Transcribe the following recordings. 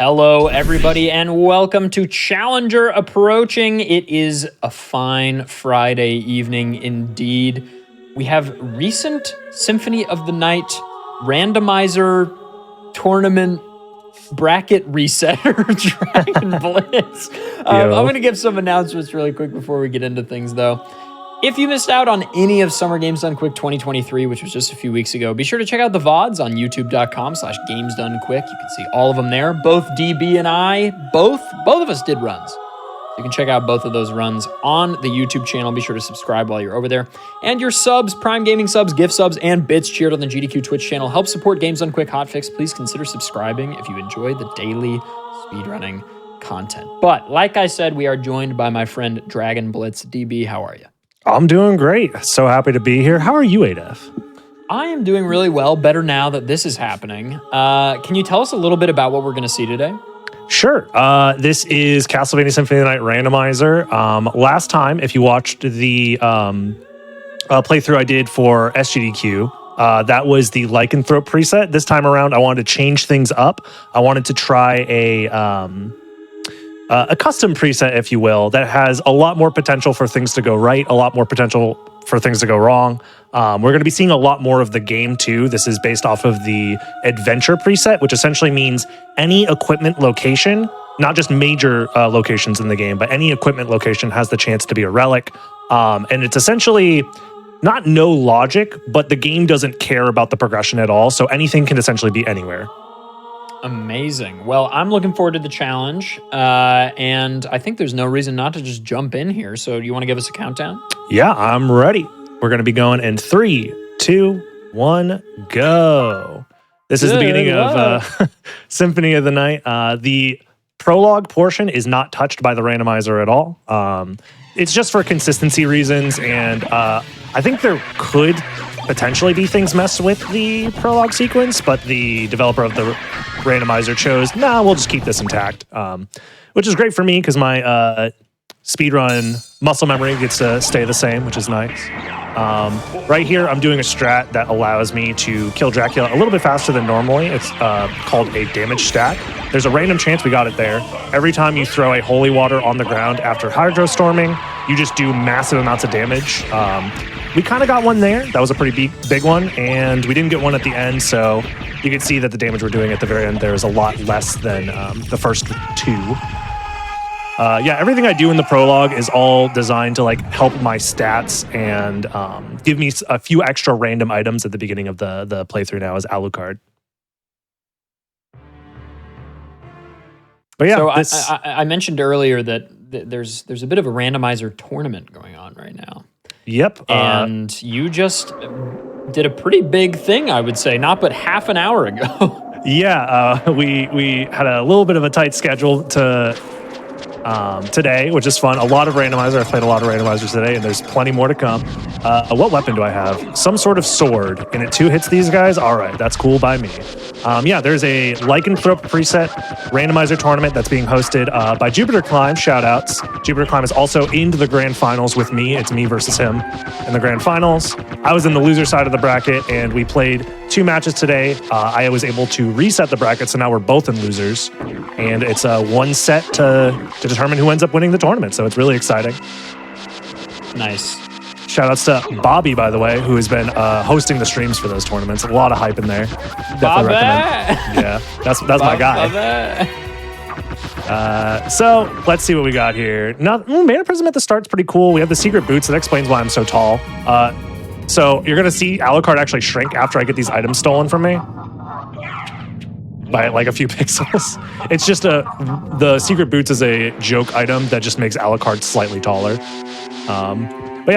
Hello, everybody, and welcome to Challenger Approaching. It is a fine Friday evening indeed. We have recent Symphony of the Night Randomizer tournament bracket resetter Dragon Blitz. I'm going to give some announcements really quick before we get into things, though. If you missed out on any of Summer Games Done Quick 2023, which was just a few weeks ago, be sure to check out the VODs on youtube.com/gamesdonequick. You can see all of them there. Both DB and I, both of us did runs. You can check out both of those runs on the YouTube channel. Be sure to subscribe while you're over there. And your subs, Prime Gaming subs, gift subs, and bits cheered on the GDQ Twitch channel help support Games Done Quick Hotfix. Please consider subscribing if you enjoy the daily speedrunning content. But like I said, we are joined by my friend Dragon Blitz. DB, how are you? I'm doing great. So happy to be here. How are you, Adef? I am doing really well, better now that this is happening. Can you tell us a little bit about what we're going to see today? Sure. This is Castlevania Symphony of the Night Randomizer. Last time, if you watched the playthrough I did for SGDQ, that was the Lycanthrope preset. This time around, I wanted to change things up. I wanted to try a custom preset, if you will, that has a lot more potential for things to go right, a lot more potential for things to go wrong. We're going to be seeing a lot more of the game too. This is based off of the adventure preset, which essentially means any equipment location, not just major locations in the game, but any equipment location has the chance to be a relic. And it's essentially not no logic, but the game doesn't care about the progression at all. So anything can essentially be anywhere. Amazing. Well, I'm looking forward to the challenge, and I think there's no reason not to just jump in here. So do you want to give us a countdown? Yeah, I'm ready. We're going to be going in 3, 2, 1, go. This is the beginning of Symphony of the Night. The prologue portion is not touched by the randomizer at all. It's just for consistency reasons, and I think there could potentially be things messed with the prologue sequence, but the developer of the randomizer chose, we'll just keep this intact, which is great for me because my speedrun muscle memory gets to stay the same, which is nice. Right here, I'm doing a strat that allows me to kill Dracula a little bit faster than normally. It's called a damage stack. There's a random chance we got it there. Every time you throw a holy water on the ground after hydrostorming, you just do massive amounts of damage. We kind of got one there. That was a pretty big one, and we didn't get one at the end, so you can see that the damage we're doing at the very end there is a lot less than the first two. Everything I do in the prologue is all designed to help my stats and give me a few extra random items at the beginning of the playthrough now as Alucard. But yeah, so I mentioned earlier that there's a bit of a randomizer tournament going on right now. Yep. And you just did a pretty big thing, I would say, not but half an hour ago. Yeah, we had a little bit of a tight schedule today, which is fun. A lot of randomizer. I played a lot of randomizers today, and there's plenty more to come. What weapon do I have? Some sort of sword, and it 2 hits these guys? All right, that's cool by me. There's a Lycanthrope preset randomizer tournament that's being hosted by Jupiter Climb. Shoutouts. Jupiter Climb is also into the grand finals with me. It's me versus him in the grand finals. I was in the loser side of the bracket, and we played 2 matches today. I was able to reset the bracket, so now we're both in losers, and it's one set to determine who ends up winning the tournament. So it's really exciting. Nice. Shout outs to Bobby, by the way, who has been hosting the streams for those tournaments. A lot of hype in there. Definitely recommend. Yeah, that's my guy. So let's see what we got here. Mana Prism at the start's pretty cool. We have the secret boots. That explains why I'm so tall. So you're going to see Alucard actually shrink after I get these items stolen from me by a few pixels. It's just the secret boots is a joke item that just makes Alucard slightly taller. We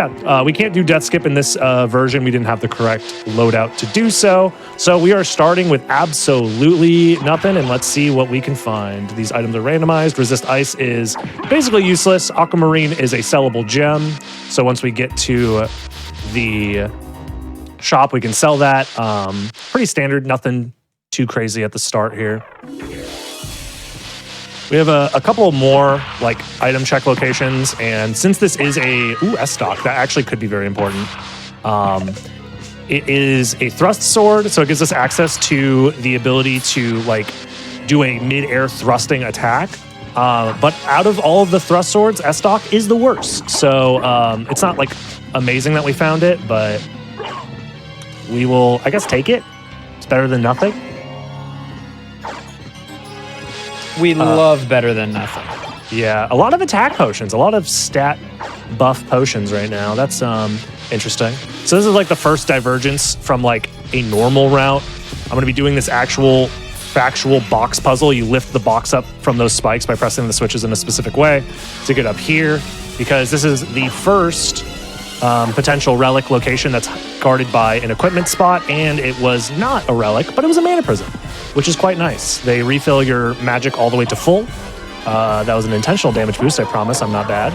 can't do death skip in this version. We didn't have the correct loadout to do so. So we are starting with absolutely nothing, and let's see what we can find. These items are randomized. Resist Ice is basically useless. Aquamarine is a sellable gem. So once we get to the shop, we can sell that. Pretty standard, nothing too crazy at the start here. We have a couple more item check locations, and since this is a S-Stock, that actually could be very important. It is a thrust sword, so it gives us access to the ability to do a mid-air thrusting attack. But out of all of the thrust swords, S-Stock is the worst. So it's not like amazing that we found it, but we will, I guess, take it. It's better than nothing. We love better than nothing. Yeah, a lot of attack potions, a lot of stat buff potions right now. That's interesting. So this is like the first divergence from like a normal route. I'm going to be doing this actual factual box puzzle. You lift the box up from those spikes by pressing the switches in a specific way to get up here, because this is the first potential relic location that's guarded by an equipment spot, and it was not a relic, but it was a mana prism, which is quite nice. They refill your magic all the way to full. That was an intentional damage boost, I promise. I'm not bad.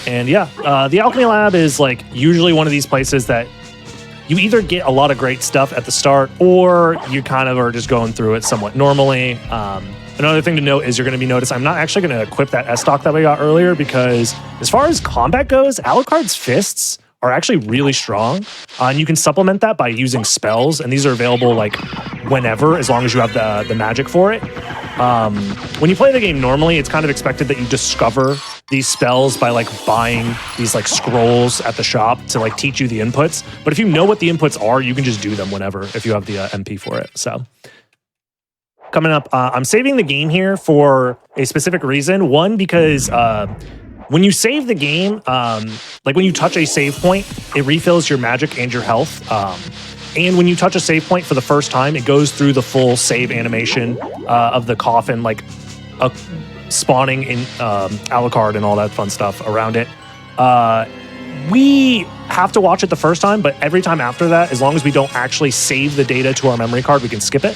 And yeah, the Alchemy Lab is like usually one of these places that you either get a lot of great stuff at the start, or you kind of are just going through it somewhat normally. Another thing to note is you're going to be noticing I'm not actually going to equip that S-Stock that we got earlier, because as far as combat goes, Alucard's fists are actually really strong. And you can supplement that by using spells, and these are available like whenever, as long as you have the magic for it. When you play the game normally, it's kind of expected that you discover these spells by like buying these like scrolls at the shop to like teach you the inputs. But if you know what the inputs are, you can just do them whenever if you have the MP for it. So coming up, I'm saving the game here for a specific reason. One, because when you save the game, like when you touch a save point, it refills your magic and your health. And when you touch a save point for the first time, it goes through the full save animation of the coffin, like spawning in Alucard and all that fun stuff around it. We have to watch it the first time, but every time after that, as long as we don't actually save the data to our memory card, we can skip it,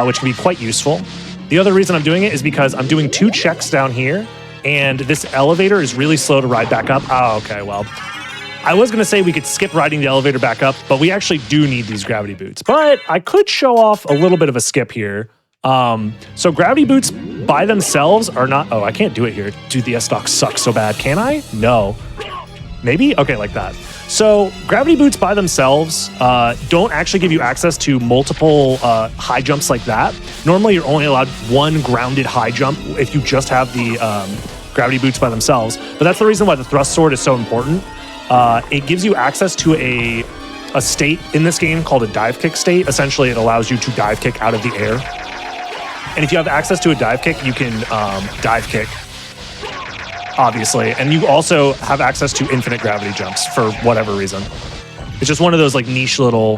which can be quite useful. The other reason I'm doing it is because I'm doing 2 checks down here, and this elevator is really slow to ride back up. Oh, okay, well, I was going to say we could skip riding the elevator back up, but we actually do need these gravity boots. But I could show off a little bit of a skip here. So gravity boots by themselves are not... Oh, I can't do it here. Dude, the S-Stock sucks so bad. Can I? No. Maybe? Okay, like that. So gravity boots by themselves don't actually give you access to multiple high jumps like that. Normally, you're only allowed 1 grounded high jump if you just have the gravity boots by themselves. But that's the reason why the thrust sword is so important. It gives you access to a state in this game called a dive kick state. Essentially, it allows you to dive kick out of the air. And if you have access to a dive kick, you can dive kick, obviously. And you also have access to infinite gravity jumps for whatever reason. It's just one of those like niche little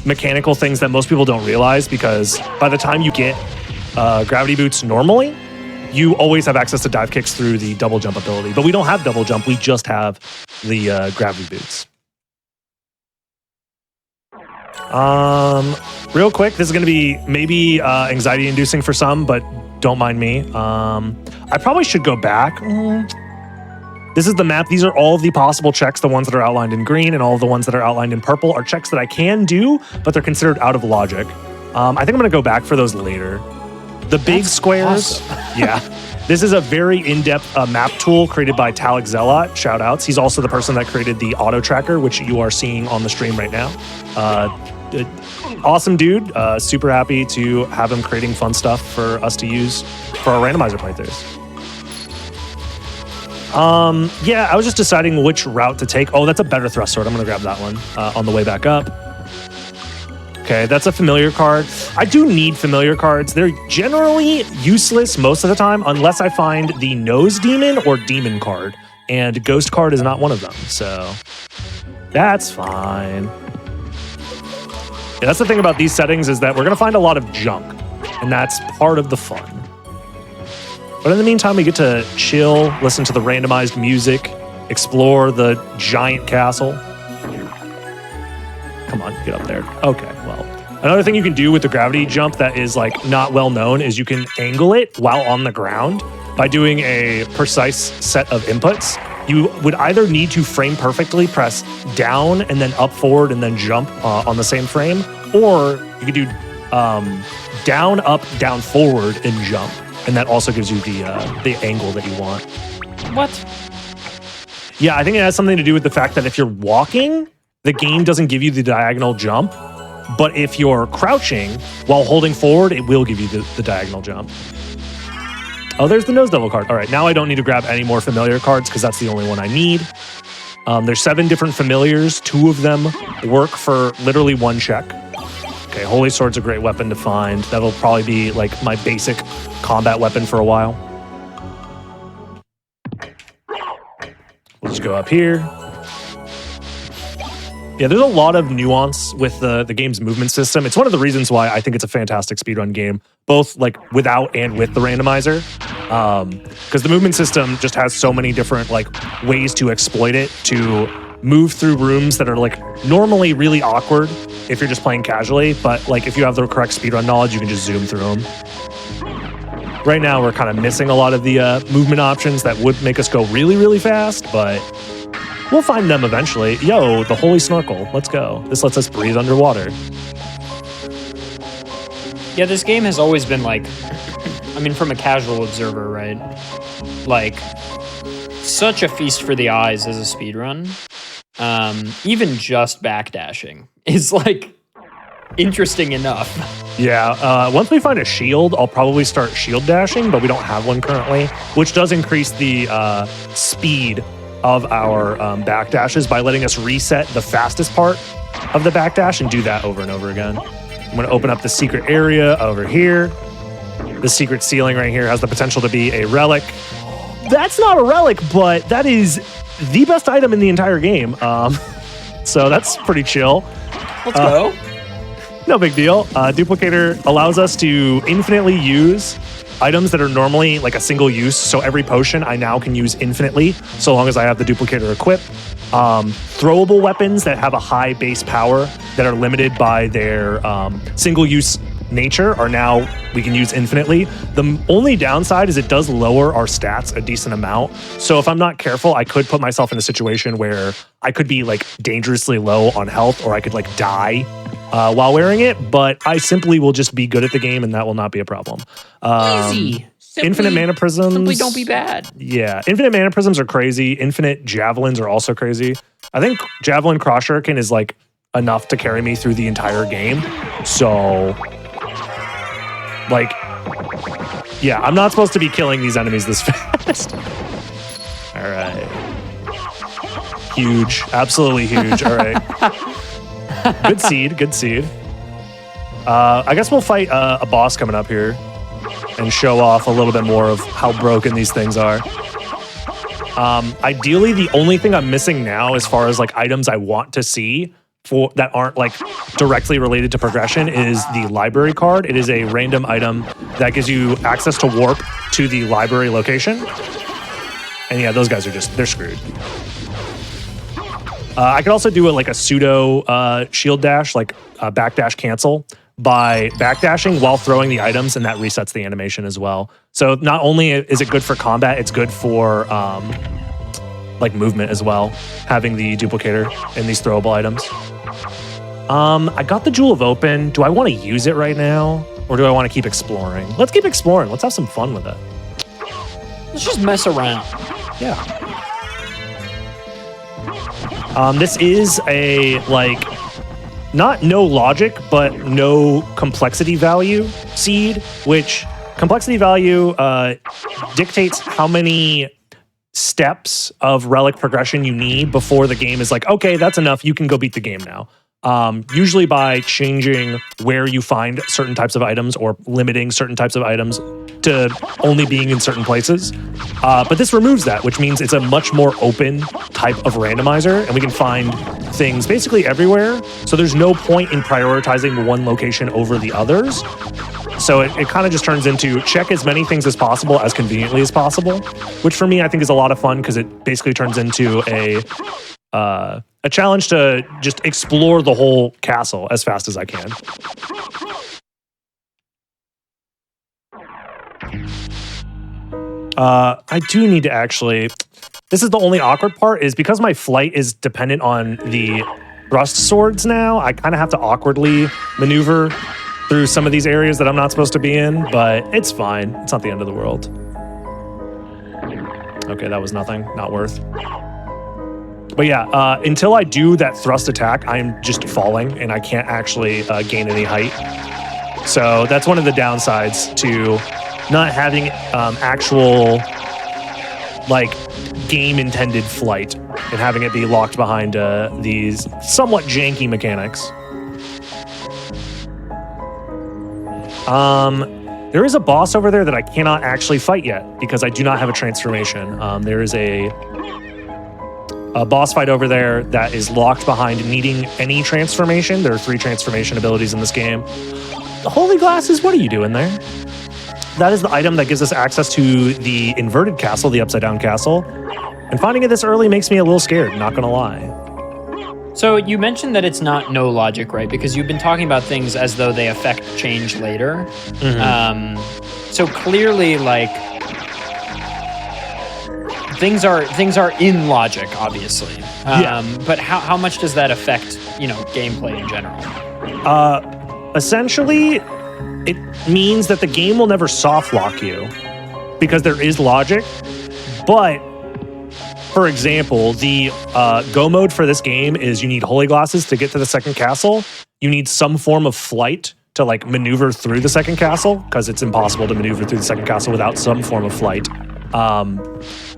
mechanical things that most people don't realize, because by the time you get gravity boots normally, you always have access to dive kicks through the double jump ability. But we don't have double jump, we just have the gravity boots. Real quick, this is going to be maybe anxiety inducing for some, but don't mind me. I probably should go back. This is the map. These are all of the possible checks. The ones that are outlined in green and all of the ones that are outlined in purple are checks that I can do, but they're considered out of logic. I think I'm going to go back for those later. The big squares. Awesome. Yeah. This is a very in-depth map tool created by Talik Zealot. Shout outs. He's also the person that created the auto tracker, which you are seeing on the stream right now. Awesome dude. Super happy to have him creating fun stuff for us to use for our randomizer playthroughs. Yeah, I was just deciding which route to take. Oh, that's a better thrust sword. I'm going to grab that one on the way back up. Okay, that's a familiar card. I do need familiar cards. They're generally useless most of the time unless I find the nose demon or demon card. And ghost card is not one of them, so that's fine. Yeah, that's the thing about these settings, is that we're going to find a lot of junk, and that's part of the fun. But in the meantime, we get to chill, listen to the randomized music, explore the giant castle. Come on, get up there. Okay, well. Another thing you can do with the gravity jump that is like not well known is you can angle it while on the ground by doing a precise set of inputs. You would either need to frame perfectly, press down and then up, forward, and then jump on the same frame, or you could do down, up, down, forward, and jump. And that also gives you the angle that you want. What? Yeah, I think it has something to do with the fact that if you're walking, the game doesn't give you the diagonal jump. but if you're crouching while holding forward, it will give you the diagonal jump. Oh, there's the Nose Devil card. All right, now I don't need to grab any more familiar cards because that's the only one I need. There's 7 different familiars. 2 of them work for literally 1 check. Okay, Holy Sword's a great weapon to find. That'll probably be like my basic combat weapon for a while. We'll just go up here. Yeah, there's a lot of nuance with the game's movement system. It's one of the reasons why I think it's a fantastic speedrun game, both like without and with the randomizer. Because the movement system just has so many different like ways to exploit it, to move through rooms that are like normally really awkward if you're just playing casually, but like if you have the correct speedrun knowledge, you can just zoom through them. Right now, we're kind of missing a lot of the movement options that would make us go really, really fast, but we'll find them eventually. Yo, the Holy Snorkel. Let's go. This lets us breathe underwater. Yeah, this game has always been like, I mean, from a casual observer, right? Like, such a feast for the eyes as a speedrun. Even just backdashing is like interesting enough. Yeah, once we find a shield, I'll probably start shield dashing, but we don't have one currently, which does increase the speed of our backdashes by letting us reset the fastest part of the backdash and do that over and over again. I'm going to open up the secret area over here. The secret ceiling right here has the potential to be a relic. That's not a relic, but that is the best item in the entire game. So that's pretty chill. Let's go. No big deal. Duplicator allows us to infinitely use items that are normally like a single use. So every potion I now can use infinitely, so long as I have the duplicator equipped. Throwable weapons that have a high base power that are limited by their single use nature are now we can use infinitely. The only downside is it does lower our stats a decent amount. So if I'm not careful, I could put myself in a situation where I could be like dangerously low on health, or I could like die while wearing it, but I simply will just be good at the game and that will not be a problem. Easy. Infinite mana prisms. Simply don't be bad. Yeah, infinite mana prisms are crazy. Infinite javelins are also crazy. I think javelin cross shuriken is like enough to carry me through the entire game. So, like, yeah, I'm not supposed to be killing these enemies this fast. All right. Huge. Absolutely huge. All right. Good seed. Good seed. I guess we'll fight a boss coming up here and show off a little bit more of how broken these things are. Ideally, the only thing I'm missing now as far as like items I want to see for that aren't like directly related to progression is the library card. It is a random item that gives you access to warp to the library location. And yeah, those guys are just, they're screwed. I could also do it like a pseudo shield dash, like backdash cancel, by backdashing while throwing the items, and that resets the animation as well. So not only is it good for combat, it's good for like movement as well, having the duplicator in these throwable items. I got the Jewel of Open. Do I want to use it right now, or do I want to keep exploring? Let's keep exploring. Let's have some fun with it. Let's just mess around. Yeah. This is a like not no logic, but no complexity value seed, which complexity value dictates how many steps of relic progression you need before the game is like, okay, that's enough. You can go beat the game now. Usually by changing where you find certain types of items or limiting certain types of items to only being in certain places. But this removes that, which means it's a much more open type of randomizer, and we can find things basically everywhere. So there's no point in prioritizing one location over the others. So it kind of just turns into check as many things as possible as conveniently as possible, which for me I think is a lot of fun because it basically turns into a challenge to just explore the whole castle as fast as I can. I do need to actually... This is the only awkward part, is because my flight is dependent on the thrust swords now, I kind of have to awkwardly maneuver through some of these areas that I'm not supposed to be in, but it's fine. It's not the end of the world. Okay, that was nothing. Not worth. But yeah, until I do that thrust attack, I'm just falling and I can't actually gain any height. So that's one of the downsides to not having actual like game intended flight and having it be locked behind these somewhat janky mechanics. There is a boss over there that I cannot actually fight yet because I do not have a transformation. There is a boss fight over there that is locked behind needing any transformation. There are 3 transformation abilities in this game. The Holy Glasses, what are you doing there? That is the item that gives us access to the inverted castle, the upside down castle. And finding it this early makes me a little scared, not gonna lie. So you mentioned that it's not no logic, right? Because you've been talking about things as though they affect change later. So clearly, like, things are in logic, obviously. But how much does that affect, gameplay in general? Essentially, it means that the game will never soft lock you because there is logic. But, for example, the go mode for this game is you need holy glasses to get to the second castle. You need some form of flight to like maneuver through the second castle because it's impossible to maneuver through the second castle without some form of flight.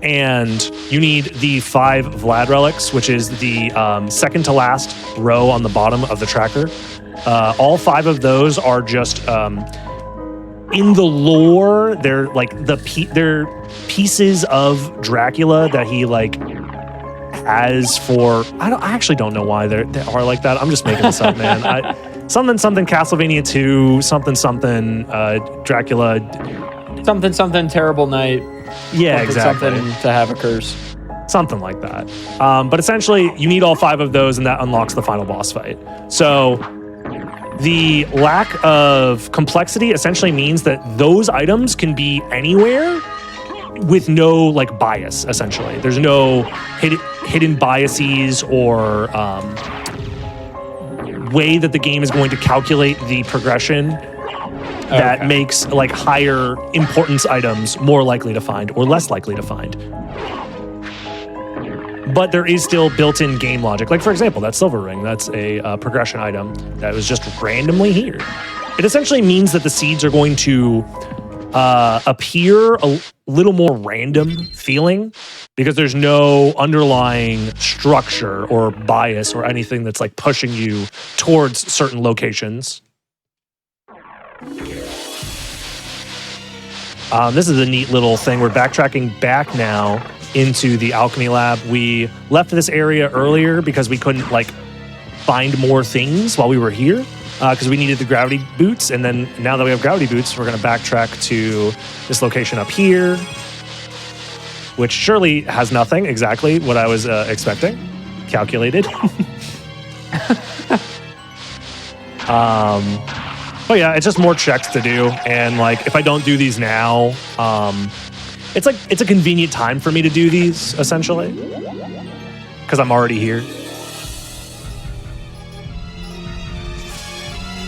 And you need the 5 Vlad relics, which is the second to last row on the bottom of the tracker. All 5 of those are just in the lore. They're like they're pieces of Dracula that he like has for. I actually don't know why they are like that. I'm just making this up, man. Something Castlevania 2, something Dracula, something terrible night. Yeah, exactly. Something to have a curse. Something like that. But essentially, you need all 5 of those, and that unlocks the final boss fight. So the lack of complexity essentially means that those items can be anywhere with no like bias, essentially. There's no hidden biases or way that the game is going to calculate the progression that makes like higher importance items more likely to find or less likely to find. But there is still built-in game logic. Like, for example, that silver ring, that's a progression item that was just randomly here. It essentially means that the seeds are going to appear a little more random feeling because there's no underlying structure or bias or anything that's like pushing you towards certain locations. This is a neat little thing. We're backtracking back now into the alchemy lab. We left this area earlier because we couldn't like find more things while we were here because we needed the gravity boots. And then now that we have gravity boots, we're going to backtrack to this location up here, which surely has nothing. Exactly what I was expecting. Calculated. But yeah, it's just more checks to do. And like, if I don't do these now, it's a convenient time for me to do these, essentially, because I'm already here.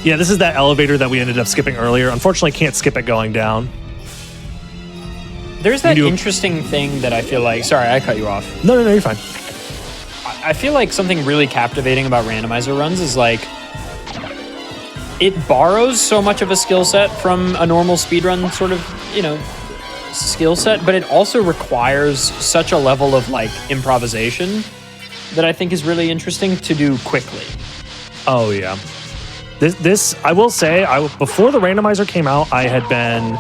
Yeah, this is that elevator that we ended up skipping earlier. Unfortunately, can't skip it going down. There's that interesting thing that I feel like... Sorry, I cut you off. No, you're fine. I feel like something really captivating about randomizer runs is like... It borrows so much of a skill set from a normal speedrun sort of, skill set, but it also requires such a level of like improvisation that I think is really interesting to do quickly. Oh yeah. This I will say, before the randomizer came out, I had been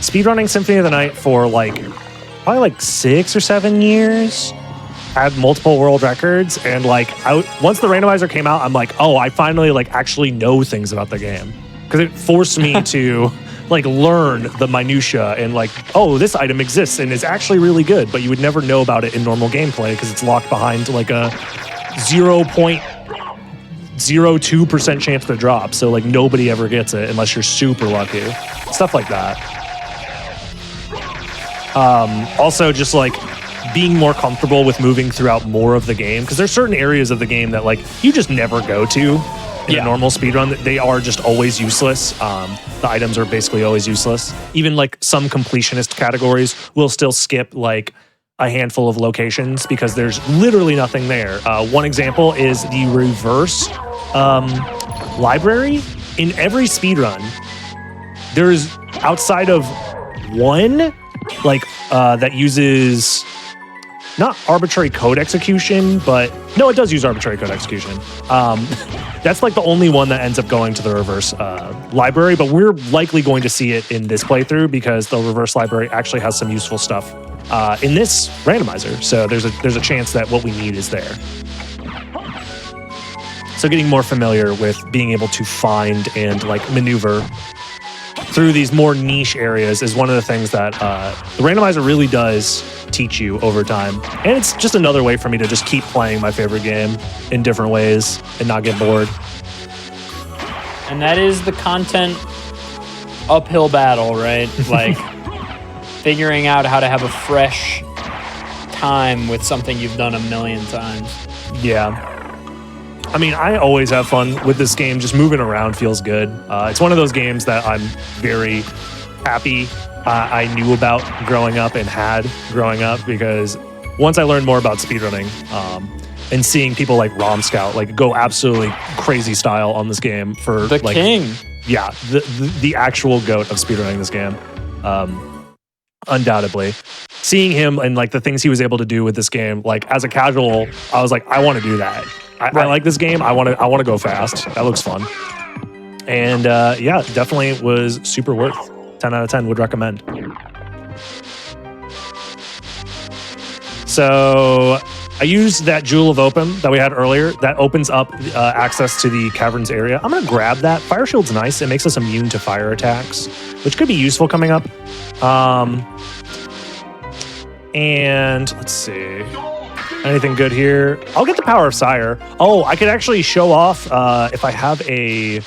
speedrunning Symphony of the Night for probably like 6 or 7 years. Had multiple world records, and once the randomizer came out, I'm like, oh, I finally actually know things about the game, because it forced me to learn the minutia and oh, this item exists and is actually really good, but you would never know about it in normal gameplay because it's locked behind a 0.02% chance to drop. So nobody ever gets it unless you're super lucky. Stuff like that. Also, just being more comfortable with moving throughout more of the game, because there's certain areas of the game that you just never go to in a normal speedrun. They are just always useless. The items are basically always useless. Even some completionist categories will still skip a handful of locations because there's literally nothing there. One example is the reverse library. In every speedrun, there's outside of one that uses not arbitrary code execution, but no, it does use arbitrary code execution. That's like the only one that ends up going to the reverse library, but we're likely going to see it in this playthrough because the reverse library actually has some useful stuff in this randomizer. So there's a chance that what we need is there. So getting more familiar with being able to find and like maneuver through these more niche areas is one of the things that the randomizer really does teach you over time. And it's just another way for me to just keep playing my favorite game in different ways and not get bored. And that is the content uphill battle, right? Like figuring out how to have a fresh time with something you've done a million times. Yeah. I mean, I always have fun with this game. Just moving around feels good. It's one of those games that I'm very happy I knew about growing up and had growing up, because once I learned more about speedrunning and seeing people like Rom Scout like go absolutely crazy style on this game for the like, king. Yeah, the actual goat of speedrunning this game. Undoubtedly. Seeing him and like the things he was able to do with this game, like as a casual, I was like, I want to do that. I like this game. I want to go fast. That looks fun. And yeah, definitely was super worth. 10 out of 10 would recommend. So I used that Jewel of Open that we had earlier. That opens up access to the caverns area. I'm going to grab that. Fire Shield's nice. It makes us immune to fire attacks, which could be useful coming up. And let's see. Anything good here? I'll get the Power of Sire. Oh, I could actually show off, if I have a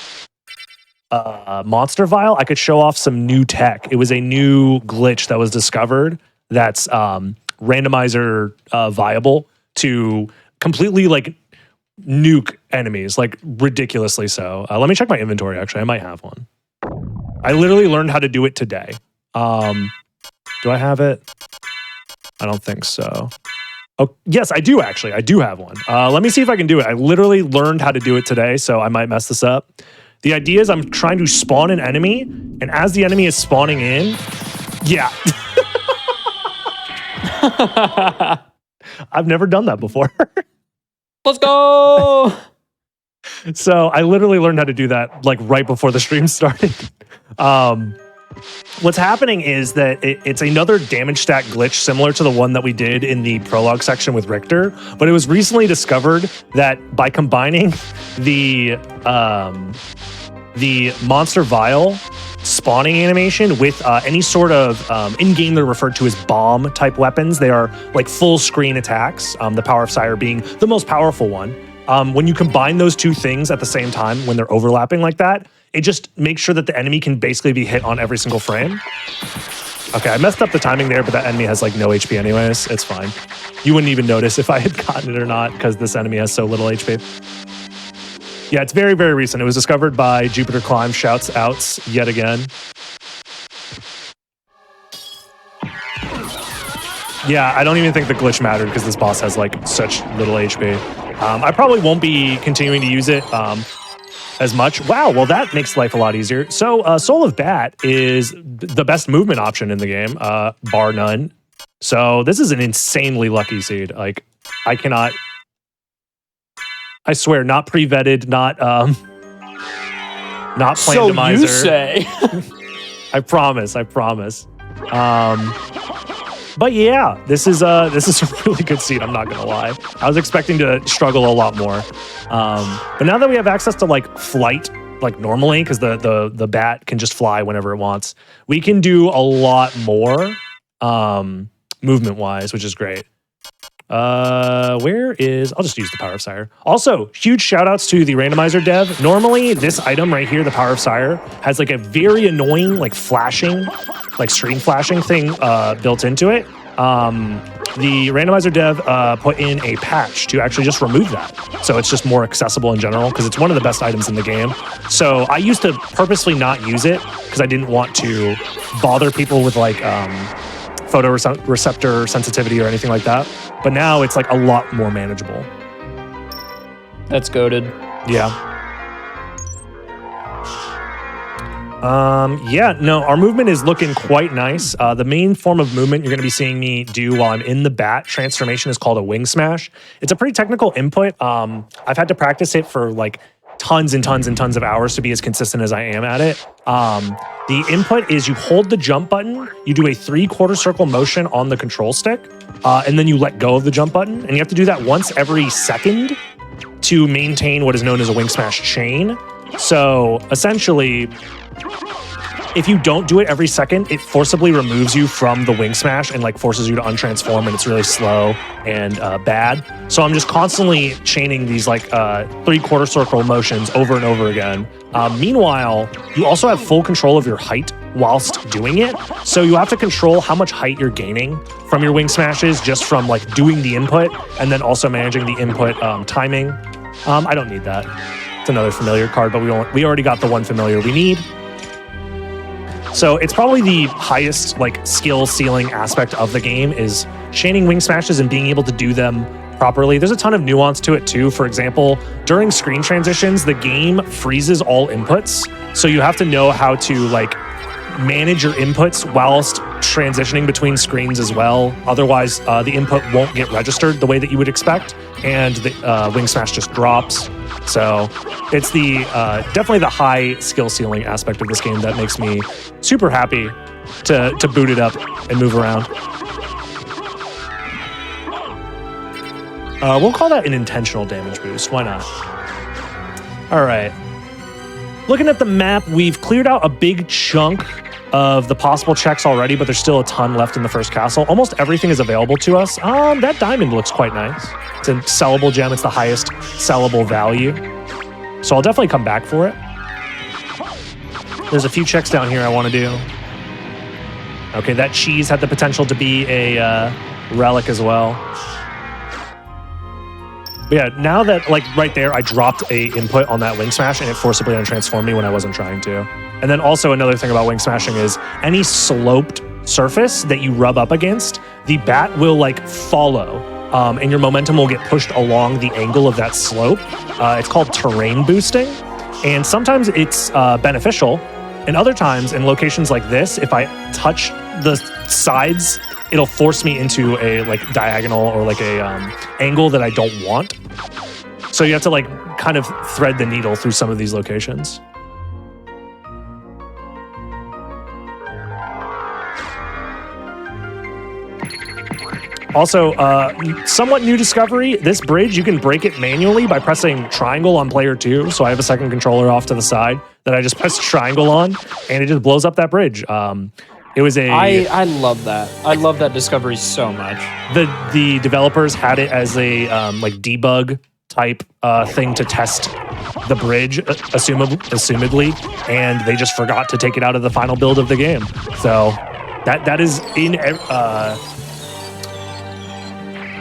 monster vial, I could show off some new tech. It was a new glitch that was discovered that's randomizer viable to completely like nuke enemies, like ridiculously so. Let me check my inventory, actually. I might have one. I literally learned how to do it today. Do I have it? I don't think so. Oh, yes, I do actually. I do have one. Let me see if I can do it. I literally learned how to do it today, so I might mess this up. The idea is I'm trying to spawn an enemy, and as the enemy is spawning in, yeah. I've never done that before. Let's go! So I literally learned how to do that like right before the stream started. What's happening is that it's another damage stack glitch similar to the one that we did in the prologue section with Richter, but it was recently discovered that by combining the monster vial spawning animation with any sort of in-game they're referred to as bomb type weapons. They are like full screen attacks, the Power of Sire being the most powerful one. When you combine those two things at the same time, when they're overlapping like that, it just makes sure that the enemy can basically be hit on every single frame. Okay, I messed up the timing there, but that enemy has like no HP anyways. It's fine. You wouldn't even notice if I had gotten it or not because this enemy has so little HP. Yeah, it's very, very recent. It was discovered by Jupiter Climb. Shouts outs yet again. Yeah, I don't even think the glitch mattered because this boss has like such little HP. I probably won't be continuing to use it as much. Wow, well that makes life a lot easier. So Soul of Bat is the best movement option in the game, bar none. So this is an insanely lucky seed. Like I cannot, I swear, not pre-vetted, not playing Damageless. You say. I promise. But yeah, this is a really good seed. I'm not gonna lie. I was expecting to struggle a lot more, but now that we have access to like flight, like normally, because the bat can just fly whenever it wants, we can do a lot more movement wise, which is great. Where is? I'll just use the Power of Sire. Also, huge shout outs to the randomizer dev. Normally, this item right here, the Power of Sire, has like a very annoying, like flashing, like screen flashing thing built into it. The randomizer dev put in a patch to actually just remove that. So it's just more accessible in general because it's one of the best items in the game. So I used to purposely not use it because I didn't want to bother people with like photoreceptor sensitivity or anything like that. But now it's like a lot more manageable. That's goated. Yeah. Yeah, no, our movement is looking quite nice. The main form of movement you're going to be seeing me do while I'm in the bat transformation is called a wing smash. It's a pretty technical input. I've had to practice it for like tons and tons and tons of hours to be as consistent as I am at it. The input is you hold the jump button, you do a 3/4 circle motion on the control stick, and then you let go of the jump button. And you have to do that once every second to maintain what is known as a wing smash chain. So essentially, if you don't do it every second, it forcibly removes you from the wing smash and like forces you to untransform, and it's really slow and bad. So I'm just constantly chaining these like 3/4 circle motions over and over again. Meanwhile, you also have full control of your height whilst doing it. So you have to control how much height you're gaining from your wing smashes just from like doing the input and then also managing the input timing. I don't need that. It's another familiar card, but we already got the one familiar we need. So it's probably the highest like skill ceiling aspect of the game is chaining wing smashes and being able to do them properly. There's a ton of nuance to it too. For example, during screen transitions, the game freezes all inputs. So you have to know how to like manage your inputs whilst transitioning between screens as well. Otherwise, the input won't get registered the way that you would expect, and the wing smash just drops. So it's the definitely the high skill ceiling aspect of this game that makes me super happy to boot it up and move around. We'll call that an intentional damage boost. Why not? All right. Looking at the map, we've cleared out a big chunk of the possible checks already, but there's still a ton left in the first castle. Almost everything is available to us. That diamond looks quite nice. It's a sellable gem. It's the highest sellable value. So I'll definitely come back for it. There's a few checks down here I want to do. Okay, that cheese had the potential to be a relic as well. But yeah, now that, like, right there, I dropped a input on that wing smash and it forcibly untransformed me when I wasn't trying to. And then also another thing about wing smashing is any sloped surface that you rub up against, the bat will, like, follow. And your momentum will get pushed along the angle of that slope. It's called terrain boosting. And sometimes it's beneficial. And other times, in locations like this, if I touch the sides, it'll force me into a like diagonal or like a angle that I don't want. So you have to like kind of thread the needle through some of these locations. Also, somewhat new discovery, this bridge, you can break it manually by pressing triangle on player 2. So I have a second controller off to the side that I just press triangle on, and it just blows up that bridge. It was a... I love that. I love that discovery so much. The developers had it as a like debug type thing to test the bridge, assumedly, and they just forgot to take it out of the final build of the game. So that is in...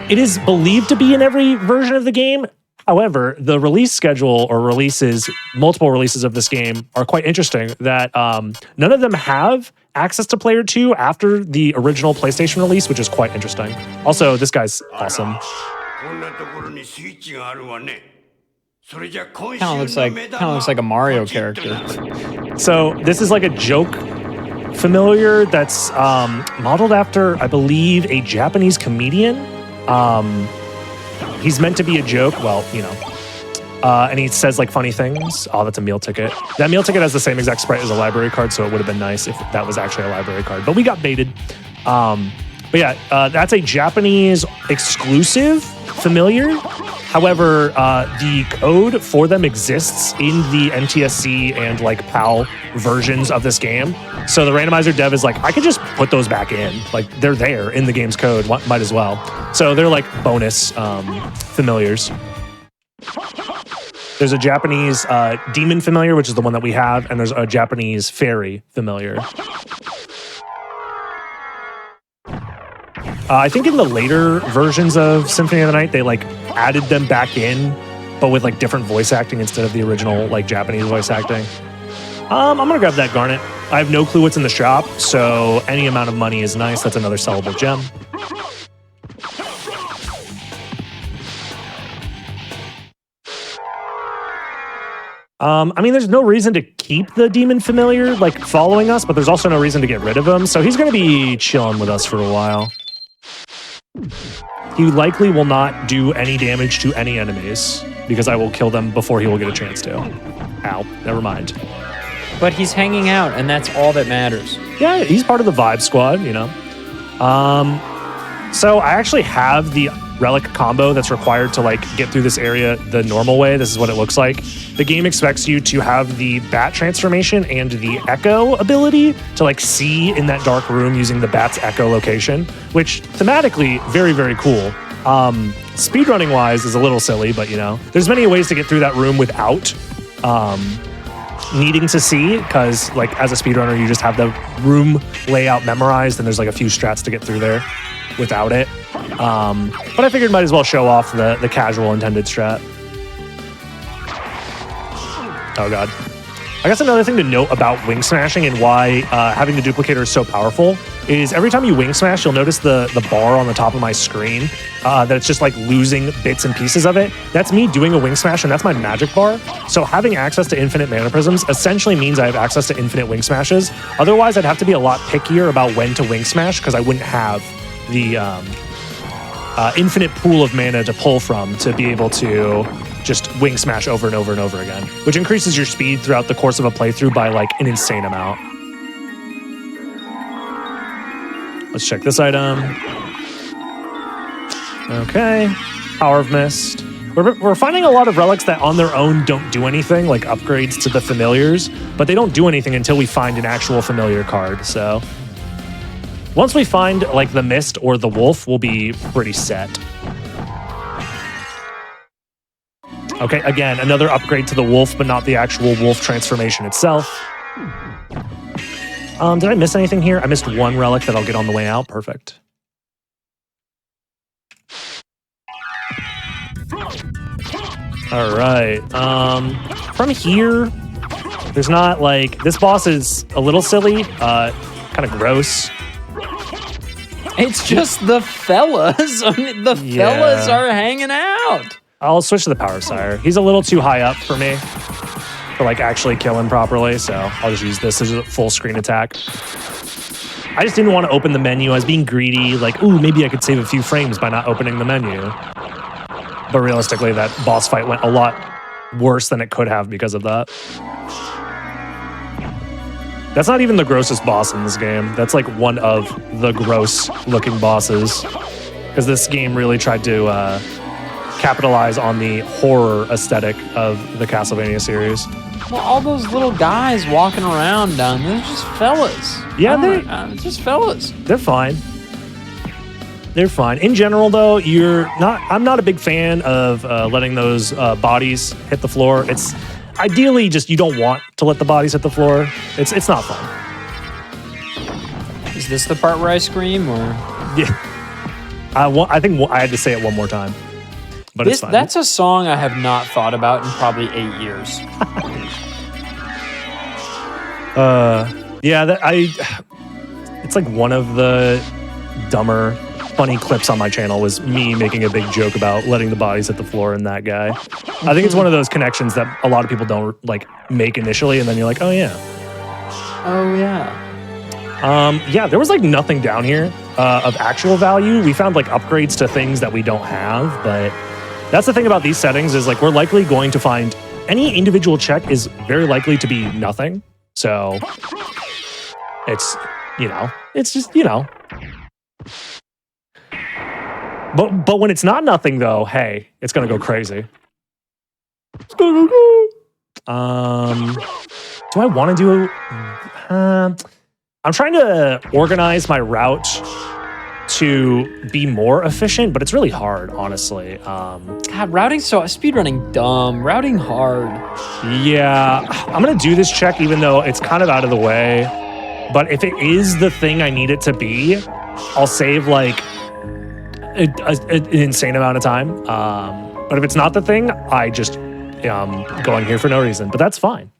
it is believed to be in every version of the game. However, the release schedule or releases, multiple releases of this game are quite interesting that none of them have access to Player 2 after the original PlayStation release, which is quite interesting. Also, this guy's awesome. Kind of looks like a Mario character. So this is like a joke familiar that's modeled after, I believe, a Japanese comedian. He's meant to be a joke. Well, you know. And he says like funny things. Oh, that's a meal ticket. That meal ticket has the same exact sprite as a library card, so it would have been nice if that was actually a library card. But we got baited. But yeah, that's a Japanese exclusive familiar. However, the code for them exists in the NTSC and like PAL versions of this game. So the randomizer dev is like, I could just put those back in. Like they're there in the game's code, might as well. So they're like bonus familiars. There's a Japanese demon familiar, which is the one that we have, and there's a Japanese fairy familiar. I think in the later versions of Symphony of the Night, they like added them back in, but with like different voice acting instead of the original like Japanese voice acting. I'm gonna grab that garnet. I have no clue what's in the shop, so any amount of money is nice. That's another sellable gem. I mean, there's no reason to keep the demon familiar, like, following us, but there's also no reason to get rid of him, so he's gonna be chilling with us for a while. He likely will not do any damage to any enemies, because I will kill them before he will get a chance to. Ow, never mind. But he's hanging out, and that's all that matters. Yeah, he's part of the vibe squad, you know. So I actually have the relic combo that's required to like get through this area the normal way. This is what it looks like. The game expects you to have the bat transformation and the echo ability to like see in that dark room using the bat's echolocation, which thematically very, very cool. Speedrunning wise is a little silly, but you know, there's many ways to get through that room without needing to see, because like as a speedrunner you just have the room layout memorized and there's like a few strats to get through there without it. But I figured might as well show off the casual intended strat. Oh god. I guess another thing to note about wing smashing and why having the duplicator is so powerful is every time you wing smash, you'll notice the bar on the top of my screen that it's just like losing bits and pieces of it. That's me doing a wing smash, and that's my magic bar. So having access to infinite mana prisms essentially means I have access to infinite wing smashes. Otherwise, I'd have to be a lot pickier about when to wing smash because I wouldn't have the infinite pool of mana to pull from to be able to just wing smash over and over and over again, which increases your speed throughout the course of a playthrough by like an insane amount. Let's check this item. Okay, Power of Mist. We're finding a lot of relics that on their own don't do anything, like upgrades to the familiars, but they don't do anything until we find an actual familiar card, so once we find like the Mist or the Wolf, we'll be pretty set. Okay, again, another upgrade to the Wolf, but not the actual Wolf transformation itself. Did I miss anything here? I missed one relic that I'll get on the way out. Perfect. All right. From here, there's not like... This boss is a little silly, kind of gross. It's just the fellas. I mean, the fellas are hanging out. I'll switch to the Power Sire. He's a little too high up for me to like actually kill him properly, so I'll just use this as a full screen attack. I just didn't want to open the menu. I was being greedy, like, ooh, maybe I could save a few frames by not opening the menu. But realistically, that boss fight went a lot worse than it could have because of that. That's not even the grossest boss in this game. That's like one of the gross-looking bosses, because this game really tried to capitalize on the horror aesthetic of the Castlevania series. Well, all those little guys walking around down there, they're just fellas. Yeah, they're just fellas. They're fine. They're fine. In general, though, I'm not a big fan of letting those bodies hit the floor. It's ideally just you don't want to let the bodies hit the floor. It's not fun. Is this the part where I scream, or? Yeah. I think I had to say it one more time. But it's fine. That's a song I have not thought about in probably 8 years. It's like one of the dumber, funny clips on my channel was me making a big joke about letting the bodies hit the floor and that guy. I think it's one of those connections that a lot of people don't like make initially, and then you're like, oh yeah. Oh yeah. Yeah, there was like nothing down here of actual value. We found like upgrades to things that we don't have, but that's the thing about these settings is like we're likely going to find any individual check is very likely to be nothing. So it's, it's just, But when it's not nothing though, hey, it's gonna go crazy. It's gonna go. Do I want to do? I'm trying to organize my route to be more efficient, but it's really hard, honestly. God, speedrunning dumb, routing hard. Yeah, I'm gonna do this check even though it's kind of out of the way. But if it is the thing I need it to be, I'll save like an insane amount of time. But if it's not the thing, I just am going here for no reason. But that's fine.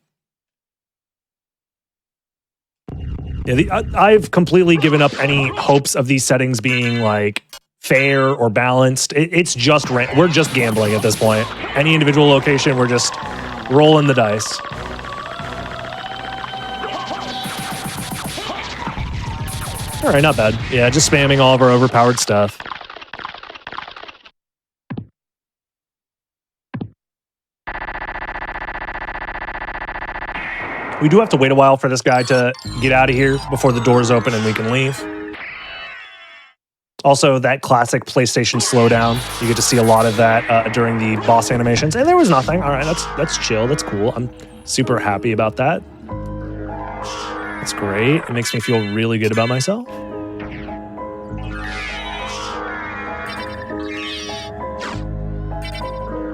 Yeah, I've completely given up any hopes of these settings being like fair or balanced. It's just we're just gambling at this point. Any individual location, we're just rolling the dice. All right, not bad. Yeah, just spamming all of our overpowered stuff. We do have to wait a while for this guy to get out of here before the doors open and we can leave. Also, that classic PlayStation slowdown. You get to see a lot of that during the boss animations. And there was nothing. All right, that's chill. That's cool. I'm super happy about that. That's great. It makes me feel really good about myself.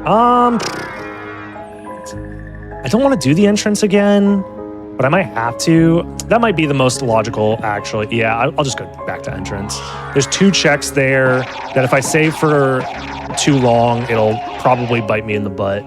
I don't want to do the entrance again, but I might have to. That might be the most logical, actually. Yeah, I'll just go back to entrance. There's 2 checks there that if I save for too long, it'll probably bite me in the butt.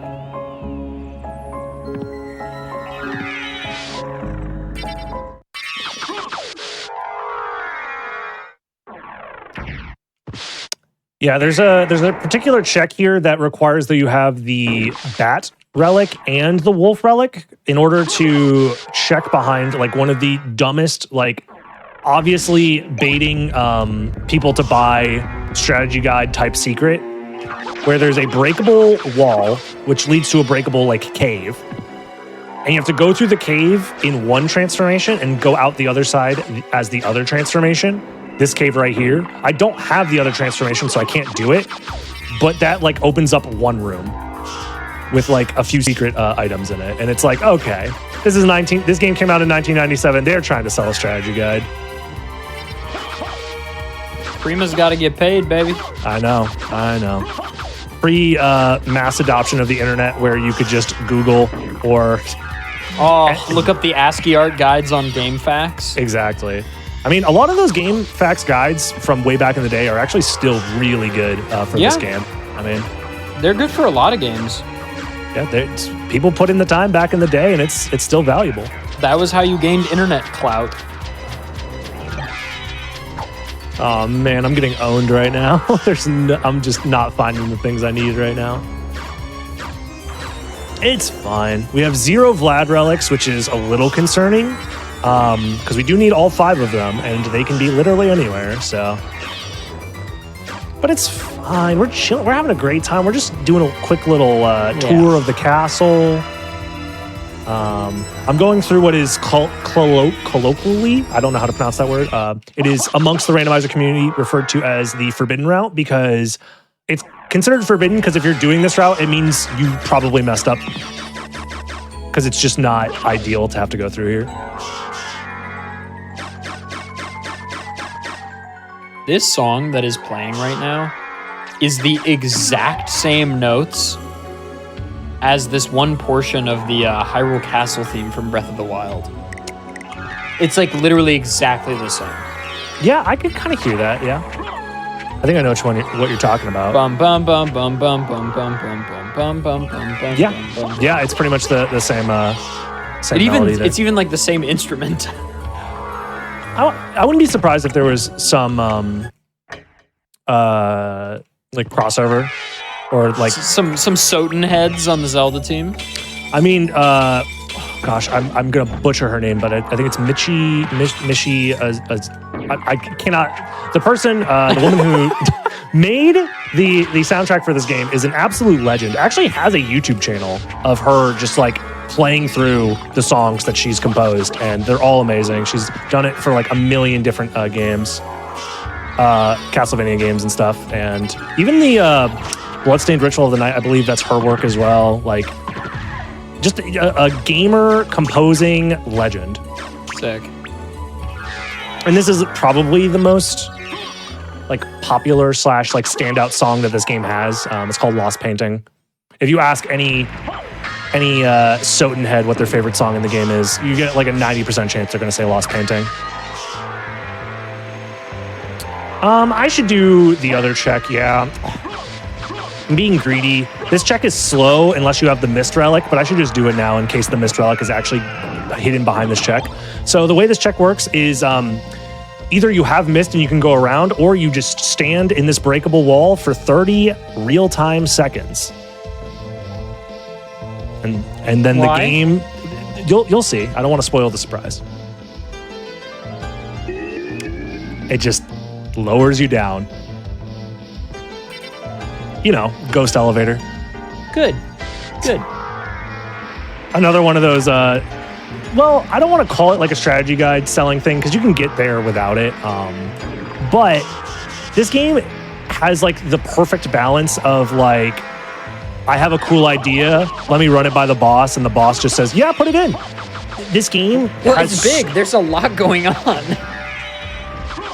Yeah, there's a particular check here that requires that you have the bat relic and the wolf relic in order to check behind like one of the dumbest, like obviously baiting people to buy strategy guide type secret, where there's a breakable wall which leads to a breakable like cave, and you have to go through the cave in one transformation and go out the other side as the other transformation. This cave right here, I don't have the other transformation, so I can't do it, but that like opens up one room with like a few secret items in it, and it's like, okay, this game came out in 1997. They're trying to sell a strategy guide. Prima's got to get paid, baby. I know. Free mass adoption of the internet where you could just Google or look up the ASCII art guides on GameFAQs. Exactly. I mean, a lot of those GameFAQs guides from way back in the day are actually still really good for this game. I mean, they're good for a lot of games. Yeah, people put in the time back in the day, and it's still valuable. That was how you gained internet clout. Oh man, I'm getting owned right now. I'm just not finding the things I need right now. It's fine. We have 0 Vlad relics, which is a little concerning. Because we do need all 5 of them, and they can be literally anywhere, so. But it's fine. We're chilling. We're having a great time. We're just doing a quick little tour of the castle. I'm going through what is colloquially, I don't know how to pronounce that word. It is amongst the randomizer community referred to as the forbidden route, because it's considered forbidden because if you're doing this route, it means you probably messed up. Because it's just not ideal to have to go through here. This song that is playing right now is the exact same notes as this one portion of the Hyrule Castle theme from Breath of the Wild. It's like literally exactly the same. Yeah, I could kind of hear that, yeah. I think I know what you're talking about. Bum bum bum bum bum bum bum bum bum bum bum bum. Yeah, it's pretty much the same melody there. It's even like the same instrument. I wouldn't be surprised if there was some like crossover or like some Soten heads on the Zelda team. I mean, gosh, I'm gonna butcher her name, but I think it's Michi. I cannot. The person, the woman who made the soundtrack for this game is an absolute legend. Actually, has a YouTube channel of her just like playing through the songs that she's composed, and they're all amazing. She's done it for like a million different games, Castlevania games and stuff, and even the Bloodstained Ritual of the Night. I believe that's her work as well. Like, just a gamer composing legend. Sick. And this is probably the most like popular / like standout song that this game has. It's called Lost Painting. If you ask any Soten head what their favorite song in the game is, you get like a 90% chance they're going to say Lost Painting. I should do the other check, yeah. I'm being greedy. This check is slow unless you have the Mist Relic, but I should just do it now in case the Mist Relic is actually hidden behind this check. So the way this check works is either you have mist and you can go around, or you just stand in this breakable wall for 30 real-time seconds. And then Why? the game, you'll see. I don't want to spoil the surprise. It just lowers you down. You know, ghost elevator. Good. Another one of those, well, I don't want to call it like a strategy guide selling thing because you can get there without it. But this game has like the perfect balance of like, I have a cool idea, let me run it by the boss, and the boss just says, yeah, put it in. This game It's big. There's a lot going on.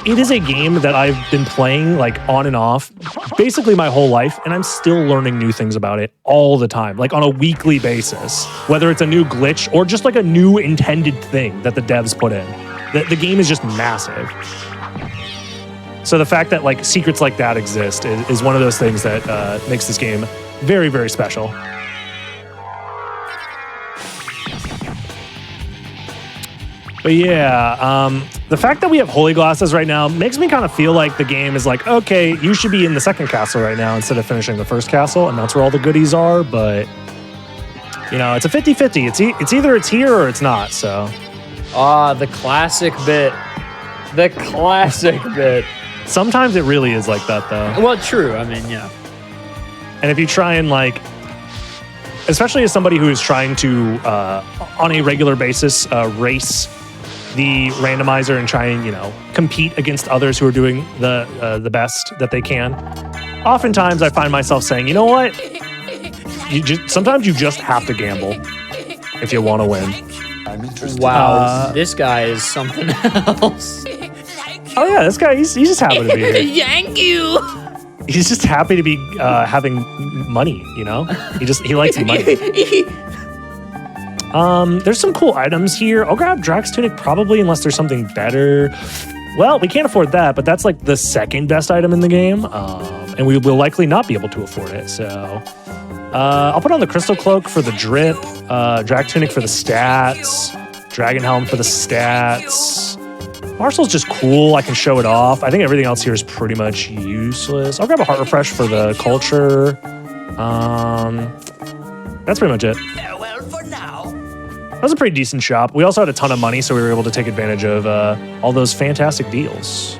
It is a game that I've been playing like on and off basically my whole life, and I'm still learning new things about it all the time, like on a weekly basis, whether it's a new glitch or just like a new intended thing that the devs put in. The game is just massive. So the fact that like secrets like that exist is one of those things that makes this game very, very special. But yeah, the fact that we have holy glasses right now makes me kind of feel like the game is like, okay, you should be in the second castle right now instead of finishing the first castle, and that's where all the goodies are. But, you know, it's a 50-50. It's either it's here or it's not, so. The classic bit. The classic bit. Sometimes it really is like that, though. Well, true. I mean, yeah. And if you try and, like, especially as somebody who is trying to, on a regular basis, race the randomizer and try and, you know, compete against others who are doing the best that they can. Oftentimes I find myself saying, you know what? Sometimes you just have to gamble if you want to win. I'm interested. Wow, this guy is something else. Oh yeah, this guy, he's just happy to be here. Thank you. He's just happy to be having money, you know? He likes money. There's some cool items here. I'll grab Drax Tunic probably unless there's something better. Well, we can't afford that, but that's like the second best item in the game. And we will likely not be able to afford it. So I'll put on the Crystal Cloak for the drip, Drax Tunic for the stats, Dragon Helm for the stats. Marcel's just cool. I can show it off. I think everything else here is pretty much useless. I'll grab a Heart Refresh for the culture. That's pretty much it. Farewell for now. That was a pretty decent shop. We also had a ton of money, so we were able to take advantage of all those fantastic deals.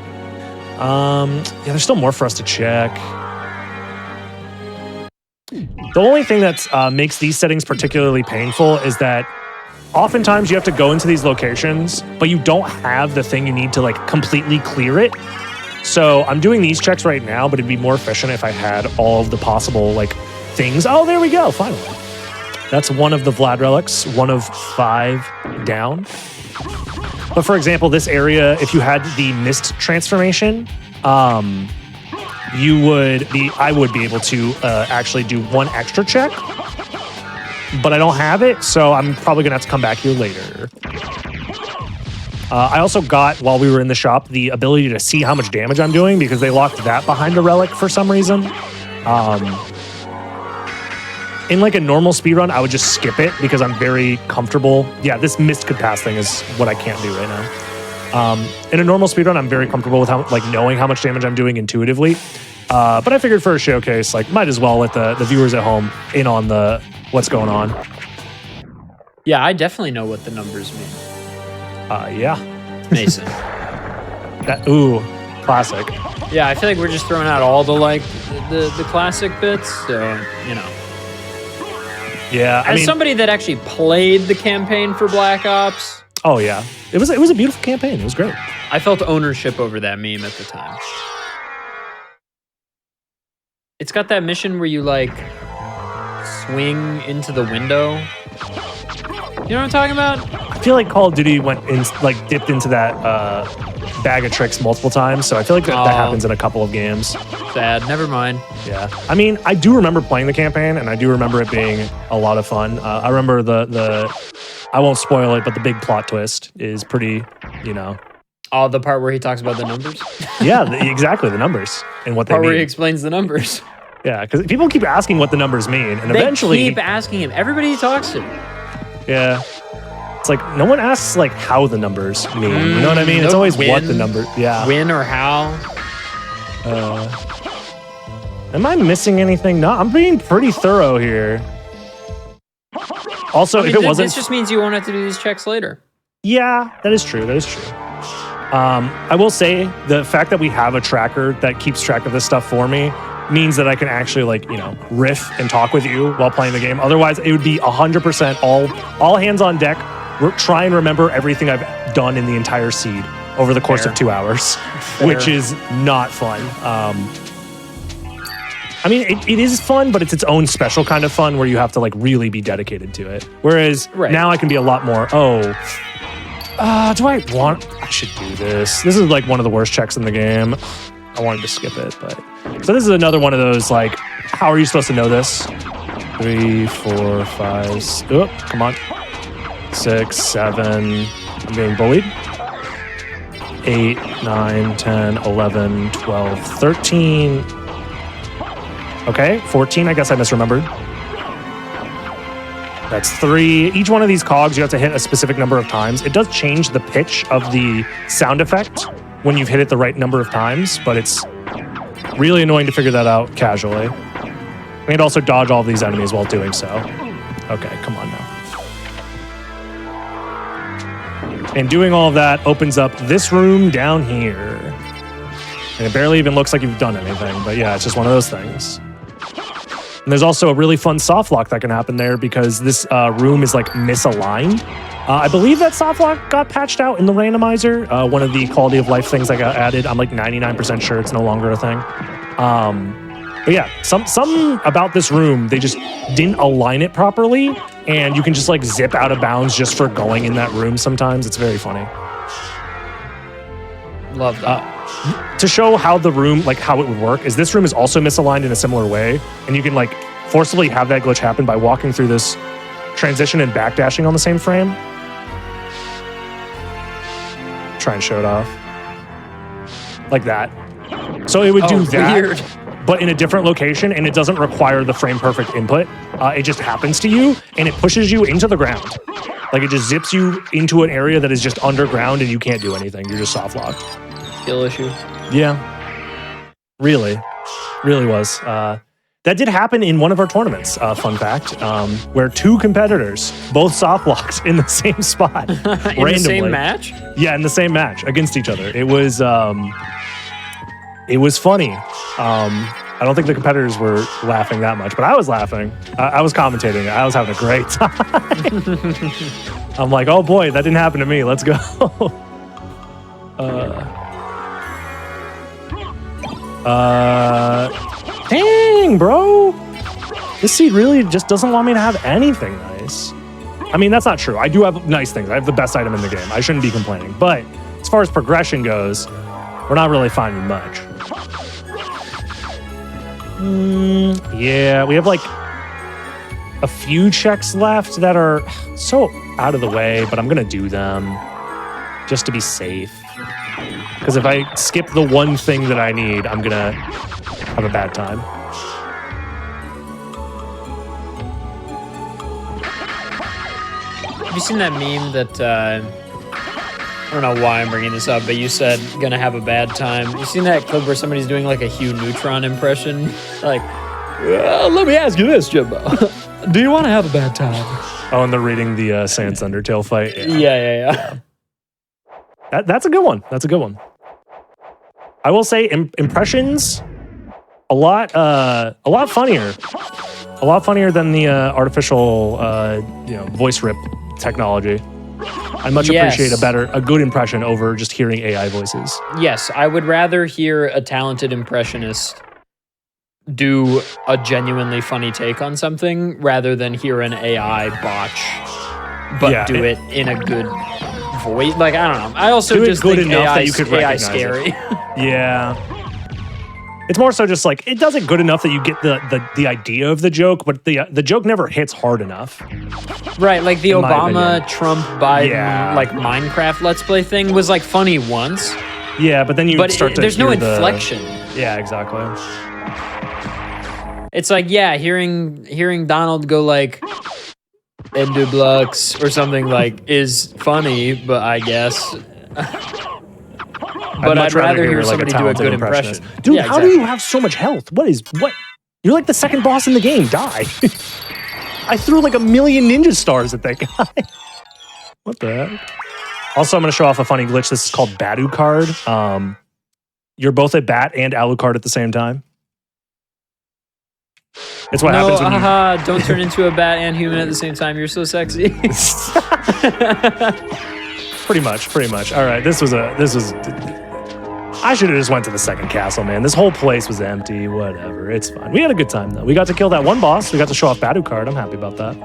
Yeah, there's still more for us to check. The only thing that makes these settings particularly painful is that oftentimes you have to go into these locations, but you don't have the thing you need to like completely clear it. So I'm doing these checks right now, but it'd be more efficient if I had all of the possible like things. Oh, there we go, finally. That's one of the Vlad relics, one of 5 down. But for example, this area, if you had the mist transformation, I would be able to actually do one extra check, but I don't have it, so I'm probably gonna have to come back here later. I also got, while we were in the shop, the ability to see how much damage I'm doing because they locked that behind a relic for some reason. In like a normal speedrun, I would just skip it because I'm very comfortable. Yeah, this mist could pass thing is what I can't do right now. In a normal speedrun, I'm very comfortable with knowing how much damage I'm doing intuitively. But I figured for a showcase, like might as well let the viewers at home in on what's going on. Yeah, I definitely know what the numbers mean. Yeah. Mason. Ooh, classic. Yeah, I feel like we're just throwing out all the the classic bits, so you know. Yeah, As somebody that actually played the campaign for Black Ops, oh yeah, it was a beautiful campaign. It was great. I felt ownership over that meme at the time. It's got that mission where you like swing into the window. You know what I'm talking about? I feel like Call of Duty dipped into that bag of tricks multiple times, so I feel like that happens in a couple of games. Sad. Never mind. Yeah, I mean, I do remember playing the campaign, and I do remember it being a lot of fun. I remember the I won't spoil it, but the big plot twist is pretty, you know. Oh, the part where he talks about the numbers? Yeah, exactly, the numbers and what they Part mean. where he explains the numbers. Yeah, because people keep asking what the numbers mean, and They eventually keep asking him. Everybody he talks to. Yeah. It's like no one asks like how the numbers mean. You know what I mean? It's always what the number. Yeah. When or how. Am I missing anything? No, I'm being pretty thorough here. Also, if it wasn't, this just means you won't have to do these checks later. Yeah, that is true. That is true. I will say the fact that we have a tracker that keeps track of this stuff for me means that I can actually like, riff and talk with you while playing the game. Otherwise, it would be 100% all hands on deck. Try and remember everything I've done in the entire seed over the course of 2 hours, which is not fun. I mean, it is fun, but it's its own special kind of fun where you have to like really be dedicated to it. Whereas now I can be a lot more, I should do this. This is like one of the worst checks in the game. I wanted to skip it, but. So this is another one of those like, how are you supposed to know this? 3, 4, 5, come on. 6, 7, I'm being bullied. 8, 9, 10, 11, 12, 13. Okay, 14, I guess I misremembered. That's 3. Each one of these cogs, you have to hit a specific number of times. It does change the pitch of the sound effect when you've hit it the right number of times, but it's really annoying to figure that out casually. And also dodge all of these enemies while doing so. Okay, come on now. And doing all of that opens up this room down here. And it barely even looks like you've done anything, but yeah, it's just one of those things. And there's also a really fun soft lock that can happen there because this room is like misaligned. I believe that soft lock got patched out in the randomizer. One of the quality of life things that got added. I'm like 99% sure it's no longer a thing. But yeah, some about this room, they just didn't align it properly. And you can just like zip out of bounds just for going in that room sometimes. It's very funny. Love that. To show how the room, like how it would work, is this room is also misaligned in a similar way. And you can like forcibly have that glitch happen by walking through this transition and backdashing on the same frame. Try and show it off. Like that. So it would do that, weird. But in a different location, and it doesn't require the frame perfect input. It just happens to you, and it pushes you into the ground. Like it just zips you into an area that is just underground, and you can't do anything. You're just soft locked. Skill issue. Yeah. Really was. That did happen in one of our tournaments, fun fact, where 2 competitors both soft locked in the same spot. In randomly. the same match? Yeah, in the same match against each other. It was funny. I don't think the competitors were laughing that much, but I was laughing. I was commentating. I was having a great time. I'm like, oh boy, that didn't happen to me. Let's go. Dang, bro. This seed really just doesn't want me to have anything nice. I mean, that's not true. I do have nice things. I have the best item in the game. I shouldn't be complaining. But as far as progression goes, we're not really finding much. Yeah, we have like a few checks left that are so out of the way, but I'm going to do them just to be safe. Because if I skip the one thing that I need, I'm going to have a bad time. Have you seen that meme that, I don't know why I'm bringing this up, but you said gonna have a bad time. You seen that clip where somebody's doing like a Hugh Neutron impression? Like, let me ask you this, Jimbo. Do you want to have a bad time? Oh, and they're reading the Sans Undertale fight. Yeah. That's a good one. That's a good one. I will say impressions, a lot funnier. A lot funnier than the artificial, voice rip technology. I much appreciate a good impression over just hearing AI voices. Yes, I would rather hear a talented impressionist do a genuinely funny take on something rather than hear an AI botch, but do it in a good voice. Like, I don't know. I also just think AI is scary. Yeah. It's more so just like, it does it good enough that you get the idea of the joke, but the joke never hits hard enough. Right, like the Obama, Trump, Biden, like Minecraft Let's Play thing was like funny once. Yeah, but then there's no inflection. Yeah, exactly. It's like, hearing Donald go like, Enderblocks or something like is funny, but I guess. But I'd rather hear somebody do a good impression. Dude, yeah, how do you have so much health? What? You're like the second boss in the game. Die. I threw like 1,000,000 ninja stars at that guy. What the heck? Also, I'm going to show off a funny glitch. This is called Badu Card. You're both a bat and Alucard at the same time. It's what happens when you... don't turn into a bat and human at the same time. You're so sexy. Pretty much. All right, this was... I should have just went to the second castle, man. This whole place was empty. Whatever, it's fine. We had a good time, though. We got to kill that one boss. We got to show off Badu Card. I'm happy about that.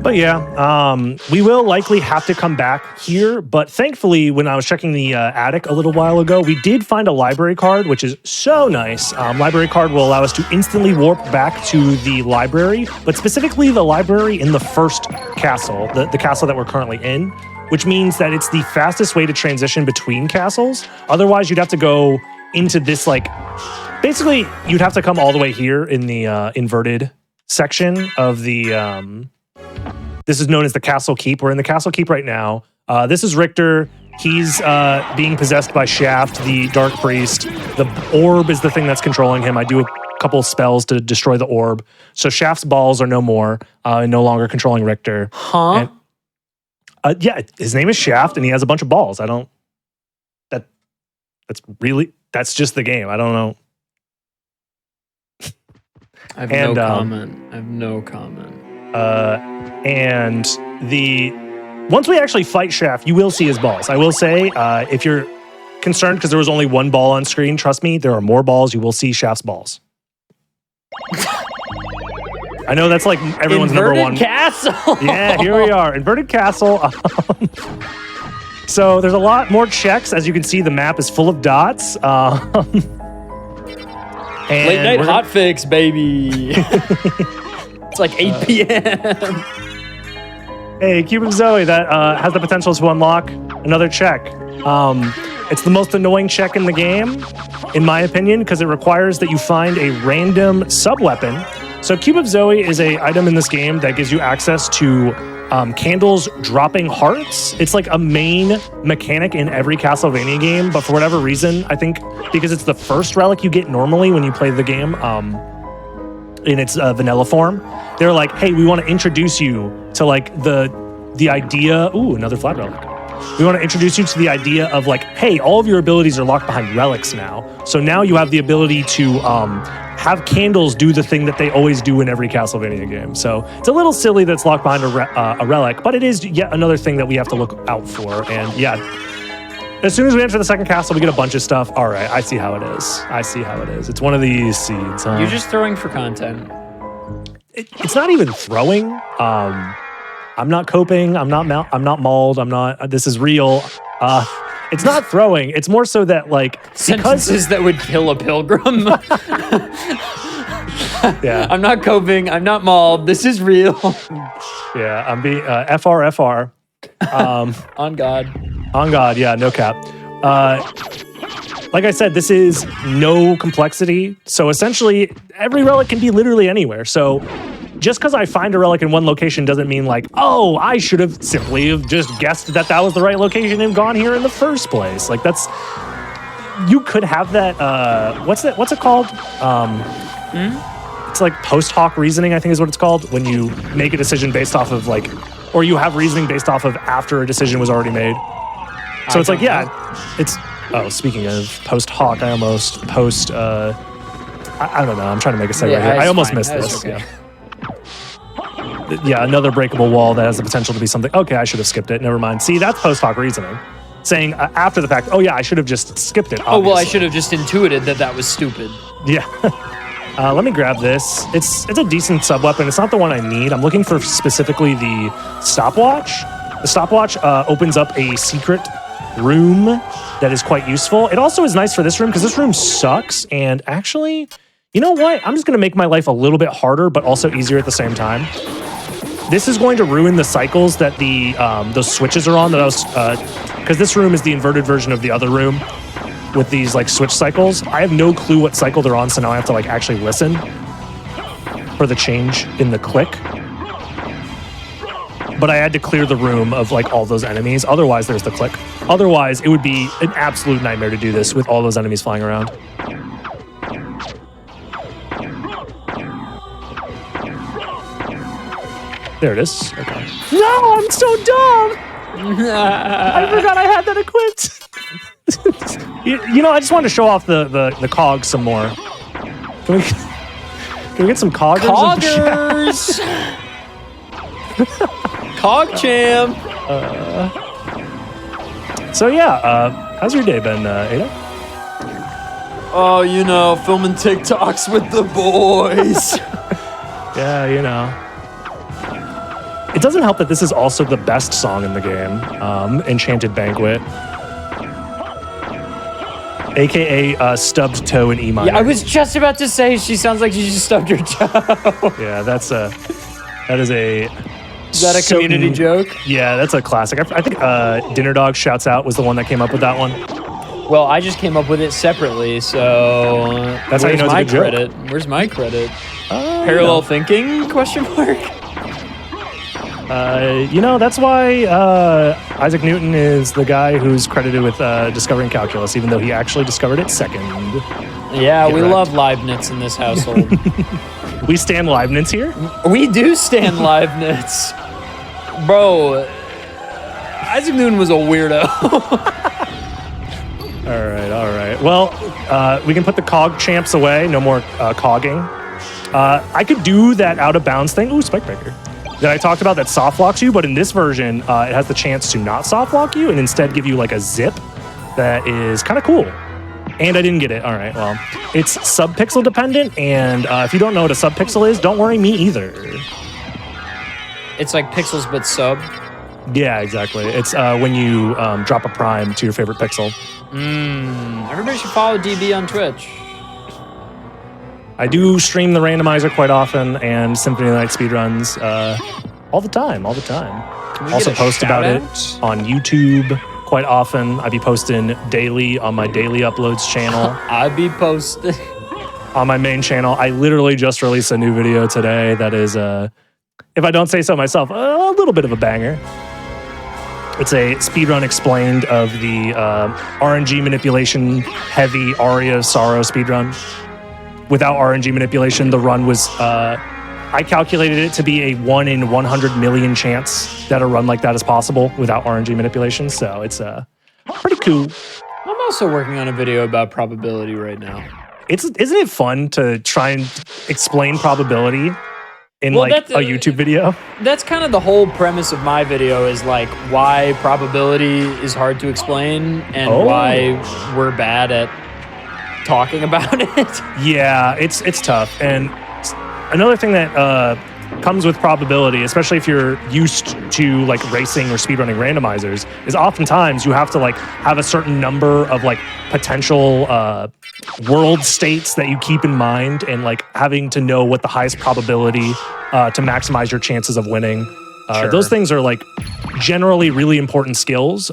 But yeah, we will likely have to come back here. But thankfully, when I was checking the attic a little while ago, we did find a library card, which is so nice. Library card will allow us to instantly warp back to the library, but specifically the library in the first castle, the castle that we're currently in, which means that it's the fastest way to transition between castles. Otherwise, you'd have to go into this, like, basically, you'd have to come all the way here in the inverted section of the... This is known as the Castle Keep. We're in the Castle Keep right now. This is Richter. He's being possessed by Shaft, the Dark Priest. The orb is the thing that's controlling him. I do a couple of spells to destroy the orb. So Shaft's balls are no more, and no longer controlling Richter. Huh? And, yeah, his name is Shaft, and he has a bunch of balls. I don't... That's just the game. I don't know. I have no comment. And once we actually fight Shaft, you will see his balls. I will say, if you're concerned because there was only one ball on screen, trust me, there are more balls. You will see Shaft's balls. I know that's like everyone's Inverted number one. Castle. Yeah, here we are. Inverted Castle. So there's a lot more checks. As you can see, the map is full of dots. Late night hotfix, baby. It's like 8 p.m. Hey, Cube of Zoe, that has the potential to unlock another check. It's the most annoying check in the game, in my opinion, because it requires that you find a random sub-weapon. So Cube of Zoe is an item in this game that gives you access to candles dropping hearts. It's like a main mechanic in every Castlevania game, but for whatever reason, I think because it's the first relic you get normally when you play the game in its vanilla form, they're like, hey, we want to introduce you to like the idea. Ooh, another flat relic. We want to introduce you to the idea of like, hey, all of your abilities are locked behind relics now. So now you have the ability to have candles do the thing that they always do in every Castlevania game. So it's a little silly that's locked behind a relic, but it is yet another thing that we have to look out for. And yeah, as soon as we enter the second castle, we get a bunch of stuff. All right, I see how it is. It's one of these seeds. You're just throwing for content. It's not even throwing. I'm not coping. I'm not mauled. This is real. It's not throwing. It's more so that like sentences that would kill a pilgrim. Yeah. I'm not coping. I'm not mauled. This is real. Yeah. I'm being FR. On God. On God. Yeah. No cap. Like I said, this is no complexity. So essentially, every relic can be literally anywhere. So just because I find a relic in one location doesn't mean like, oh, I should have simply have just guessed that that was the right location and gone here in the first place. Like that's, you could have that, what's it called? It's like post hoc reasoning, I think is what it's called, when you make a decision based off of like, or you have reasoning based off of after a decision was already made. So it's like, yeah, it's, oh, speaking of post hoc, I almost post, I don't know, I'm trying to make a segue here. I almost missed this. Okay. Yeah, another breakable wall that has the potential to be something. Okay, I should have skipped it. Never mind. See, that's post hoc reasoning. Saying after the fact, oh yeah, I should have just skipped it. Obviously. Oh, well, I should have just intuited that was stupid. Yeah. Let me grab this. It's a decent sub-weapon. It's not the one I need. I'm looking for specifically the stopwatch. The stopwatch opens up a secret room that is quite useful. It also is nice for this room because this room sucks. And actually, you know what? I'm just going to make my life a little bit harder, but also easier at the same time. This is going to ruin the cycles that the those switches are on. That I was because this room is the inverted version of the other room with these like switch cycles. I have no clue what cycle they're on, so now I have to like actually listen. for the change in the click. But I had to clear the room of like all those enemies. Otherwise, there's the click. Otherwise, it would be an absolute nightmare to do this with all those enemies flying around. There it is. Okay. No, I'm so dumb. I forgot I had that equipped. you know, I just wanted to show off the cogs some more. Can we get some coggers? Coggers! Cog champ! So yeah, how's your day been, Ada? Oh, you know, filming TikToks with the boys. Yeah, you know. It doesn't help that this is also the best song in the game, Enchanted Banquet. AKA Stubbed Toe in E minor. Yeah, I was just about to say she sounds like she just stubbed her toe. Yeah, that is a... Is that a community joke? Yeah, that's a classic. I think Dinner Dog Shouts Out was the one that came up with that one. Well, I just came up with it separately, so that's how you know it's a good credit? joke. Where's my credit? Parallel thinking? Question mark. You know, that's why Isaac Newton is the guy who's credited with discovering calculus, even though he actually discovered it second. Yeah, we wrecked. love Leibniz in this household. We stand Leibniz here? We do stand Leibniz. Bro, Isaac Newton was a weirdo. All right. Well, we can put the cog champs away. No more cogging. I could do that out of bounds thing. Ooh, spike breaker. That I talked about that soft locks you, but in this version, it has the chance to not soft lock you and instead give you like a zip that is kind of cool. And I didn't get it. All right, well, it's subpixel dependent, and if you don't know what a subpixel is, don't worry, me either. It's like pixels but sub. Yeah, exactly. It's when you drop a prime to your favorite pixel. Everybody should follow DB on Twitch. I do stream the randomizer quite often and Symphony of the Night speedruns all the time. Also post about it on YouTube quite often. I be posting daily on my daily uploads channel. I be posting. On my main channel. I literally just released a new video today that is, if I don't say so myself, a little bit of a banger. It's a speedrun explained of the RNG manipulation heavy Aria of Sorrow speedrun. Without RNG manipulation, the run was, I calculated it to be a 1 in 100 million chance that a run like that is possible without RNG manipulation. So it's pretty cool. I'm also working on a video about probability right now. Isn't it fun to try and explain probability in a YouTube video? That's kind of the whole premise of my video is like why probability is hard to explain and why we're bad at talking about it. Yeah, it's tough. And another thing that comes with probability, especially if you're used to like racing or speedrunning randomizers, is oftentimes you have to like have a certain number of like potential world states that you keep in mind and like having to know what the highest probability to maximize your chances of winning. Sure. Those things are like generally really important skills.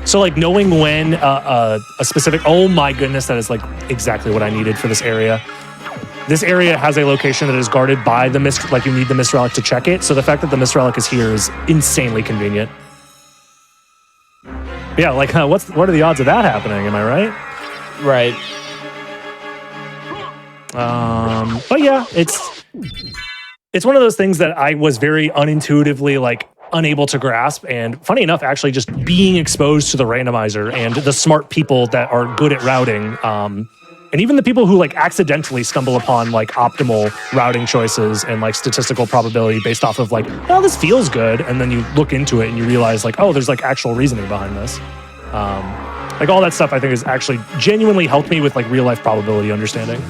So like knowing when a specific, oh my goodness, that is like exactly what I needed for this area. This area has a location that is guarded by the mist, like you need the mist relic to check it. So the fact that the mist relic is here is insanely convenient. Yeah, like what are the odds of that happening? Am I right? Right. But yeah, it's one of those things that I was very unintuitively like unable to grasp, and funny enough, actually just being exposed to the randomizer and the smart people that are good at routing, and even the people who like accidentally stumble upon like optimal routing choices and like statistical probability based off of like, oh, this feels good, and then you look into it and you realize like, oh, there's like actual reasoning behind this. Like all that stuff I think has actually genuinely helped me with like real life probability understanding.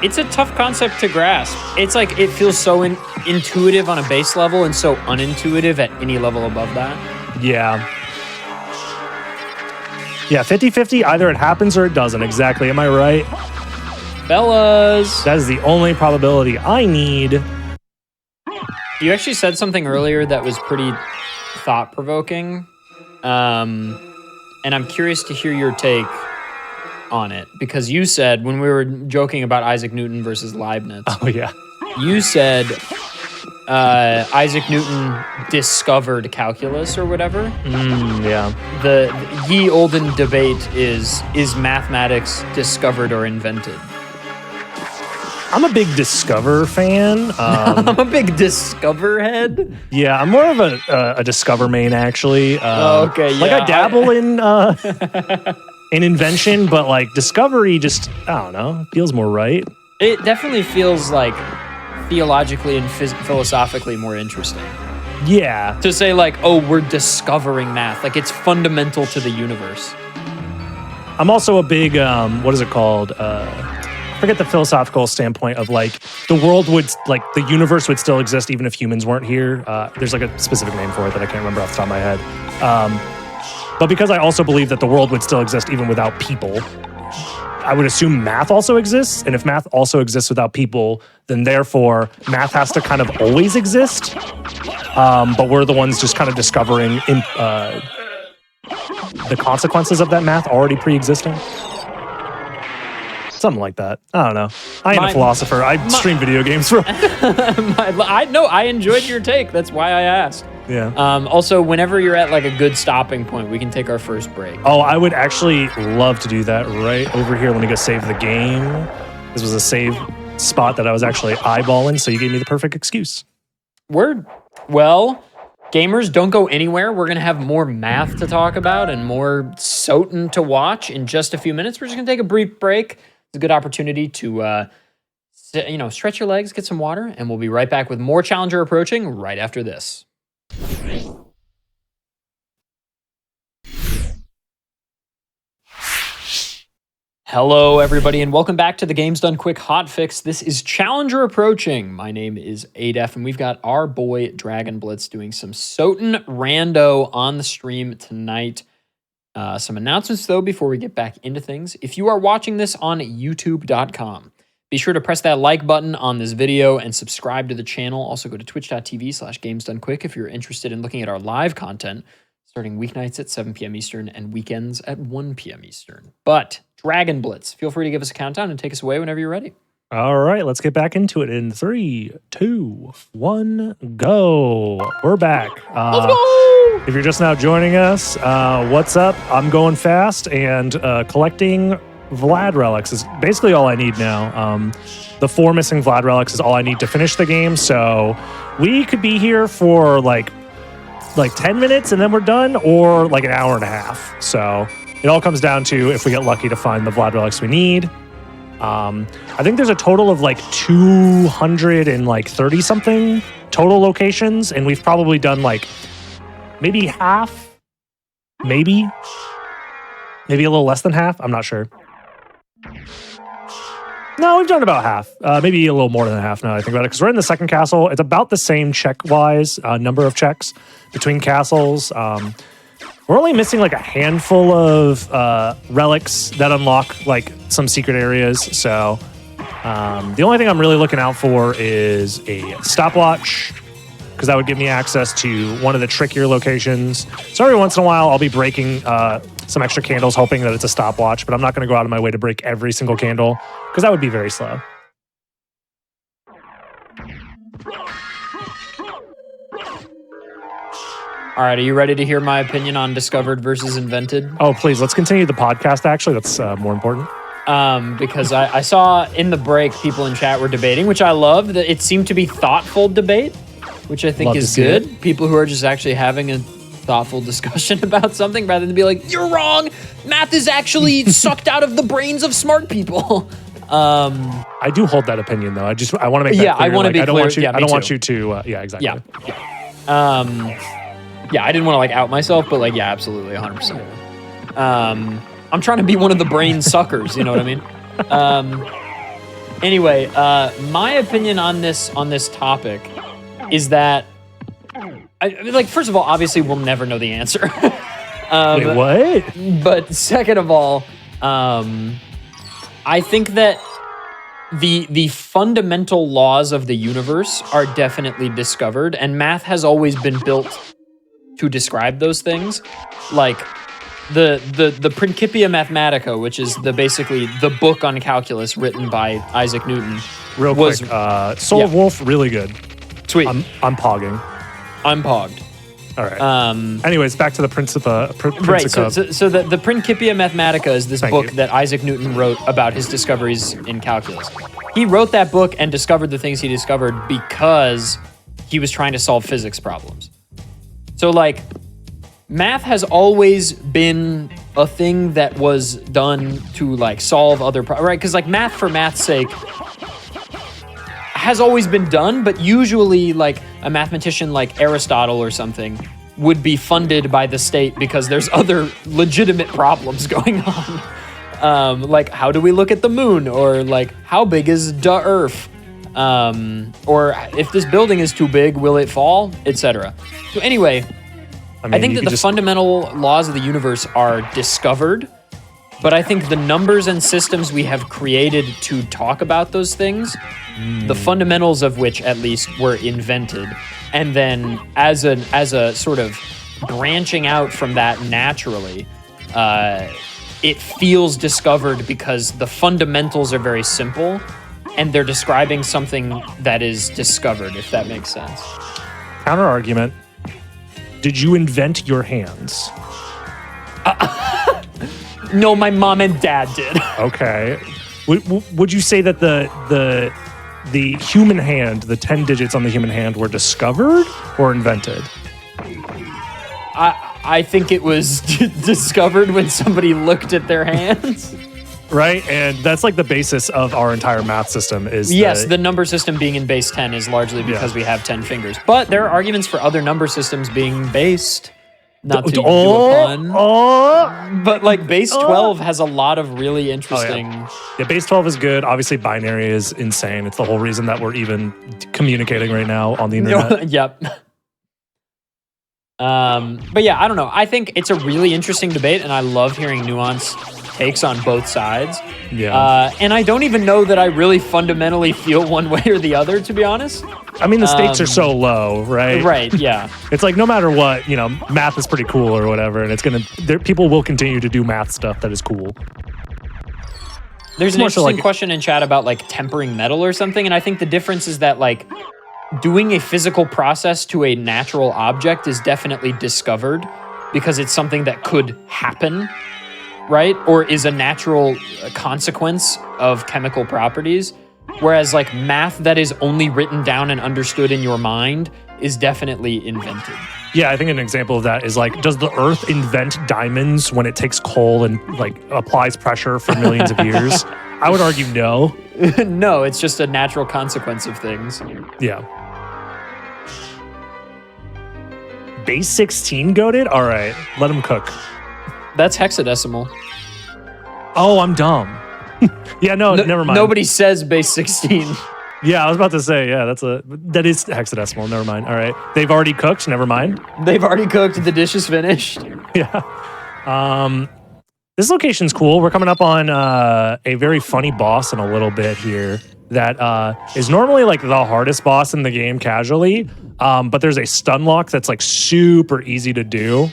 It's a tough concept to grasp. It's like it feels so intuitive on a base level and so unintuitive at any level above that. Yeah. Yeah, 50-50, either it happens or it doesn't. Exactly. Am I right? Fellas. That is the only probability I need. You actually said something earlier that was pretty thought-provoking. And I'm curious to hear your take. on it because you said when we were joking about Isaac Newton versus Leibniz, Oh yeah. you said Isaac Newton discovered calculus or whatever. Yeah. The ye olden debate is mathematics discovered or invented? I'm a big Discover fan. I'm a big Discover head. Yeah, I'm more of a Discover main actually. Okay, Like yeah, I dabble in invention, but like Discovery just, I don't know, feels more right. It definitely feels like theologically and philosophically more interesting. Yeah. To say like, oh, we're discovering math. Like it's fundamental to the universe. I'm also a big, what is it called? I forget the philosophical standpoint of like the world would, like the universe would still exist even if humans weren't here. There's like a specific name for it that I can't remember off the top of my head. But because I also believe that the world would still exist even without people, I would assume math also exists. And if math also exists without people, then therefore math has to kind of always exist. But we're the ones just kind of discovering the consequences of that math already pre-existing. Something like that. I don't know. I ain't a philosopher. I stream video games for. I enjoyed your take. That's why I asked. Yeah. Also, whenever you're at like a good stopping point, we can take our first break. Oh, I would actually love to do that right over here. Let me go save the game. This was a save spot that I was actually eyeballing, so you gave me the perfect excuse. Word. Well, gamers, don't go anywhere. We're going to have more math to talk about and more Soten to watch in just a few minutes. We're just going to take a brief break. It's a good opportunity to, stretch your legs, get some water, and we'll be right back with more Challenger Approaching right after this. Hello, everybody, and welcome back to the Games Done Quick Hotfix. This is Challenger Approaching. My name is Adef, and we've got our boy Dragon Blitz doing some Soten rando on the stream tonight. Some announcements, though, before we get back into things. If you are watching this on youtube.com, be sure to press that like button on this video and subscribe to the channel. Also, go to twitch.tv/GamesDoneQuick if you're interested in looking at our live content, starting weeknights at 7 p.m. Eastern and weekends at 1 p.m. Eastern. But Dragon Blitz, feel free to give us a countdown and take us away whenever you're ready. All right, let's get back into it in 3, 2, 1, go. We're back. Let's go! If you're just now joining us, what's up? I'm going fast, and collecting Vlad relics is basically all I need now. The 4 missing Vlad relics is all I need to finish the game, so we could be here for like 10 minutes and then we're done, or like an hour and a half. So it all comes down to if we get lucky to find the Vlad relics we need. I think there's a total of like 230 something total locations, and we've probably done like maybe half, maybe a little less than half. I'm not sure. No, we've done about half, maybe a little more than half now I think about it, because we're in the second castle. It's about the same check-wise number of checks between castles. We're only missing like a handful of relics that unlock like some secret areas. So the only thing I'm really looking out for is a stopwatch, because that would give me access to one of the trickier locations. So every once in a while, I'll be breaking some extra candles, hoping that it's a stopwatch, but I'm not going to go out of my way to break every single candle, because that would be very slow. All right, are you ready to hear my opinion on discovered versus invented? Oh, please, let's continue the podcast, actually. That's more important. Because I saw in the break people in chat were debating, which I love. That it seemed to be thoughtful debate, which I think is good. People who are just actually having a thoughtful discussion about something rather than be like, you're wrong, math is actually sucked out of the brains of smart people. I do hold that opinion, though. I want to make that clear. I want to be clear. I don't want you to, exactly. Yeah, I didn't want to like out myself, but like, yeah, absolutely, 100%. I'm trying to be one of the brain suckers, you know what I mean? Anyway, my opinion on this topic is that, first of all, obviously we'll never know the answer. Wait, what? But second of all, I think that the fundamental laws of the universe are definitely discovered, and math has always been built to describe those things. Like, the Principia Mathematica, which is basically the book on calculus written by Isaac Newton. Real was, quick, Soul of Wolf, really good. Sweet. I'm pogging. I'm pogged. All right. Anyways, back to the Principia. Right. So the Principia Mathematica is this book you. that Isaac Newton wrote about his discoveries in calculus. He wrote that book and discovered the things he discovered because he was trying to solve physics problems. So like, math has always been a thing that was done to like solve other problems, right? Because like math for math's sake has always been done, but usually like a mathematician like Aristotle or something would be funded by the state because there's other legitimate problems going on. Like how do we look at the moon, or like how big is the earth? Or if this building is too big, will it fall, etc. So anyway, I think that the fundamental laws of the universe are discovered, but I think the numbers and systems we have created to talk about those things, the fundamentals of which at least were invented, and then as a sort of branching out from that naturally, it feels discovered because the fundamentals are very simple and they're describing something that is discovered, if that makes sense. Counter argument. Did you invent your hands? No, my mom and dad did. Okay. Would you say that the human hand, the 10 digits on the human hand, were discovered or invented? I think it was discovered when somebody looked at their hands. Right, and that's like the basis of our entire math system is the number system being in base 10 is largely because we have 10 fingers. But there are arguments for other number systems being based. Not to do a pun. But like base 12 has a lot of really interesting... Yeah, base 12 is good. Obviously, binary is insane. It's the whole reason that we're even communicating right now on the internet. Yep. But yeah, I don't know. I think it's a really interesting debate, and I love hearing nuanced takes on both sides. Yeah. And I don't even know that I really fundamentally feel one way or the other, to be honest. I mean, the stakes are so low, right? Right, yeah. It's like no matter what, math is pretty cool or whatever, and people will continue to do math stuff that is cool. There's an interesting question in chat about like tempering metal or something, and I think the difference is that like doing a physical process to a natural object is definitely discovered because it's something that could happen, right? Or is a natural consequence of chemical properties. Whereas like math that is only written down and understood in your mind is definitely invented. Yeah, I think an example of that is like, does the Earth invent diamonds when it takes coal and like applies pressure for millions of years? I would argue no. No, it's just a natural consequence of things. Yeah. Base 16 goated? All right, let him cook. That's hexadecimal. Oh, I'm dumb. Yeah, no, never mind. Nobody says base 16. Yeah, I was about to say, yeah, that is hexadecimal. Never mind. All right. They've already cooked. Never mind. They've already cooked. The dish is finished. Yeah. This location's cool. We're coming up on a very funny boss in a little bit here that is normally like the hardest boss in the game casually. But there's a stun lock that's like super easy to do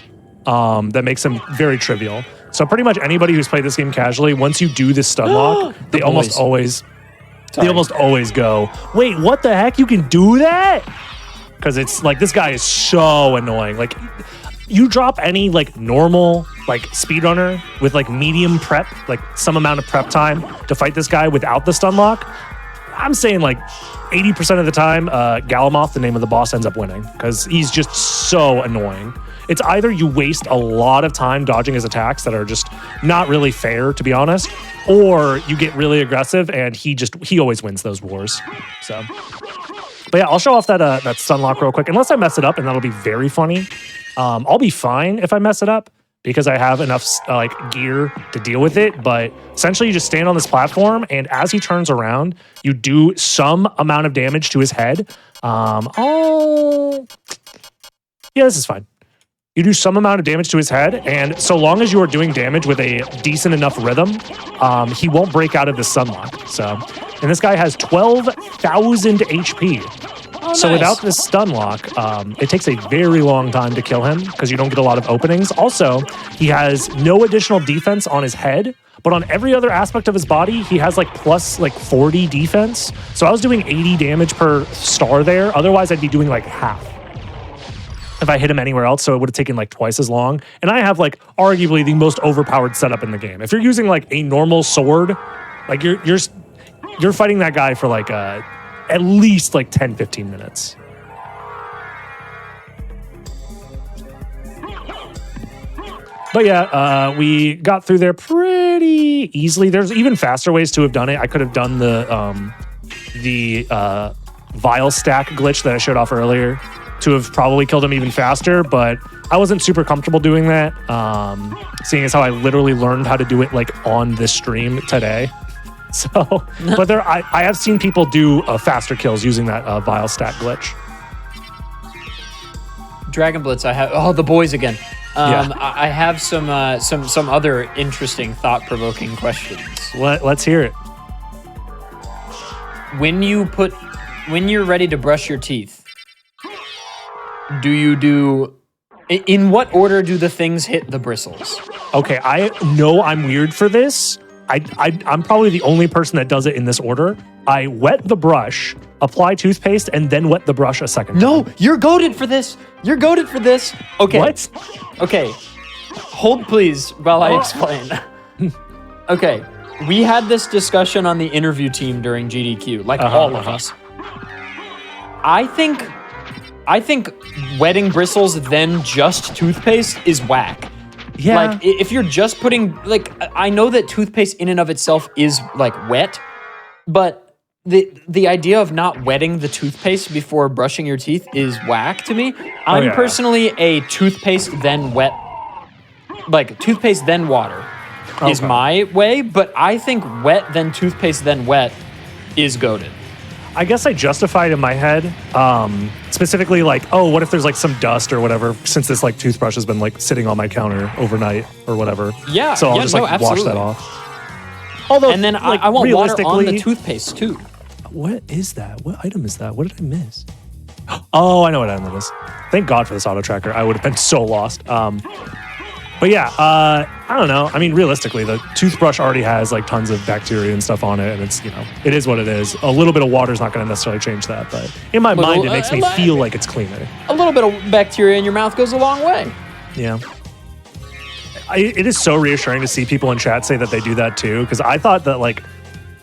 that makes him very trivial. So pretty much anybody who's played this game casually, once you do this stun lock, they almost always go, wait, what the heck? You can do that? Because it's like, this guy is so annoying. Like, you drop any like normal like speedrunner with like medium prep, like some amount of prep time to fight this guy without the stun lock, I'm saying like 80% of the time, Galamoth, the name of the boss, ends up winning because he's just so annoying. It's either you waste a lot of time dodging his attacks that are just not really fair, to be honest, or you get really aggressive and he always wins those wars. So, but yeah, I'll show off that stun lock real quick, unless I mess it up, and that'll be very funny. I'll be fine if I mess it up because I have enough like gear to deal with it. But essentially, you just stand on this platform, and as he turns around, you do some amount of damage to his head. Yeah, this is fine. You do some amount of damage to his head, and so long as you are doing damage with a decent enough rhythm, he won't break out of the stun lock. So, and this guy has 12,000 HP. Oh, So nice. without this stun lock, it takes a very long time to kill him because you don't get a lot of openings. Also, he has no additional defense on his head, but on every other aspect of his body, he has like plus like 40 defense. So I was doing 80 damage per star there. Otherwise, I'd be doing like half if I hit him anywhere else. So it would have taken like twice as long. And I have like arguably the most overpowered setup in the game. If you're using like a normal sword, like you're fighting that guy for like at least like 10, 15 minutes. But yeah, we got through there pretty easily. There's even faster ways to have done it. I could have done the vial stack glitch that I showed off earlier to have probably killed him even faster, but I wasn't super comfortable doing that, seeing as how I literally learned how to do it like on this stream today. So, but I have seen people do faster kills using that vial stack glitch. Dragon Blitz, I have the boys again. Yeah. I have some other interesting thought-provoking questions. Let's hear it. When you're ready to brush your teeth, in what order do the things hit the bristles? Okay, I know I'm weird for this. I'm probably the only person that does it in this order. I wet the brush, apply toothpaste, and then wet the brush a second No, time. you're goated for this. You're goated for this. Okay. What? Okay. Hold please while I explain. Okay. We had this discussion on the interview team during GDQ, like all of us. I think wetting bristles then just toothpaste is whack. Yeah. Like if you're just putting like I know that toothpaste in and of itself is like wet, but the idea of not wetting the toothpaste before brushing your teeth is whack to me. I'm personally a toothpaste then wet, like toothpaste then water is my way, but I think wet then toothpaste then wet is goated. I guess I justified in my head, specifically like, oh, what if there's like some dust or whatever, since this like toothbrush has been like sitting on my counter overnight or whatever. Yeah. So I'll just like wash that off. Although, And then like, I want water on the realistically- toothpaste too. What is that? What item is that? What did I miss? Oh, I know what item it is. Thank God for this auto tracker. I would have been so lost. But yeah, I don't know. I mean, realistically, the toothbrush already has like tons of bacteria and stuff on it, and it's, it is what it is. A little bit of water is not going to necessarily change that, but in my mind, it makes me feel like it's cleaner. A little bit of bacteria in your mouth goes a long way. Yeah. It is so reassuring to see people in chat say that they do that too, because I thought that like,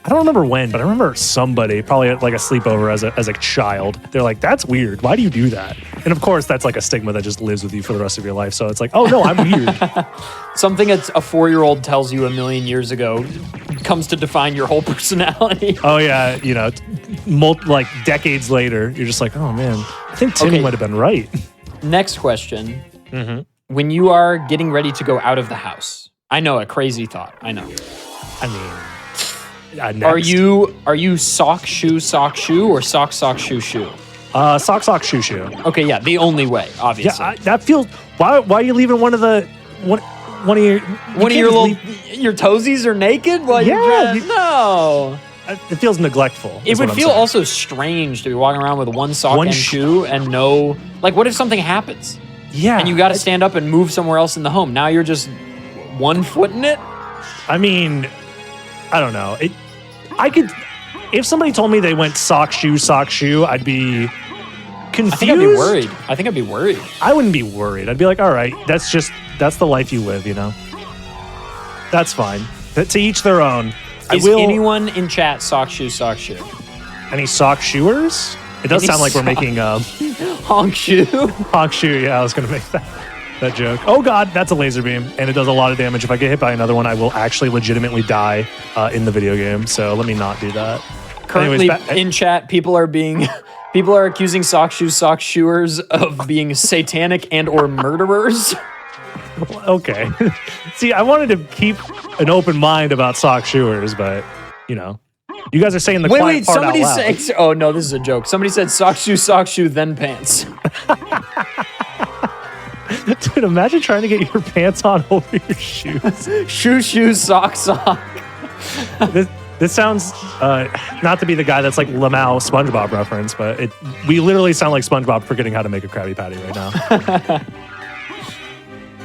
I don't remember when, but I remember somebody, probably at like a sleepover as a child, they're like, that's weird. Why do you do that? And of course, that's like a stigma that just lives with you for the rest of your life. So it's like, oh no, I'm weird. Something that a 4-year-old tells you a million years ago comes to define your whole personality. Oh yeah, like decades later, you're just like, oh man, I think Timmy might have been right. Next question. When you are getting ready to go out of the house, I know, a crazy thought. I know. I mean, next. Are you sock shoe or sock shoe? Sock shoe? Okay, yeah, the only way, obviously. Yeah, that feels. Why are you leaving one of your your toesies are naked? While no. It feels neglectful. It would feel also strange to be walking around with one sock and shoe and no. Like, what if something happens? Yeah, and you got to stand up and move somewhere else in the home. Now you're just 1 foot in it. I mean, I don't know. I could, if somebody told me they went sock shoe, I'd be confused. I think I'd be worried. I wouldn't be worried. I'd be like, all right, that's the life you live, That's fine. To each their own. Is anyone in chat sock shoe? Any sock shoers? It does sound like we're making honk shoe. Honk shoe. Yeah, I was gonna make that joke. Oh God, that's a laser beam, and it does a lot of damage. If I get hit by another one, I will actually legitimately die in the video game. So let me not do that. Currently, in chat, people are accusing sock shoers of being satanic and or murderers. Okay. See, I wanted to keep an open mind about sock shoers, but you guys are saying the quiet part out loud. Saying, oh no, this is a joke. Somebody said sock shoe, then pants. Dude, imagine trying to get your pants on over your shoes. Shoe, sock. This sounds not to be the guy that's like Lamau SpongeBob reference, but we literally sound like SpongeBob forgetting how to make a Krabby Patty right now.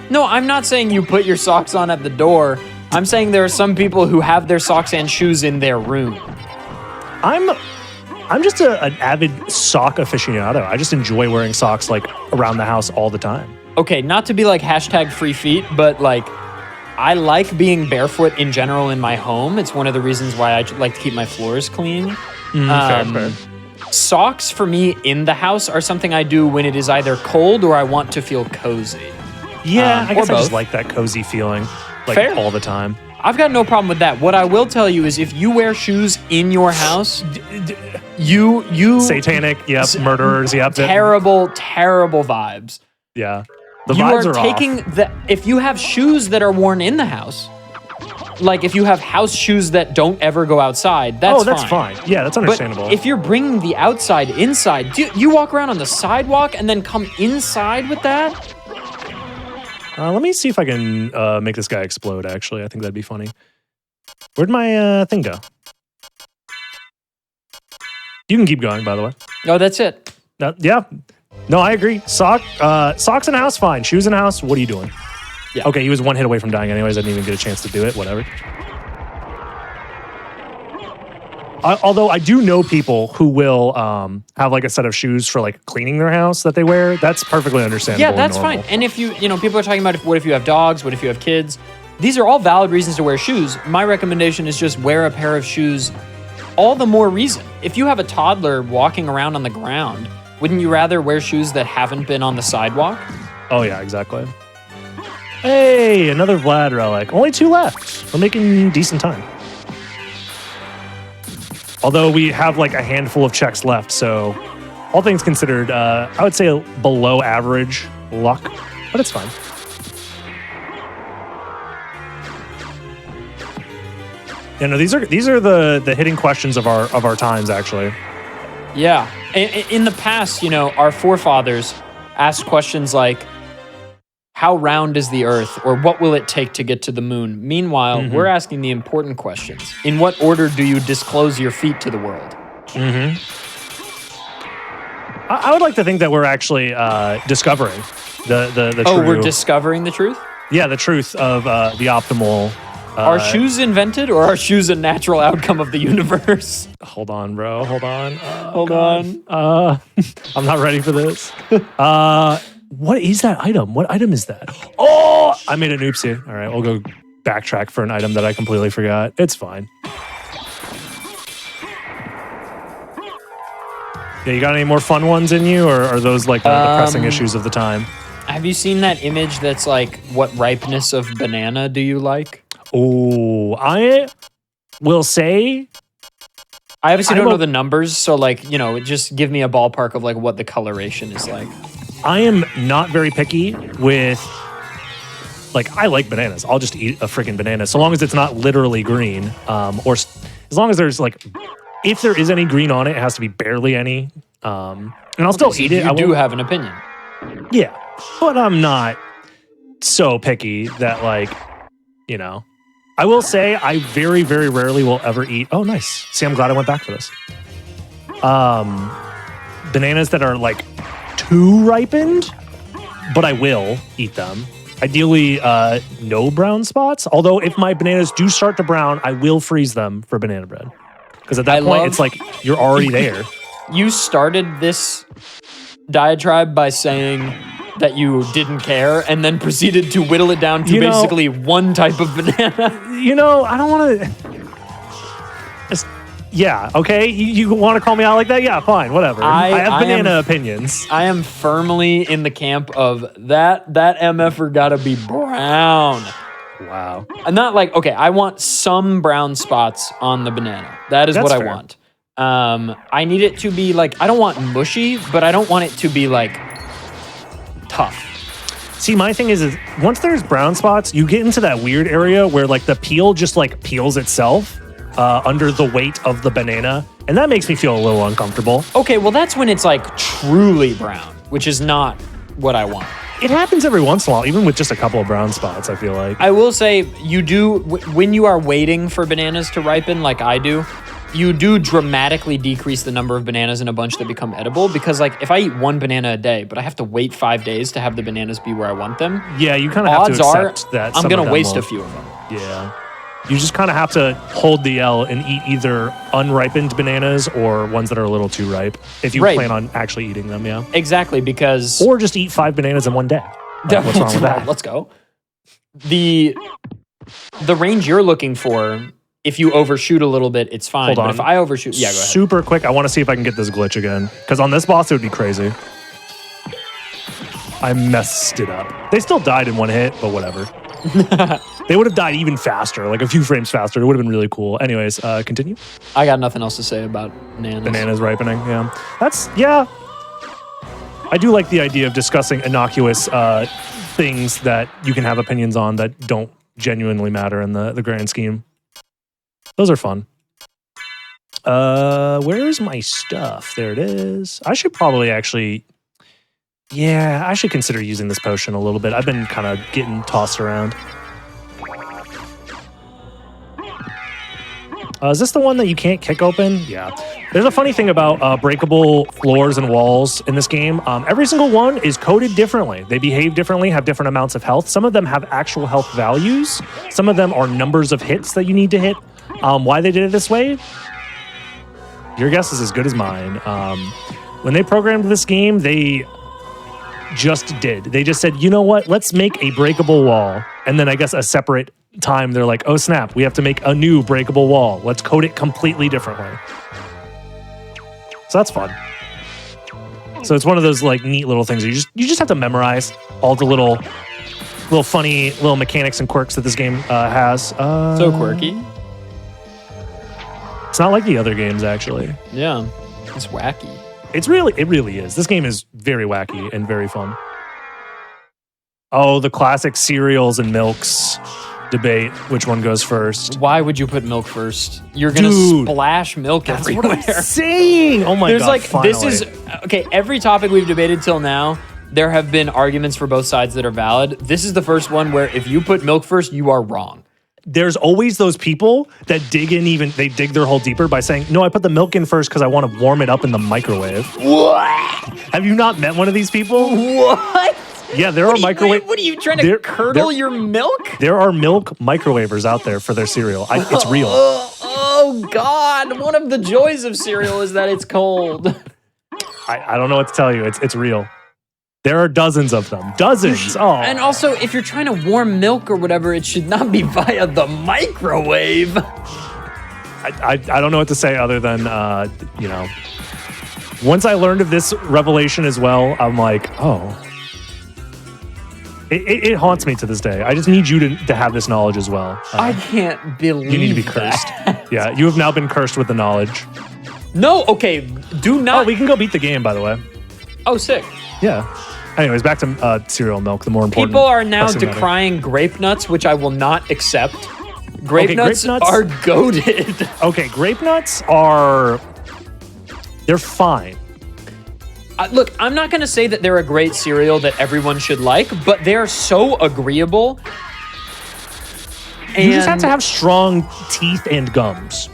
No, I'm not saying you put your socks on at the door. I'm saying there are some people who have their socks and shoes in their room. I'm just an avid sock aficionado. I just enjoy wearing socks like around the house all the time. Okay, not to be like hashtag free feet, but like I like being barefoot in general in my home. It's one of the reasons why I like to keep my floors clean. Fair. Socks for me in the house are something I do when it is either cold or I want to feel cozy. Yeah, I guess or I just both. like that cozy feeling like Fair. all the time. I've got no problem with that. What I will tell you is if you wear shoes in your house, you Satanic, yep, murderers, yep. terrible vibes. Yeah. The You vibes are are taking off. if you have shoes that are worn in the house, like if you have house shoes that don't ever go outside, that's fine. Yeah, that's understandable. But if you're bringing the outside inside, do you walk around on the sidewalk and then come inside with that? Let me see if I can make this guy explode, actually. I think that'd be funny. Where'd my thing go? You can keep going, by the way. No, that's it. Yeah. No, I agree. Socks in the house, fine. Shoes in the house, what are you doing? Yeah. Okay, he was one hit away from dying anyways. I didn't even get a chance to do it. Whatever. Although I do know people who will have like a set of shoes for like cleaning their house that they wear. That's perfectly understandable. Yeah, that's and normal. fine. And if people are talking about what if you have dogs, what if you have kids? These are all valid reasons to wear shoes. My recommendation is just wear a pair of shoes. All the more reason. If you have a toddler walking around on the ground, wouldn't you rather wear shoes that haven't been on the sidewalk? Oh yeah, exactly. Hey, another Vlad relic. Only 2 left. We're making decent time. Although we have like a handful of checks left, so all things considered, I would say below average luck, but it's fine. Yeah, no, these are the hitting questions of our times, actually. Yeah. In the past, our forefathers asked questions like, how round is the Earth? Or what will it take to get to the moon? Meanwhile, we're asking the important questions. In what order do you disclose your feet to the world? I would like to think that we're actually discovering the Oh, true... we're discovering the truth? Yeah, the truth of the optimal... Are shoes invented or are shoes a natural outcome of the universe? Hold on, bro. Hold on. Hold on. I'm not ready for this. What is that item? What item is that? Oh, I made an oopsie. All right, we'll go backtrack for an item that I completely forgot. It's fine. Yeah, you got any more fun ones in you, or are those like the pressing issues of the time? Have you seen that image that's like, what ripeness of banana do you like? Oh, I will say... I obviously don't know the numbers, so like, just give me a ballpark of like what the coloration is like. I am not very picky with... Like, I like bananas. I'll just eat a freaking banana, so long as it's not literally green. Or as long as there's like... If there is any green on it, it has to be barely any. And I'll still eat it. You do have an opinion. Yeah, but I'm not so picky that like, I will say I very, very rarely will ever eat. Oh, nice. See, I'm glad I went back for this. Bananas that are like too ripened, but I will eat them. Ideally, no brown spots. Although if my bananas do start to brown, I will freeze them for banana bread. Because at that point, it's like you're already there. You started this diatribe by saying that you didn't care and then proceeded to whittle it down to basically one type of banana. I don't want to... Yeah, okay? You want to call me out like that? Yeah, fine, whatever. I have banana opinions. I am firmly in the camp of that MF'er gotta be brown. Wow. I'm not like, okay, I want some brown spots on the banana. That's what I want. I need it to be like, I don't want mushy, but I don't want it to be like tough. See, my thing is once there's brown spots, you get into that weird area where like the peel just like peels itself under the weight of the banana. And that makes me feel a little uncomfortable. Okay, well, that's when it's like truly brown, which is not what I want. It happens every once in a while, even with just a couple of brown spots, I feel like. I will say, you do, when you are waiting for bananas to ripen, like I do, you do dramatically decrease the number of bananas in a bunch that become edible, because like if I eat one banana a day, but I have to wait 5 days to have the bananas be where I want them, Yeah, you kind of have to accept that I'm some going of to them waste will- a few of them. Yeah. You just kind of have to hold the L and eat either unripened bananas or ones that are a little too ripe if you Right. plan on actually eating them, yeah. Exactly, because... Or just eat 5 bananas in one day. Like, what's wrong with that? Let's go. The range you're looking for, if you overshoot a little bit, it's fine. Hold But on. if I overshoot... Yeah, go ahead. Super quick, I want to see if I can get this glitch again. Because on this boss, it would be crazy. I messed it up. They still died in one hit, but whatever. They would have died even faster, like a few frames faster. It would have been really cool. Anyways, continue. I got nothing else to say about bananas. Bananas ripening, yeah. Yeah. I do like the idea of discussing innocuous things that you can have opinions on that don't genuinely matter in the grand scheme. Those are fun. Where's my stuff? There it is. I should probably actually... Yeah, I should consider using this potion a little bit. I've been kind of getting tossed around. Is this the one that you can't kick open? Yeah. There's a funny thing about breakable floors and walls in this game. Every single one is coded differently. They behave differently, have different amounts of health. Some of them have actual health values. Some of them are numbers of hits that you need to hit. Why they did it this way? Your guess is as good as mine. When they programmed this game, they just did. They just said, you know what? Let's make a breakable wall. And then I guess a separate time, they're like, oh snap, we have to make a new breakable wall. Let's code it completely differently. So that's fun. So it's one of those like neat little things. You just have to memorize all the little funny little mechanics and quirks that this game has. So quirky. It's not like the other games, actually. Yeah. It's wacky. It really is. This game is very wacky and very fun. Oh, the classic cereals and milks debate. Which one goes first? Why would you put milk first? You're going to splash milk That's everywhere. what I'm saying. Oh my There's god! like, finally. this is, okay, every topic we've debated till now, there have been arguments for both sides that are valid. This is the first one where if you put milk first, you are wrong. There's always those people that dig their hole deeper by saying, no, I put the milk in first because I want to warm it up in the microwave. What? Have you not met one of these people? What? Yeah, there are microwave. What are you trying to curdle your milk? There are milk microwavers out there for their cereal. It's real. Oh God! One of the joys of cereal is that it's cold. I don't know what to tell you. It's real. There are dozens of them. Dozens. Oh. And also, if you're trying to warm milk or whatever, it should not be via the microwave. I don't know what to say other than, once I learned of this revelation as well, I'm like, oh. It haunts me to this day. I just need you to have this knowledge as well. I can't believe You need to be cursed. Yeah, you have now been cursed with the knowledge. No, okay, do not. Oh, we can go beat the game, by the way. Oh, sick. Yeah. Anyways, back to cereal milk, the more important. People are now pressing matter. decrying grape nuts, which I will not accept. Grape Okay, nuts are goated. Okay, grape nuts they're fine. Look, I'm not going to say that they're a great cereal that everyone should like, but they're so agreeable. You just have to have strong teeth and gums.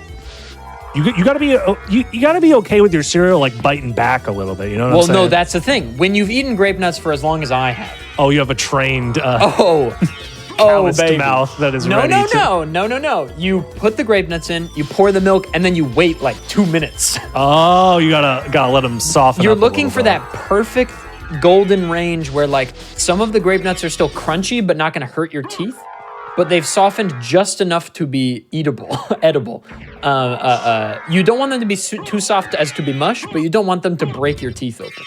You gotta be okay with your cereal like biting back a little bit. You know what I'm saying? Well, no, that's the thing. When you've eaten grape nuts for as long as I have. Oh, you have a trained calloused baby. Mouth that is ready to... No. You put the grape nuts in, you pour the milk, and then you wait like 2 minutes. Oh, you gotta let them soften. You're up looking a for little that perfect golden range where like some of the grape nuts are still crunchy but not going to hurt your teeth, but they've softened just enough to be edible. You don't want them to be too soft as to be mush, but you don't want them to break your teeth open.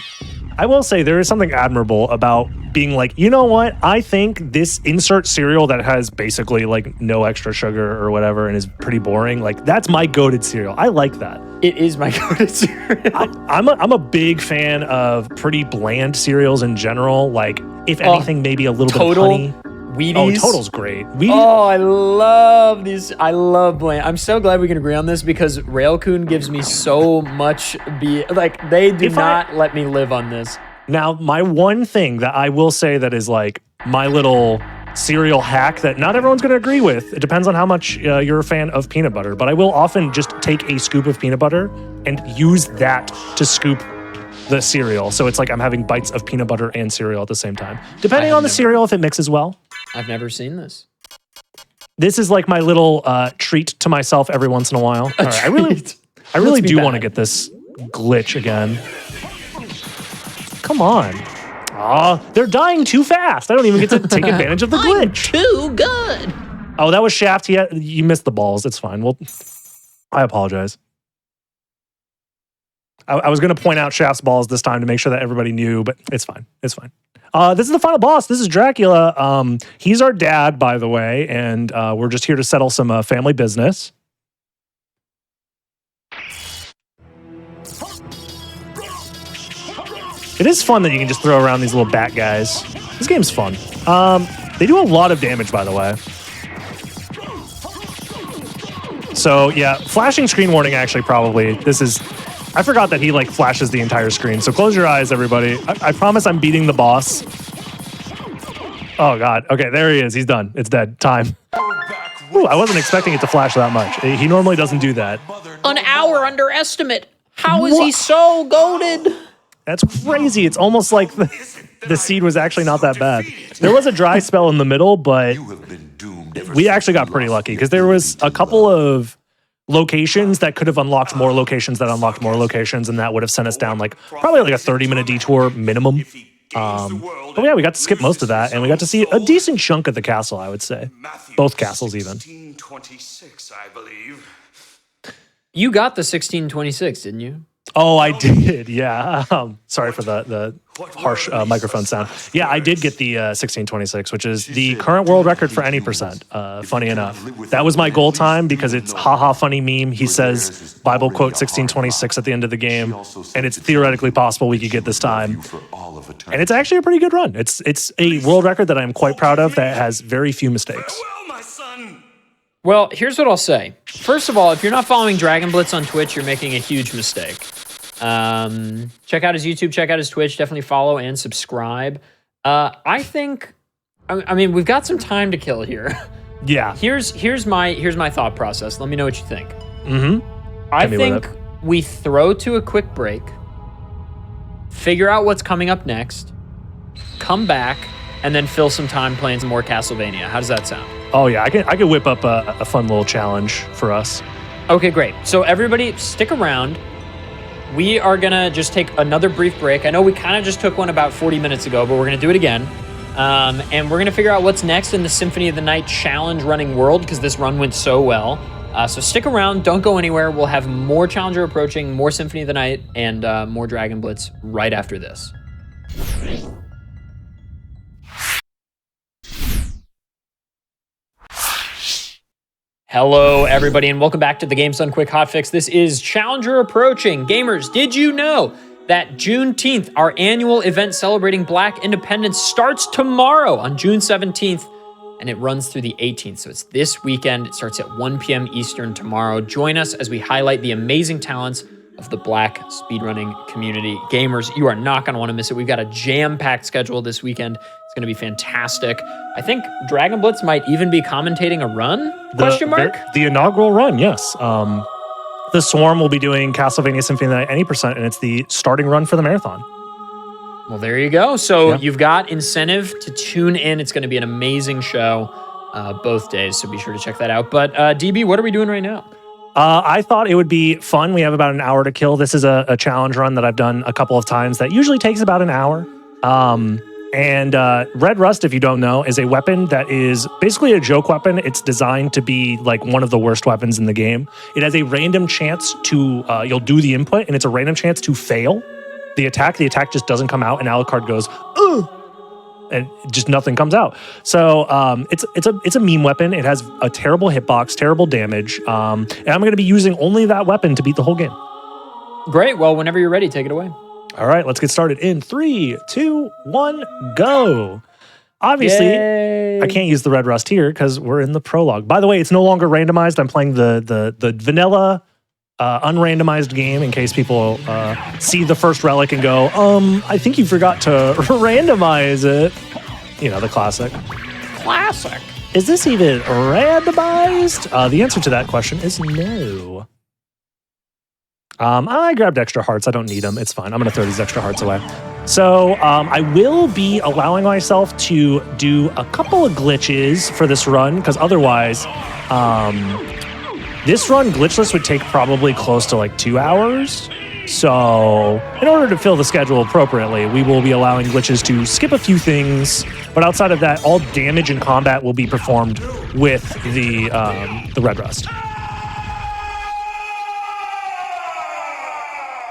I will say there is something admirable about being like, you know what? I think this insert cereal that has basically like no extra sugar or whatever and is pretty boring, like that's my goated cereal. I like that. It is my goated cereal. I'm a big fan of pretty bland cereals in general. Like if anything, maybe a little bit of honey. Wheaties. Oh, Total's great. Wheaties. Oh, I love these. I love bland. I'm so glad we can agree on this because Railcoon gives me so much. They do not let me live on this. Now, my one thing that I will say that is like my little cereal hack that not everyone's going to agree with. It depends on how much you're a fan of peanut butter, but I will often just take a scoop of peanut butter and use that to scoop the cereal. So it's like I'm having bites of peanut butter and cereal at the same time. Depending on the cereal, if it mixes well. I've never seen this. This is like my little treat to myself every once in a while. All right, I really do want to get this glitch again. Come on. Aw, they're dying too fast. I don't even get to take advantage of the glitch. Too good. Oh, that was Shaft. You missed the balls. It's fine. Well, I apologize. I was going to point out Shaft's balls this time to make sure that everybody knew, but it's fine. It's fine. This is the final boss. This is Dracula. He's our dad, by the way, and we're just here to settle some family business. It is fun that you can just throw around these little bat guys. This game's fun. They do a lot of damage, by the way. So yeah, flashing screen warning actually probably, I forgot that he like flashes the entire screen. So close your eyes, everybody. I promise I'm beating the boss. Oh God, okay, there he is, he's done. It's dead, time. Ooh, I wasn't expecting it to flash that much. He normally doesn't do that. An hour underestimate. How is he so goated? That's crazy. It's almost like the seed was actually not that bad. There was a dry spell in the middle, but we actually got pretty lucky because there was a couple of locations that could have unlocked more locations that unlocked more locations, and that would have sent us down like probably like a 30-minute detour minimum. But yeah, we got to skip most of that, and we got to see a decent chunk of the castle, I would say. Both castles even. 1626, I believe. You got the 1626, didn't you? Oh, I did. Yeah. Sorry for the harsh microphone sound. Yeah, I did get the 1626, which is the current world record for any percent. Funny enough, that was my goal time because it's haha funny meme. He says Bible quote 1626 at the end of the game, and it's theoretically possible we could get this time. And it's actually a pretty good run. It's a world record that I'm quite proud of that has very few mistakes. Well, here's what I'll say. First of all, if you're not following Dragon Blitz on Twitch, you're making a huge mistake. Check out his YouTube, check out his Twitch, definitely follow and subscribe. I mean, we've got some time to kill here. Yeah. Here's my thought process. Let me know what you think. Mm-hmm. I think we throw to a quick break, figure out what's coming up next, come back, and then fill some time playing some more Castlevania. How does that sound? Oh yeah, I could whip up a fun little challenge for us. Okay, great. So everybody stick around. We are gonna just take another brief break. I know we kind of just took one about 40 minutes ago, but we're gonna do it again. And we're gonna figure out what's next in the Symphony of the Night challenge running world, because this run went so well. So stick around, don't go anywhere. We'll have more Challenger approaching, more Symphony of the Night, and more Dragon Blitz right after this. Hello, everybody, and welcome back to the Games Done Quick Hotfix. This is Challenger approaching. Gamers, did you know that Juneteenth, our annual event celebrating Black independence, starts tomorrow on June 17th, and it runs through the 18th. So it's this weekend. It starts at 1 p.m. Eastern tomorrow. Join us as we highlight the amazing talents of the Black speedrunning community. Gamers, you are not going to want to miss it. We've got a jam-packed schedule this weekend. It's going to be fantastic. I think Dragon Blitz might even be commentating a run? Question mark? The inaugural run, yes. The Swarm will be doing Castlevania Symphony of the Night any percent, and it's the starting run for the marathon. Well, there you go. So You've got incentive to tune in. It's going to be an amazing show both days, so be sure to check that out. But DB, what are we doing right now? I thought it would be fun. We have about an hour to kill. This is a challenge run that I've done a couple of times that usually takes about an hour. And Red Rust, if you don't know, is a weapon that is basically a joke weapon. It's designed to be like one of the worst weapons in the game. It has a random chance to, you'll do the input, and it's a random chance to fail the attack. The attack just doesn't come out, and Alucard goes, ugh, and just nothing comes out. So it's a meme weapon. It has a terrible hitbox, terrible damage, and I'm going to be using only that weapon to beat the whole game. Great. Well, whenever you're ready, take it away. All right, let's get started in 3, 2, 1, go. Obviously, Yay. I can't use the Red Rust here because we're in the prologue. By the way, it's no longer randomized. I'm playing the vanilla unrandomized game in case people see the first relic and go, I think you forgot to randomize it. You know, the classic. Classic. Is this even randomized? The answer to that question is no. I grabbed extra hearts. I don't need them. It's fine. I'm going to throw these extra hearts away. So I will be allowing myself to do a couple of glitches for this run because otherwise this run glitchless would take probably close to like 2 hours. So in order to fill the schedule appropriately, we will be allowing glitches to skip a few things. But outside of that, all damage and combat will be performed with the Red Rust.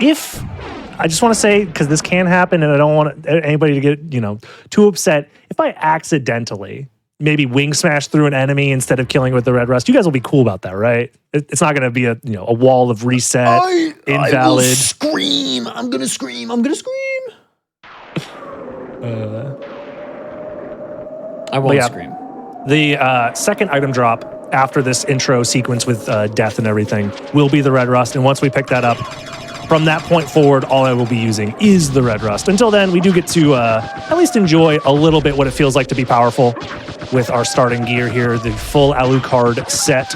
If I just want to say, because this can happen and I don't want anybody to get, too upset. If I accidentally maybe wing smash through an enemy instead of killing with the Red Rust, you guys will be cool about that, right? It's not going to be a wall of reset, invalid. I will scream. I'm going to scream. I won't scream. The second item drop after this intro sequence with death and everything will be the Red Rust. And once we pick that up, from that point forward, all I will be using is the Red Rust. Until then, we do get to at least enjoy a little bit what it feels like to be powerful with our starting gear here, the full Alucard set.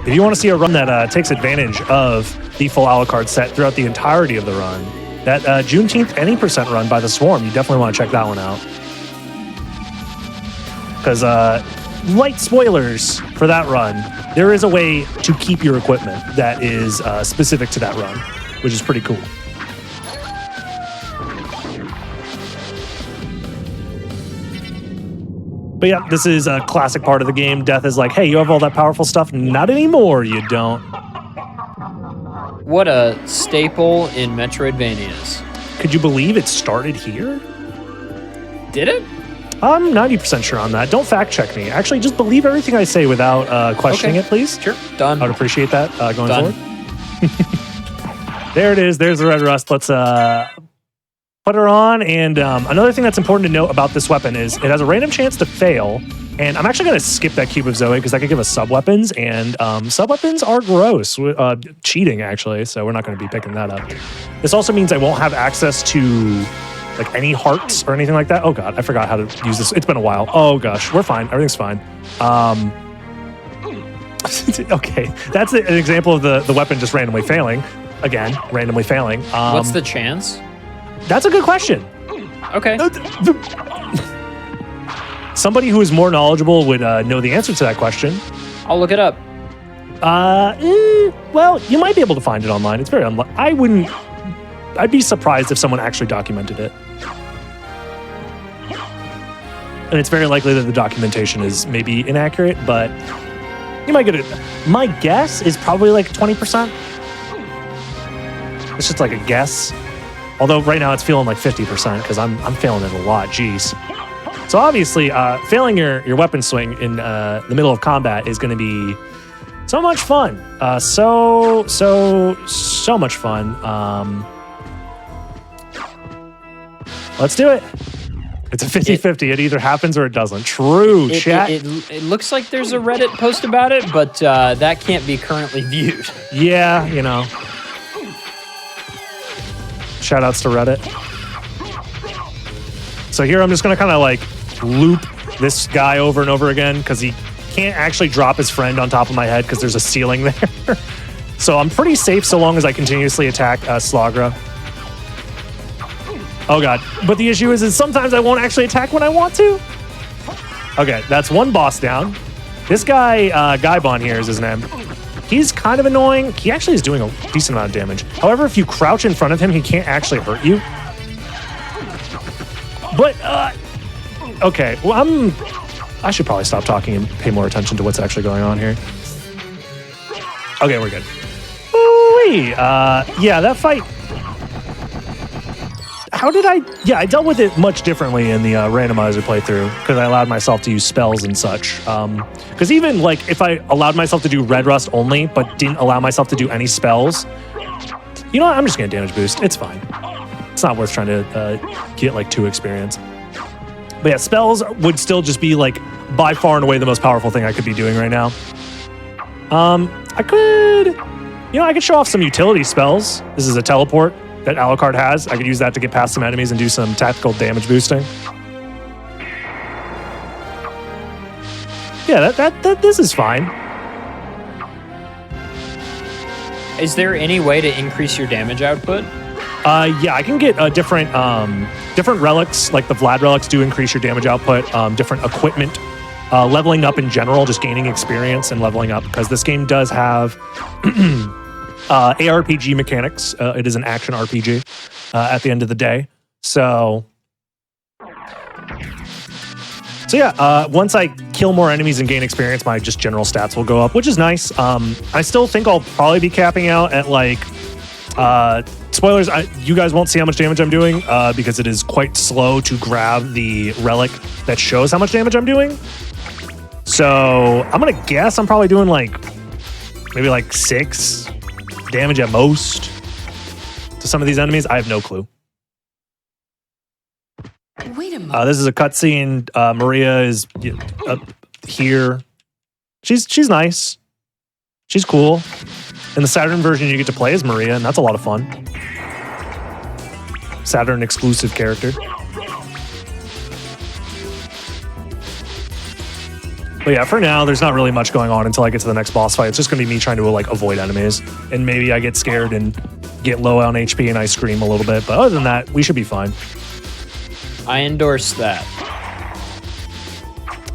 If you want to see a run that takes advantage of the full Alucard set throughout the entirety of the run, that Juneteenth any percent run by the Swarm, you definitely want to check that one out. Because light spoilers for that run, there is a way to keep your equipment that is specific to that run, which is pretty cool. But yeah, this is a classic part of the game. Death is like, hey, you have all that powerful stuff? Not anymore, you don't. What a staple in Metroidvanias. Could you believe it started here? Did it? I'm 90% sure on that. Don't fact check me. Actually, just believe everything I say without questioning it, please. Sure. Done. I would appreciate that going Done. forward. There it is. There's the Red Rust. Let's put her on. And another thing that's important to note about this weapon is it has a random chance to fail. And I'm actually going to skip that Cube of Zoe because that could give us sub-weapons. And sub-weapons are gross. Cheating, actually. So we're not going to be picking that up. This also means I won't have access to like any hearts or anything like that. Oh God, I forgot how to use this. It's been a while. Oh gosh, we're fine. Everything's fine. Okay, that's an example of the weapon just randomly failing. Again, randomly failing. What's the chance? That's a good question. Okay. Somebody who is more knowledgeable would know the answer to that question. I'll look it up. Well, you might be able to find it online. It's very I'd be surprised if someone actually documented it. And it's very likely that the documentation is maybe inaccurate, but you might get it. My guess is probably like 20%. It's just like a guess. Although right now it's feeling like 50% because I'm failing it a lot. Jeez. So obviously, failing your weapon swing in the middle of combat is going to be so much fun. So much fun. Let's do it. It's a 50-50. It either happens or it doesn't. True, chat. It looks like there's a Reddit post about it, but that can't be currently viewed. Yeah, Shout outs to Reddit. So here I'm just going to kind of like loop this guy over and over again because he can't actually drop his friend on top of my head because there's a ceiling there. So I'm pretty safe so long as I continuously attack Slagra. Oh God. But the issue is sometimes I won't actually attack when I want to. Okay, that's one boss down. This guy, Gaibon here is his name. He's kind of annoying. He actually is doing a decent amount of damage. However, if you crouch in front of him, he can't actually hurt you. But, okay, well, I should probably stop talking and pay more attention to what's actually going on here. Okay, we're good. Ooh-wee. Yeah, that fight. How did I dealt with it much differently in the randomizer playthrough because I allowed myself to use spells and such. Because even like if I allowed myself to do Red Rust only, but didn't allow myself to do any spells, you know what? I'm just going to damage boost. It's fine. It's not worth trying to get like 2 experience. But yeah, spells would still just be like by far and away the most powerful thing I could be doing right now. I could show off some utility spells. This is a teleport that Alucard has. I could use that to get past some enemies and do some tactical damage boosting. Yeah, this is fine. Is there any way to increase your damage output? Yeah, I can get different relics, like the Vlad relics do increase your damage output, different equipment, leveling up in general, just gaining experience and leveling up, because this game does have ARPG mechanics. It is an action RPG at the end of the day. So yeah, once I kill more enemies and gain experience, my just general stats will go up, which is nice. I still think I'll probably be capping out at like, spoilers, you guys won't see how much damage I'm doing because it is quite slow to grab the relic that shows how much damage I'm doing. So I'm going to guess I'm probably doing like maybe like 6 damage at most to some of these enemies. I have no clue. Wait a moment. This is a cutscene. Maria is up here. She's nice. She's cool. In the Saturn version, you get to play as Maria, and that's a lot of fun. Saturn exclusive character. But yeah, for now, there's not really much going on until I get to the next boss fight. It's just going to be me trying to like avoid enemies, and maybe I get scared and get low on HP and I scream a little bit. But other than that, we should be fine. I endorse that.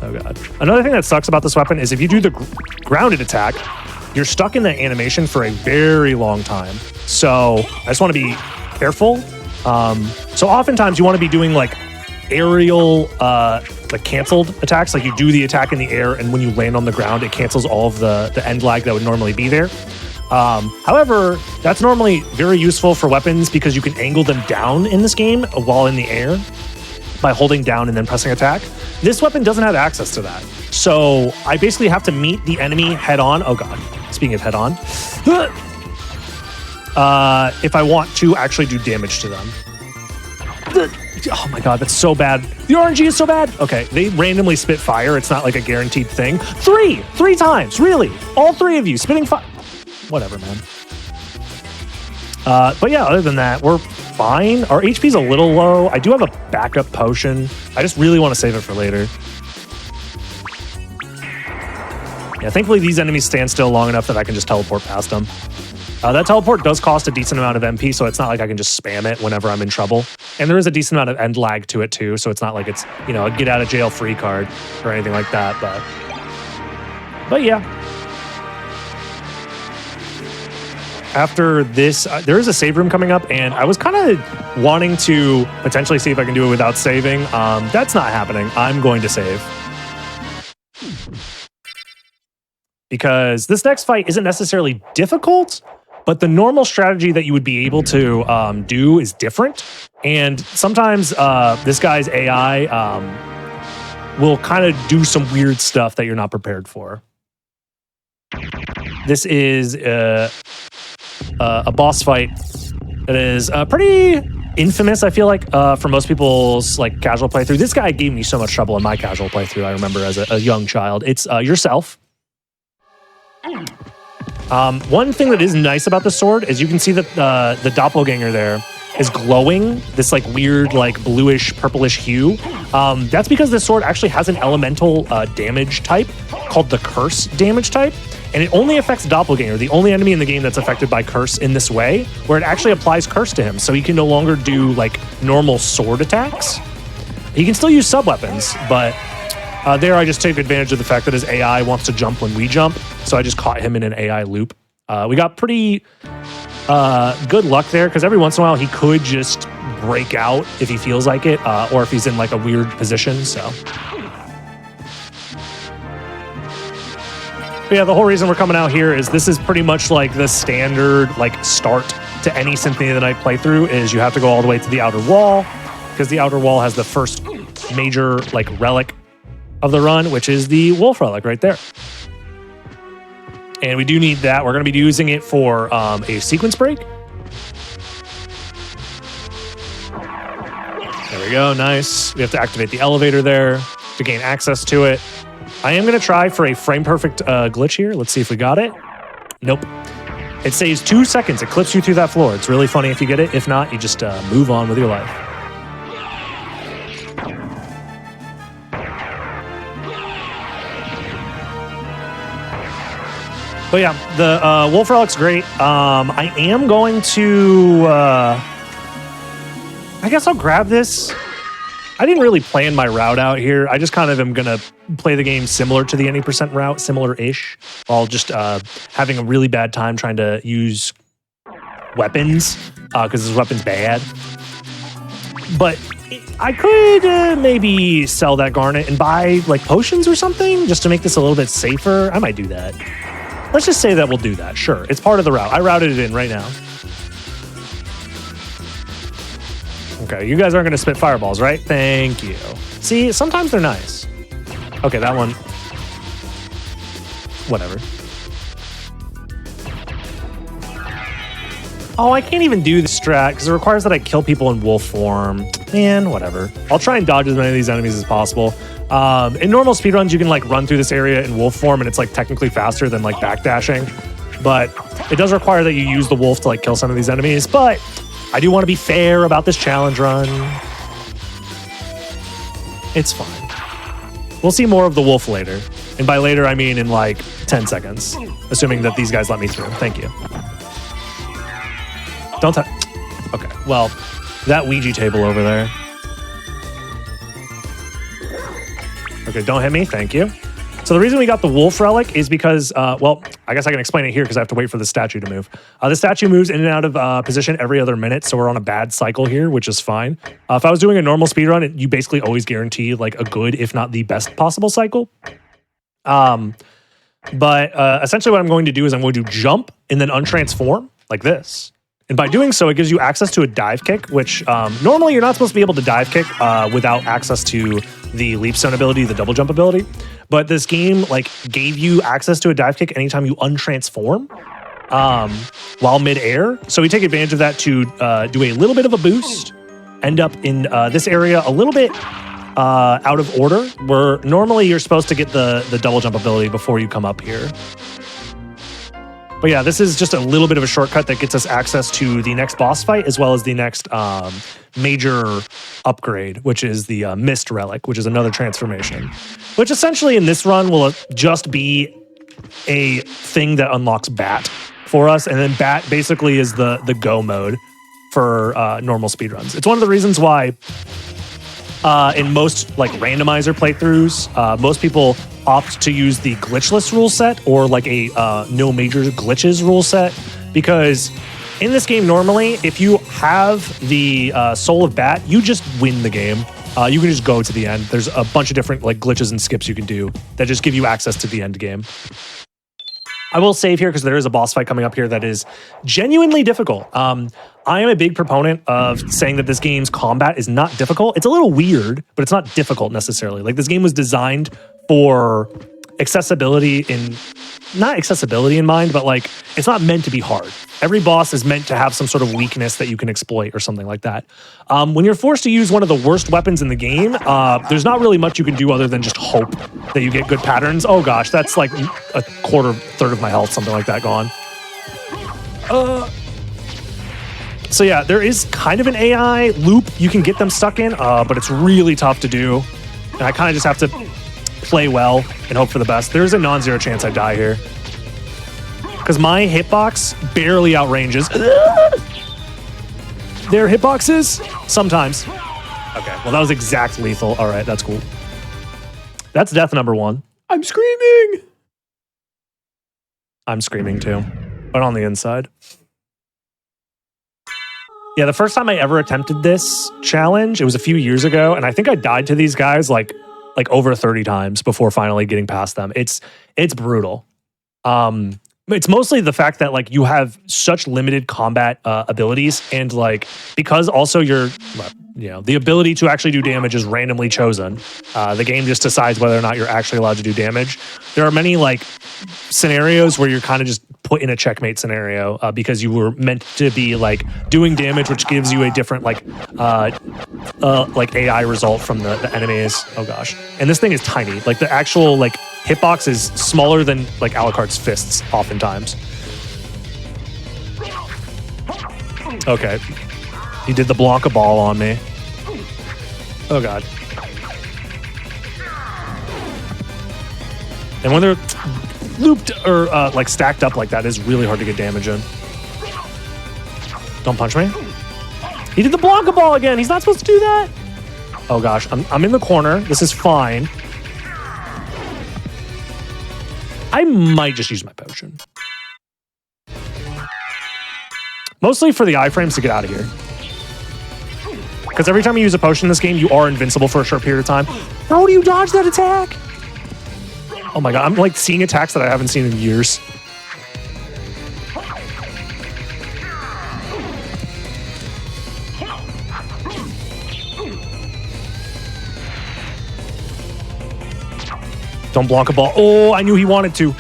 Oh god. Another thing that sucks about this weapon is if you do the grounded attack, you're stuck in that animation for a very long time. So I just want to be careful. So oftentimes you want to be doing like aerial, like canceled attacks. Like you do the attack in the air, and when you land on the ground, it cancels all of the end lag that would normally be there. However, that's normally very useful for weapons because you can angle them down in this game while in the air by holding down and then pressing attack. This weapon doesn't have access to that. So I basically have to meet the enemy head on. Oh god, speaking of head on. If I want to actually do damage to them. Oh my god, that's so bad. The RNG is so bad. Okay, they randomly spit fire. It's not like a guaranteed thing. Three times, really. All 3 of you spitting fire. Whatever, man. But yeah, other than that, we're fine. Our HP's a little low. I do have a backup potion. I just really want to save it for later. Yeah, thankfully these enemies stand still long enough that I can just teleport past them. That teleport does cost a decent amount of MP, so it's not like I can just spam it whenever I'm in trouble. And there is a decent amount of end lag to it too, so it's not like it's, you know, a get out of jail free card or anything like that. But yeah. After this, there is a save room coming up, and I was kind of wanting to potentially see if I can do it without saving. That's not happening. I'm going to save. Because this next fight isn't necessarily difficult, but the normal strategy that you would be able to do is different. And sometimes this guy's AI will kind of do some weird stuff that you're not prepared for. This is a boss fight that is pretty infamous, I feel like, for most people's like casual playthrough. This guy gave me so much trouble in my casual playthrough, I remember as a young child. It's yourself. One thing that is nice about the sword is you can see that the doppelganger there is glowing, this like weird like bluish purplish hue. That's because this sword actually has an elemental damage type called the curse damage type, and it only affects doppelganger, the only enemy in the game that's affected by curse in this way, where it actually applies curse to him, so he can no longer do like normal sword attacks. He can still use sub weapons, but there I just take advantage of the fact that his AI wants to jump when we jump, so I just caught him in an AI loop. We got pretty good luck there, because every once in a while he could just break out if he feels like it, or if he's in like a weird position, so. But yeah, the whole reason we're coming out here is this is pretty much like the standard like start to any Symphony of the Night playthrough is you have to go all the way to the outer wall, because the outer wall has the first major like relic of the run, which is the wolf relic right there. And we do need that. We're going to be using it for a sequence break. There we go. Nice. We have to activate the elevator there to gain access to it. I am going to try for a frame perfect glitch here. Let's see if we got it. Nope. It saves 2 seconds. It clips you through that floor. It's really funny if you get it. If not, you just move on with your life. But yeah, the Wolf Relic's great. I am going to... I guess I'll grab this. I didn't really plan my route out here. I just kind of am going to play the game similar to the any percent route, similar-ish, while just having a really bad time trying to use weapons, because this weapon's bad. But I could maybe sell that garnet and buy like potions or something just to make this a little bit safer. I might do that. Let's just say that we'll do that. Sure, it's part of the route. I routed it in right now. Okay, you guys aren't going to spit fireballs, right? Thank you. See, sometimes they're nice. Okay, that one. Whatever. Oh, I can't even do the strat because it requires that I kill people in wolf form. Man, whatever. I'll try and dodge as many of these enemies as possible. In normal speedruns, you can like run through this area in wolf form and it's like technically faster than like backdashing. But it does require that you use the wolf to like kill some of these enemies. But I do want to be fair about this challenge run. It's fine. We'll see more of the wolf later. And by later, I mean in like 10 seconds. Assuming that these guys let me through. Thank you. Don't touch. Okay, well, that Ouija table over there. Okay, don't hit me. Thank you. So the reason we got the wolf relic is because, well, I guess I can explain it here because I have to wait for the statue to move. The statue moves in and out of position every other minute, so we're on a bad cycle here, which is fine. If I was doing a normal speedrun, you basically always guarantee like a good, if not the best possible cycle. But essentially what I'm going to do is I'm going to jump and then untransform like this. And by doing so, it gives you access to a dive kick, which normally you're not supposed to be able to dive kick without access to the leap stone ability, the double jump ability. But this game like gave you access to a dive kick anytime you untransform while midair. So we take advantage of that to do a little bit of a boost, end up in this area a little bit out of order, where normally you're supposed to get the double jump ability before you come up here. But yeah, this is just a little bit of a shortcut that gets us access to the next boss fight, as well as the next major upgrade, which is the Mist Relic, which is another transformation. Which essentially in this run will just be a thing that unlocks Bat for us, and then Bat basically is the go mode for normal speedruns. It's one of the reasons why in most like randomizer playthroughs, most people opt to use the glitchless rule set or like a no major glitches rule set, because in this game normally if you have the Soul of Bat, you just win the game. You can just go to the end. There's a bunch of different like glitches and skips you can do that just give you access to the end game. I will save here because there is a boss fight coming up here that is genuinely difficult. I am a big proponent of saying that this game's combat is not difficult. It's a little weird, but it's not difficult necessarily. Like this game was designed for accessibility not accessibility in mind, but like it's not meant to be hard. Every boss is meant to have some sort of weakness that you can exploit or something like that. When you're forced to use one of the worst weapons in the game, there's not really much you can do other than just hope that you get good patterns. Oh gosh, that's like a third of my health, something like that gone. So yeah, there is kind of an AI loop you can get them stuck in, but it's really tough to do. And I kind of just have to play well and hope for the best. There's a non-zero chance I die here, because my hitbox barely outranges their hitboxes sometimes. Okay, well that was exact lethal. All right, that's cool. That's death number 1. I'm screaming. I'm screaming too, but on the inside. Yeah, the first time I ever attempted this challenge, it was a few years ago, and I think I died to these guys like over 30 times before finally getting past them. It's brutal. It's mostly the fact that like you have such limited combat abilities, and like because also you're the ability to actually do damage is randomly chosen. The game just decides whether or not you're actually allowed to do damage. There are many like scenarios where you're kind of just put in a checkmate scenario because you were meant to be like doing damage, which gives you a different like AI result from the enemies. Oh gosh. And this thing is tiny. Like the actual like hitbox is smaller than like Alucard's fists oftentimes. Okay. He did the Blanca ball on me. Oh god. And when they're looped or like stacked up like that, it's really hard to get damage in. Don't punch me. He did the Blanca ball again. He's not supposed to do that. Oh gosh, I'm in the corner. This is fine. I might just use my potion. Mostly for the iframes to get out of here. Because every time you use a potion in this game, you are invincible for a short period of time. How do you dodge that attack? Oh my god, I'm like seeing attacks that I haven't seen in years. Don't block a ball. Oh, I knew he wanted to.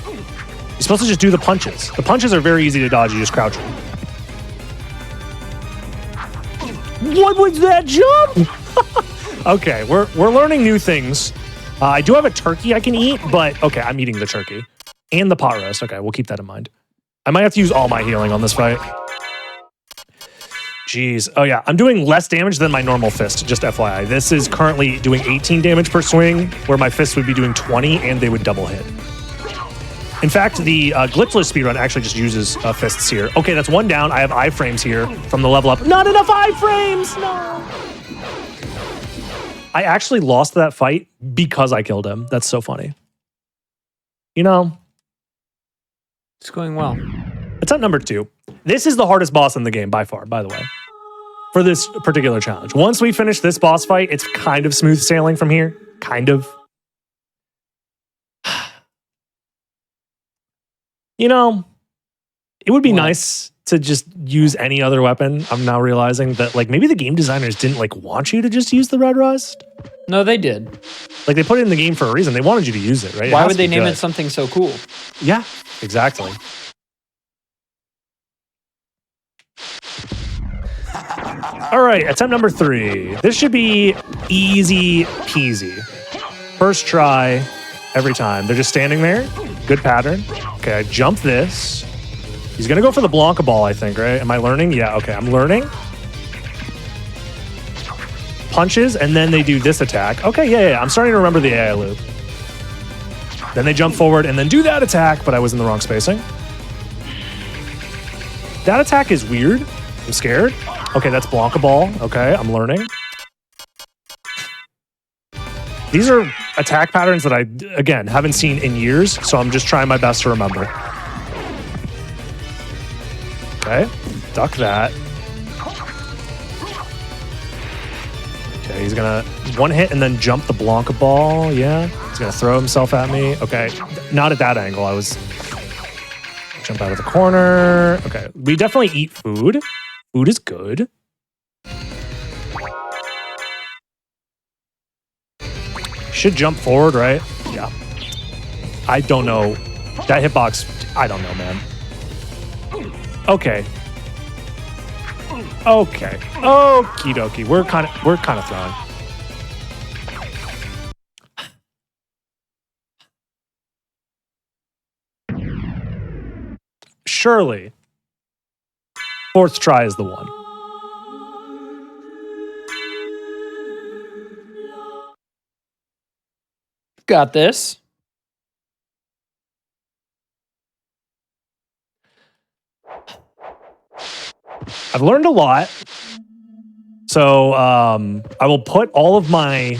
You're supposed to just do the punches. The punches are very easy to dodge. You just crouch them. What was that jump? Okay, we're learning new things. I do have a turkey I can eat, but okay, I'm eating the turkey. And the pot roast. Okay, we'll keep that in mind. I might have to use all my healing on this fight. Jeez. Oh yeah, I'm doing less damage than my normal fist, just FYI. This is currently doing 18 damage per swing, where my fist would be doing 20 and they would double hit. In fact, the glitchless speedrun actually just uses fists here. Okay, that's one down. I have iframes here from the level up. Not enough iframes! No! I actually lost that fight because I killed him. That's so funny. You know? It's going well. Attempt number 2. This is the hardest boss in the game by far, by the way, for this particular challenge. Once we finish this boss fight, it's kind of smooth sailing from here. Kind of. You know, it would be nice to just use any other weapon. I'm now realizing that like maybe the game designers didn't like want you to just use the red rust. No, they did. Like they put it in the game for a reason. They wanted you to use it, right? Why would they name it something so cool? Yeah, exactly. All right, attempt number 3. This should be easy peasy. First try, every time. They're just standing there. Good pattern. Okay, I jump this. He's gonna go for the Blanca ball, I think, right? Am I learning? Yeah, okay, I'm learning. Punches, and then they do this attack. Okay, yeah, I'm starting to remember the AI loop. Then they jump forward and then do that attack, but I was in the wrong spacing. That attack is weird. I'm scared. Okay, that's Blanca ball. Okay, I'm learning. These are attack patterns that I, again, haven't seen in years, so I'm just trying my best to remember. Okay, duck that. Okay, he's gonna one hit and then jump the Blanca ball. Yeah, he's gonna throw himself at me. Okay, not at that angle. I was jump out of the corner. Okay, we definitely eat food. Food is good. Should jump forward, right? Yeah. I don't know. That hitbox, I don't know, man. Okay. Okay. Okie dokie. We're kind of throwing. Surely. 4th try is the one. Got this. I've learned a lot. So I will put all of my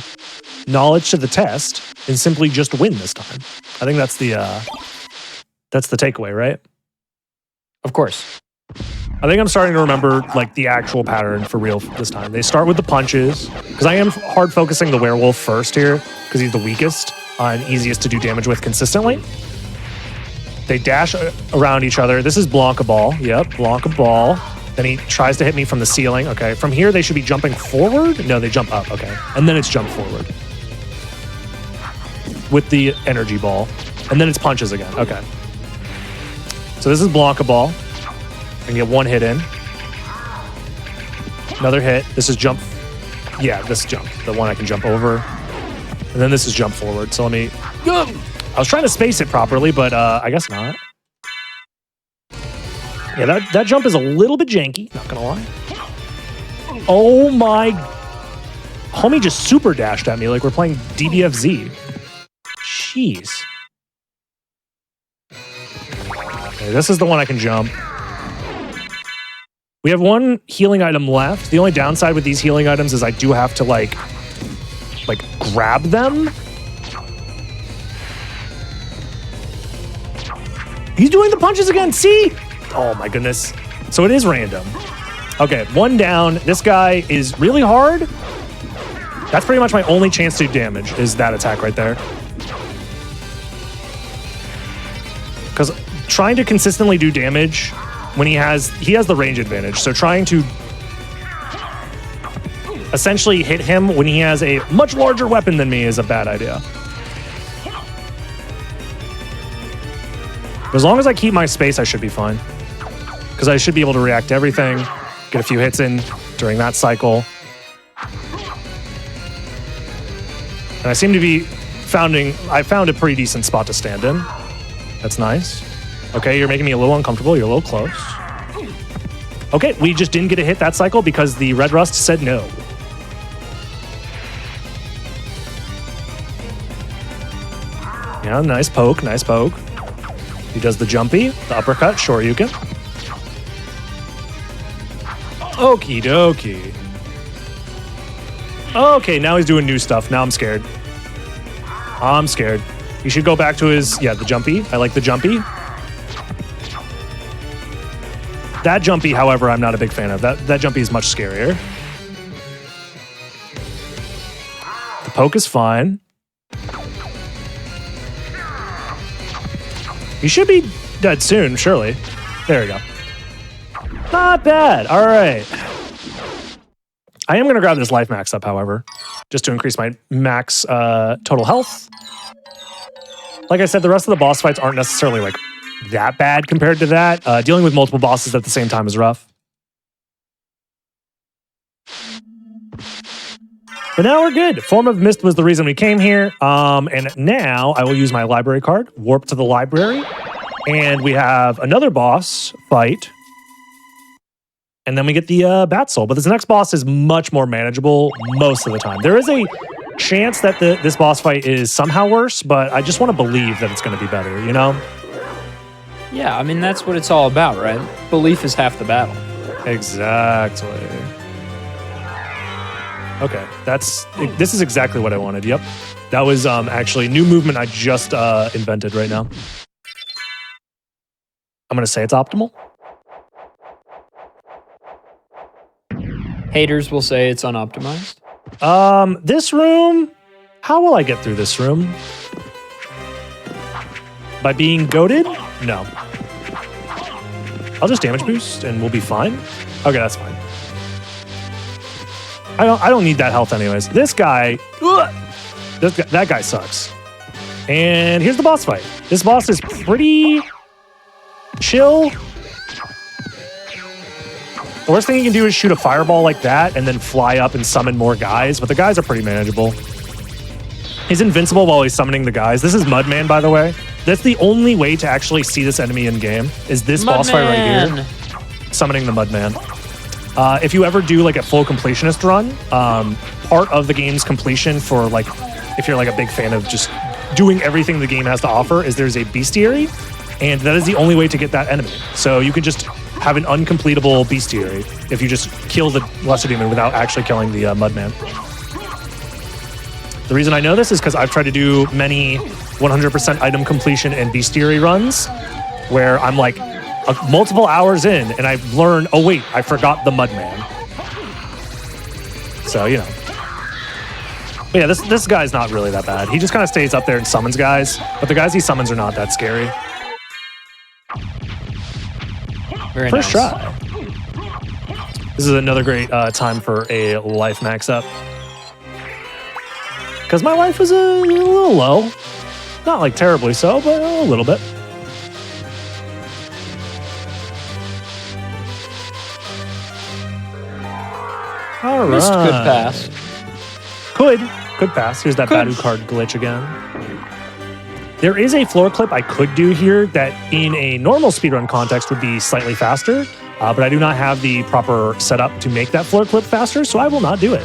knowledge to the test and simply just win this time. I think that's the takeaway, right? Of course. I think I'm starting to remember like the actual pattern for real this time. They start with the punches because I am hard focusing the werewolf first here because he's the weakest and easiest to do damage with consistently. They dash around each other. This is Blanca ball. Yep, Blanca ball. Then he tries to hit me from the ceiling. Okay, from here they should be jumping forward. No, they jump up. Okay, and then it's jump forward with the energy ball, and then it's punches again. Okay, so this is Blanca ball. I can get one hit in. Another hit. This is jump. Yeah, this is jump. The one I can jump over, and then this is jump forward. So let me. I was trying to space it properly, but I guess not. Yeah, that jump is a little bit janky, not gonna lie. Oh my... Homie just super dashed at me like we're playing DBFZ. Jeez. Okay, this is the one I can jump. We have one healing item left. The only downside with these healing items is I do have to like grab them. He's doing the punches again, see? Oh my goodness. So it is random. Okay, one down. This guy is really hard. That's pretty much my only chance to do damage is that attack right there. Because trying to consistently do damage when he has the range advantage. So trying to essentially hit him when he has a much larger weapon than me is a bad idea. As long as I keep my space, I should be fine. Because I should be able to react to everything, get a few hits in during that cycle. And I seem to be I found a pretty decent spot to stand in. That's nice. Okay, you're making me a little uncomfortable. You're a little close. Okay, we just didn't get a hit that cycle because the red rust said no. Yeah, nice poke, nice poke. He does the jumpy, the uppercut, sure you can. Okie dokie. Okay, now he's doing new stuff. Now I'm scared. I'm scared. He should go back to his, yeah, the jumpy. I like the jumpy. That jumpy, however, I'm not a big fan of. That jumpy is much scarier. The poke is fine. He should be dead soon, surely. There we go. Not bad. All right. I am going to grab this life max up, however, just to increase my max total health. Like I said, the rest of the boss fights aren't necessarily like that bad compared to that. Dealing with multiple bosses at the same time is rough. But now we're good. Form of Mist was the reason we came here. And now I will use my library card, warp to the library, and we have another boss fight. And then we get the Bat Soul. But this next boss is much more manageable most of the time. There is a chance that this boss fight is somehow worse, but I just want to believe that it's going to be better, you know? Yeah, I mean, that's what it's all about, right? Belief is half the battle. Exactly. Okay, this is exactly what I wanted. Yep. That was actually new movement I just invented right now. I'm going to say it's optimal. Haters will say it's unoptimized. This room, how will I get through this room? By being goated? No. I'll just damage boost and we'll be fine. Okay, that's fine. I don't need that health anyways. This guy, that guy sucks. And here's the boss fight. This boss is pretty chill. The worst thing you can do is shoot a fireball like that and then fly up and summon more guys, but the guys are pretty manageable. He's invincible while he's summoning the guys. This is Mudman, by the way. That's the only way to actually see this enemy in game, is this boss fight right here. Summoning the Mudman. If you ever do like a full completionist run, part of the game's completion for like, if you're like a big fan of just doing everything the game has to offer, is there's a bestiary, and that is the only way to get that enemy. So you can just have an uncompletable bestiary if you just kill the lesser demon without actually killing the Mudman. The reason I know this is because I've tried to do many 100% item completion and bestiary runs where I'm like multiple hours in and I've learned, oh wait, I forgot the Mudman. So, you know. But yeah, this guy's not really that bad. He just kind of stays up there and summons guys, but the guys he summons are not that scary. Very First nice. try. This is another great time for a life max up. Because my life is a little low. Not like terribly so, but a little bit. All right. Mist could pass. Could pass. Here's that Badu card glitch again. There is a floor clip I could do here that in a normal speedrun context would be slightly faster, but I do not have the proper setup to make that floor clip faster, so I will not do it.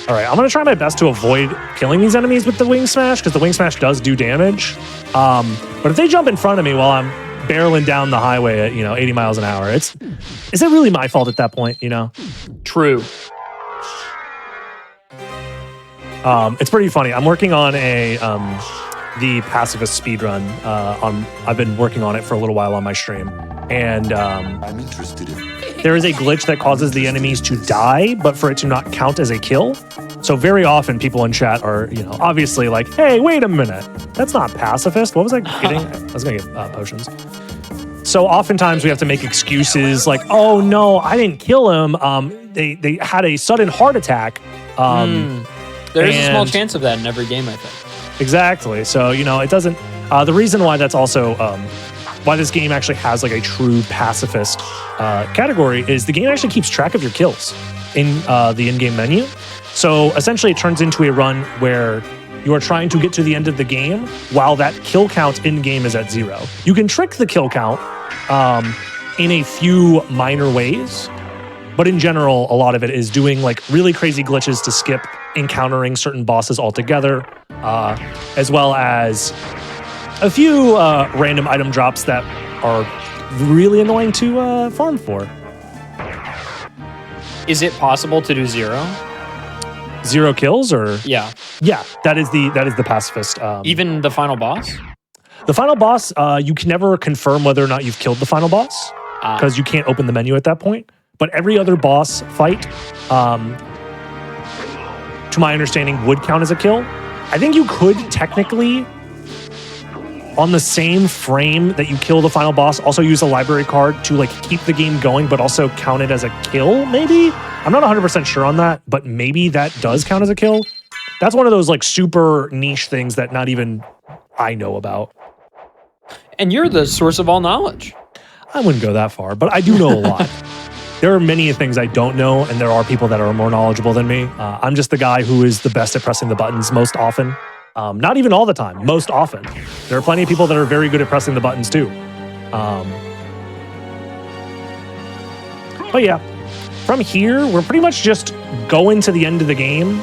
All right, I'm going to try my best to avoid killing these enemies with the wing smash, because the wing smash does do damage. But if they jump in front of me while I'm barreling down the highway at 80 miles an hour, is it really my fault at that point? True. It's pretty funny. I'm working on the pacifist speedrun. I've been working on it for a little while on my stream, and I'm interested in. there is a glitch that causes the enemies to die, but for it to not count as a kill. So very often people in chat are, obviously like, hey, wait a minute. That's not pacifist. What was I getting? I was going to get potions. So oftentimes we have to make excuses like, oh no, I didn't kill him. They had a sudden heart attack. There's a small chance of that in every game, I think. Exactly. So, it doesn't... the reason why that's also... why this game actually has like a true pacifist category is the game actually keeps track of your kills in the in-game menu. So essentially it turns into a run where you are trying to get to the end of the game while that kill count in-game is at 0. You can trick the kill count in a few minor ways, but in general, a lot of it is doing like really crazy glitches to skip encountering certain bosses altogether, as well as a few random item drops that are really annoying to farm for. Is it possible to do 0? 0 kills, or Yeah. that is the pacifist. Even the final boss? The final boss, you can never confirm whether or not you've killed the final boss because you can't open the menu at that point. But every other boss fight, to my understanding, would count as a kill. I think you could technically, on the same frame that you kill the final boss, also use a library card to like keep the game going, but also count it as a kill, maybe? I'm not 100% sure on that, but maybe that does count as a kill. That's one of those like super niche things that not even I know about. And you're the source of all knowledge. I wouldn't go that far, but I do know a lot. There are many things I don't know, and there are people that are more knowledgeable than me. I'm just the guy who is the best at pressing the buttons most often. Not even all the time, most often. There are plenty of people that are very good at pressing the buttons too. But yeah, from here, we're pretty much just going to the end of the game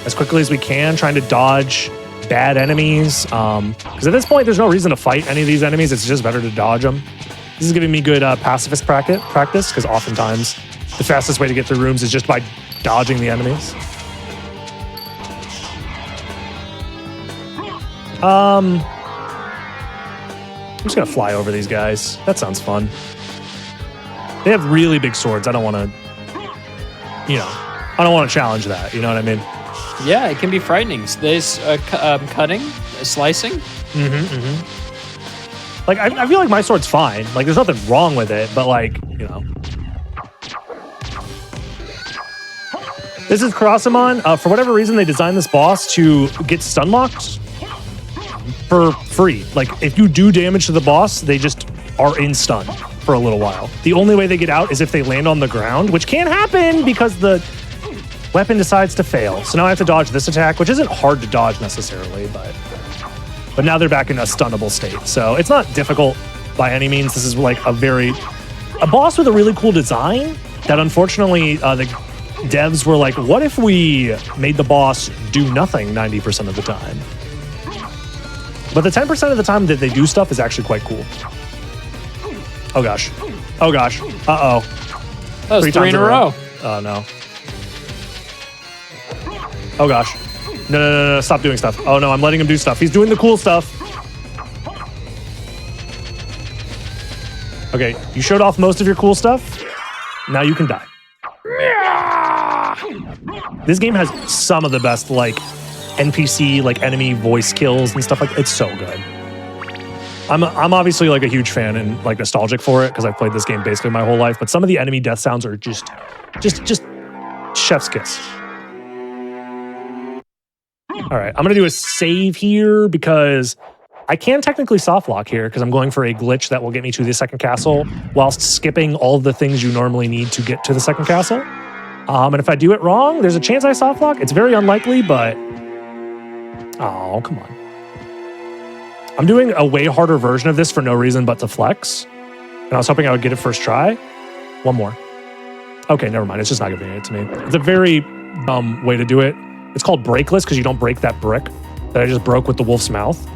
as quickly as we can, trying to dodge bad enemies. Because at this point, there's no reason to fight any of these enemies. It's just better to dodge them. This is giving me good pacifist practice, because oftentimes the fastest way to get through rooms is just by dodging the enemies. I'm just gonna fly over these guys. That sounds fun. They have really big swords. I don't want to, I don't want to challenge that. You know what I mean? Yeah, it can be frightening. There's cutting, slicing. Like, I feel like my sword's fine. Like, there's nothing wrong with it, but like, This is Karasamon. For whatever reason, they designed this boss to get stun locked for free. Like, if you do damage to the boss, they just are in stun for a little while. The only way they get out is if they land on the ground, which can happen because the weapon decides to fail. So now I have to dodge this attack, which isn't hard to dodge necessarily, but now they're back in a stunnable state. So it's not difficult by any means. This is like a boss with a really cool design that unfortunately the devs were like, what if we made the boss do nothing 90% of the time? But the 10% of the time that they do stuff is actually quite cool. Oh gosh. Oh gosh. Uh-oh. That was 3 in a row. Oh no. Oh gosh. No, stop doing stuff. Oh no, I'm letting him do stuff. He's doing the cool stuff. Okay, you showed off most of your cool stuff. Now you can die. This game has some of the best, like, NPC, like, enemy voice kills and stuff like that. It's so good. I'm obviously like a huge fan and like nostalgic for it because I've played this game basically my whole life. But some of the enemy death sounds are just chef's kiss. All right, I'm gonna do a save here because I can technically soft lock here because I'm going for a glitch that will get me to the second castle whilst skipping all the things you normally need to get to the second castle. And if I do it wrong, there's a chance I soft lock. It's very unlikely, but oh, come on. I'm doing a way harder version of this for no reason but to flex. And I was hoping I would get it first try. One more. Okay, never mind. It's just not giving it to me. It's a very dumb way to do it. It's called breakless because you don't break that brick that I just broke with the wolf's mouth.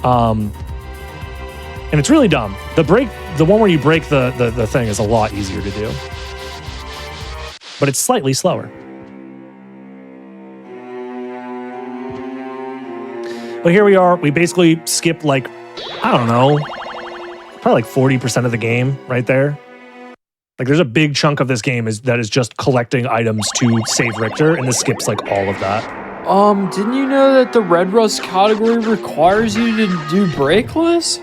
And it's really dumb. The one where you break the thing is a lot easier to do. But it's slightly slower. But here we are. We basically skipped like, I don't know, probably like 40% of the game right there. Like there's a big chunk of this game that is just collecting items to save Richter, and this skips like all of that. Didn't you know that the Red Rust category requires you to do breakless?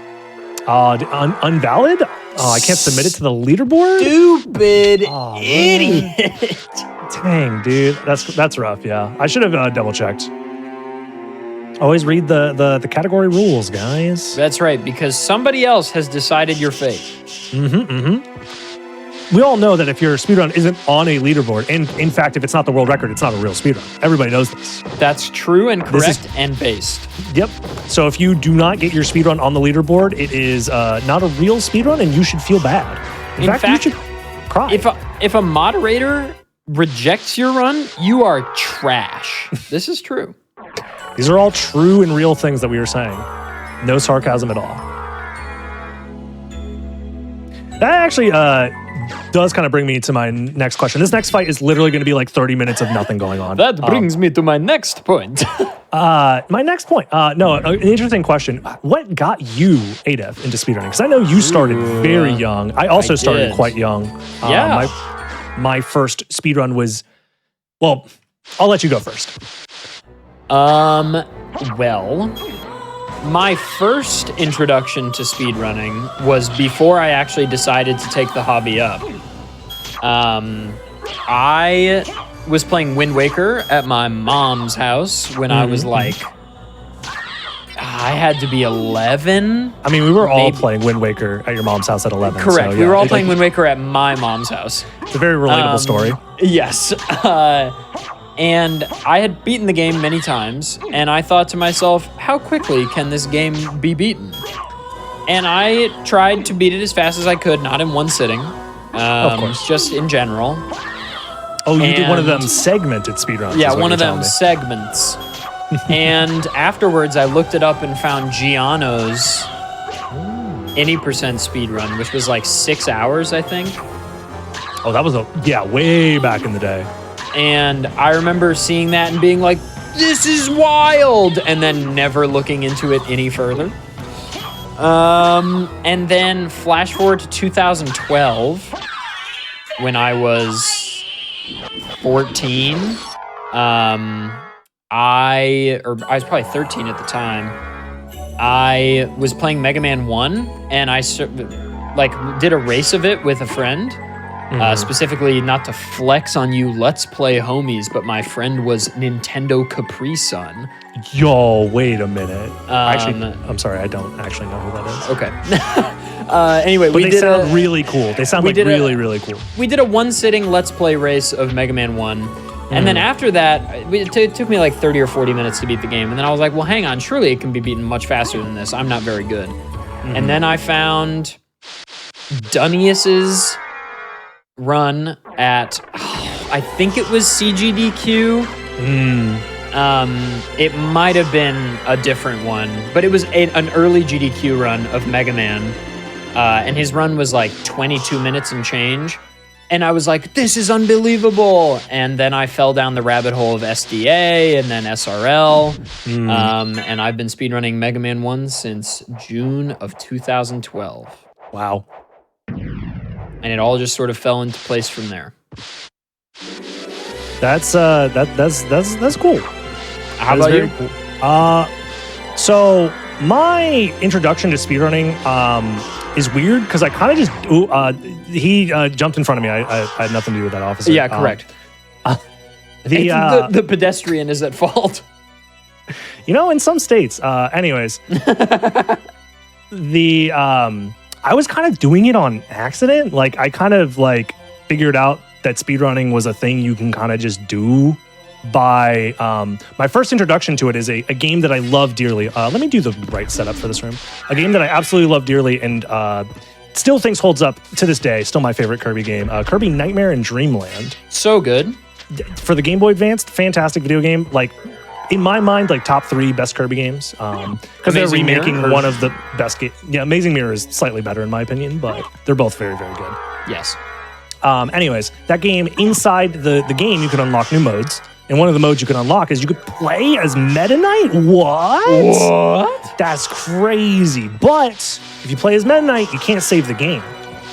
Unvalid? Oh, I can't submit it to the leaderboard? Stupid idiot. Dang, dude. That's rough, yeah. I should have double checked. Always read the category rules, guys. That's right, because somebody else has decided your fate. We all know that if your speedrun isn't on a leaderboard, and in fact, if it's not the world record, it's not a real speedrun. Everybody knows this. That's true and correct and based. Yep. So if you do not get your speedrun on the leaderboard, it is not a real speedrun, and you should feel bad. In fact, you should cry. If a moderator rejects your run, you are trash. This is true. These are all true and real things that we are saying. No sarcasm at all. That actually does kind of bring me to my next question. This next fight is literally going to be like 30 minutes of nothing going on. That brings me to my next point. My next point. No, an interesting question. What got you, Adef, into speedrunning? Because I know you started very young. I also started quite young. Yeah. My first speedrun was, well, I'll let you go first. Well, my first introduction to speedrunning was before I actually decided to take the hobby up. I was playing Wind Waker at my mom's house when I was like, I had to be 11. I mean, we were all playing Wind Waker at your mom's house at 11. Correct. So, we were all playing Wind Waker at my mom's house. It's a very relatable story. Yes. And I had beaten the game many times, and I thought to myself, how quickly can this game be beaten? And I tried to beat it as fast as I could, not in one sitting. Of course. Just in general. Oh, you did one of them segmented speedruns. Yeah, one of them segments. And afterwards, I looked it up and found Giano's any percent speedrun, which was like 6 hours, I think. Oh, that was way back in the day. And I remember seeing that and being like, this is wild, and then never looking into it any further. And then flash forward to 2012, when I was 14. I was probably 13 at the time. I was playing Mega Man 1, and I did a race of it with a friend. Specifically, not to flex on you Let's Play homies, but my friend was Nintendo Capri Sun. Yo, wait a minute. Actually, I'm sorry, I don't actually know who that is. Okay. Anyway, but they sound really cool. They sound really cool. We did a one-sitting Let's Play race of Mega Man 1. And then after that, it took me like 30 or 40 minutes to beat the game. And then I was like, well, hang on, surely it can be beaten much faster than this. I'm not very good. And then I found Dunnius's run at, I think it was CGDQ. It might have been a different one, but it was an early GDQ run of Mega Man. And his run was like 22 minutes and change. And I was like, this is unbelievable. And then I fell down the rabbit hole of SDA and then SRL. And I've been speedrunning Mega Man 1 since June of 2012. Wow. And it all just sort of fell into place from there. That's cool. How about you? Cool. So my introduction to speedrunning is weird because I kind of just he jumped in front of me. I had nothing to do with that officer. Yeah, correct. The pedestrian is at fault. In some states. Anyways, I was kind of doing it on accident. Like I kind of like figured out that speedrunning was a thing you can kind of just do by my first introduction to it is a game that I love dearly. Let me do the right setup for this room. A game that I absolutely love dearly and still thinks holds up to this day. Still my favorite Kirby game. Kirby Nightmare in Dreamland. So good. For the Game Boy Advance, fantastic video game. Like in my mind, like top 3 best Kirby games. Because they're remaking one of the best games. Yeah, Amazing Mirror is slightly better in my opinion, but they're both very, very good. Yes. Anyways, that game, inside the game, you can unlock new modes. And one of the modes you can unlock is you could play as Meta Knight. What? That's crazy. But if you play as Meta Knight, you can't save the game.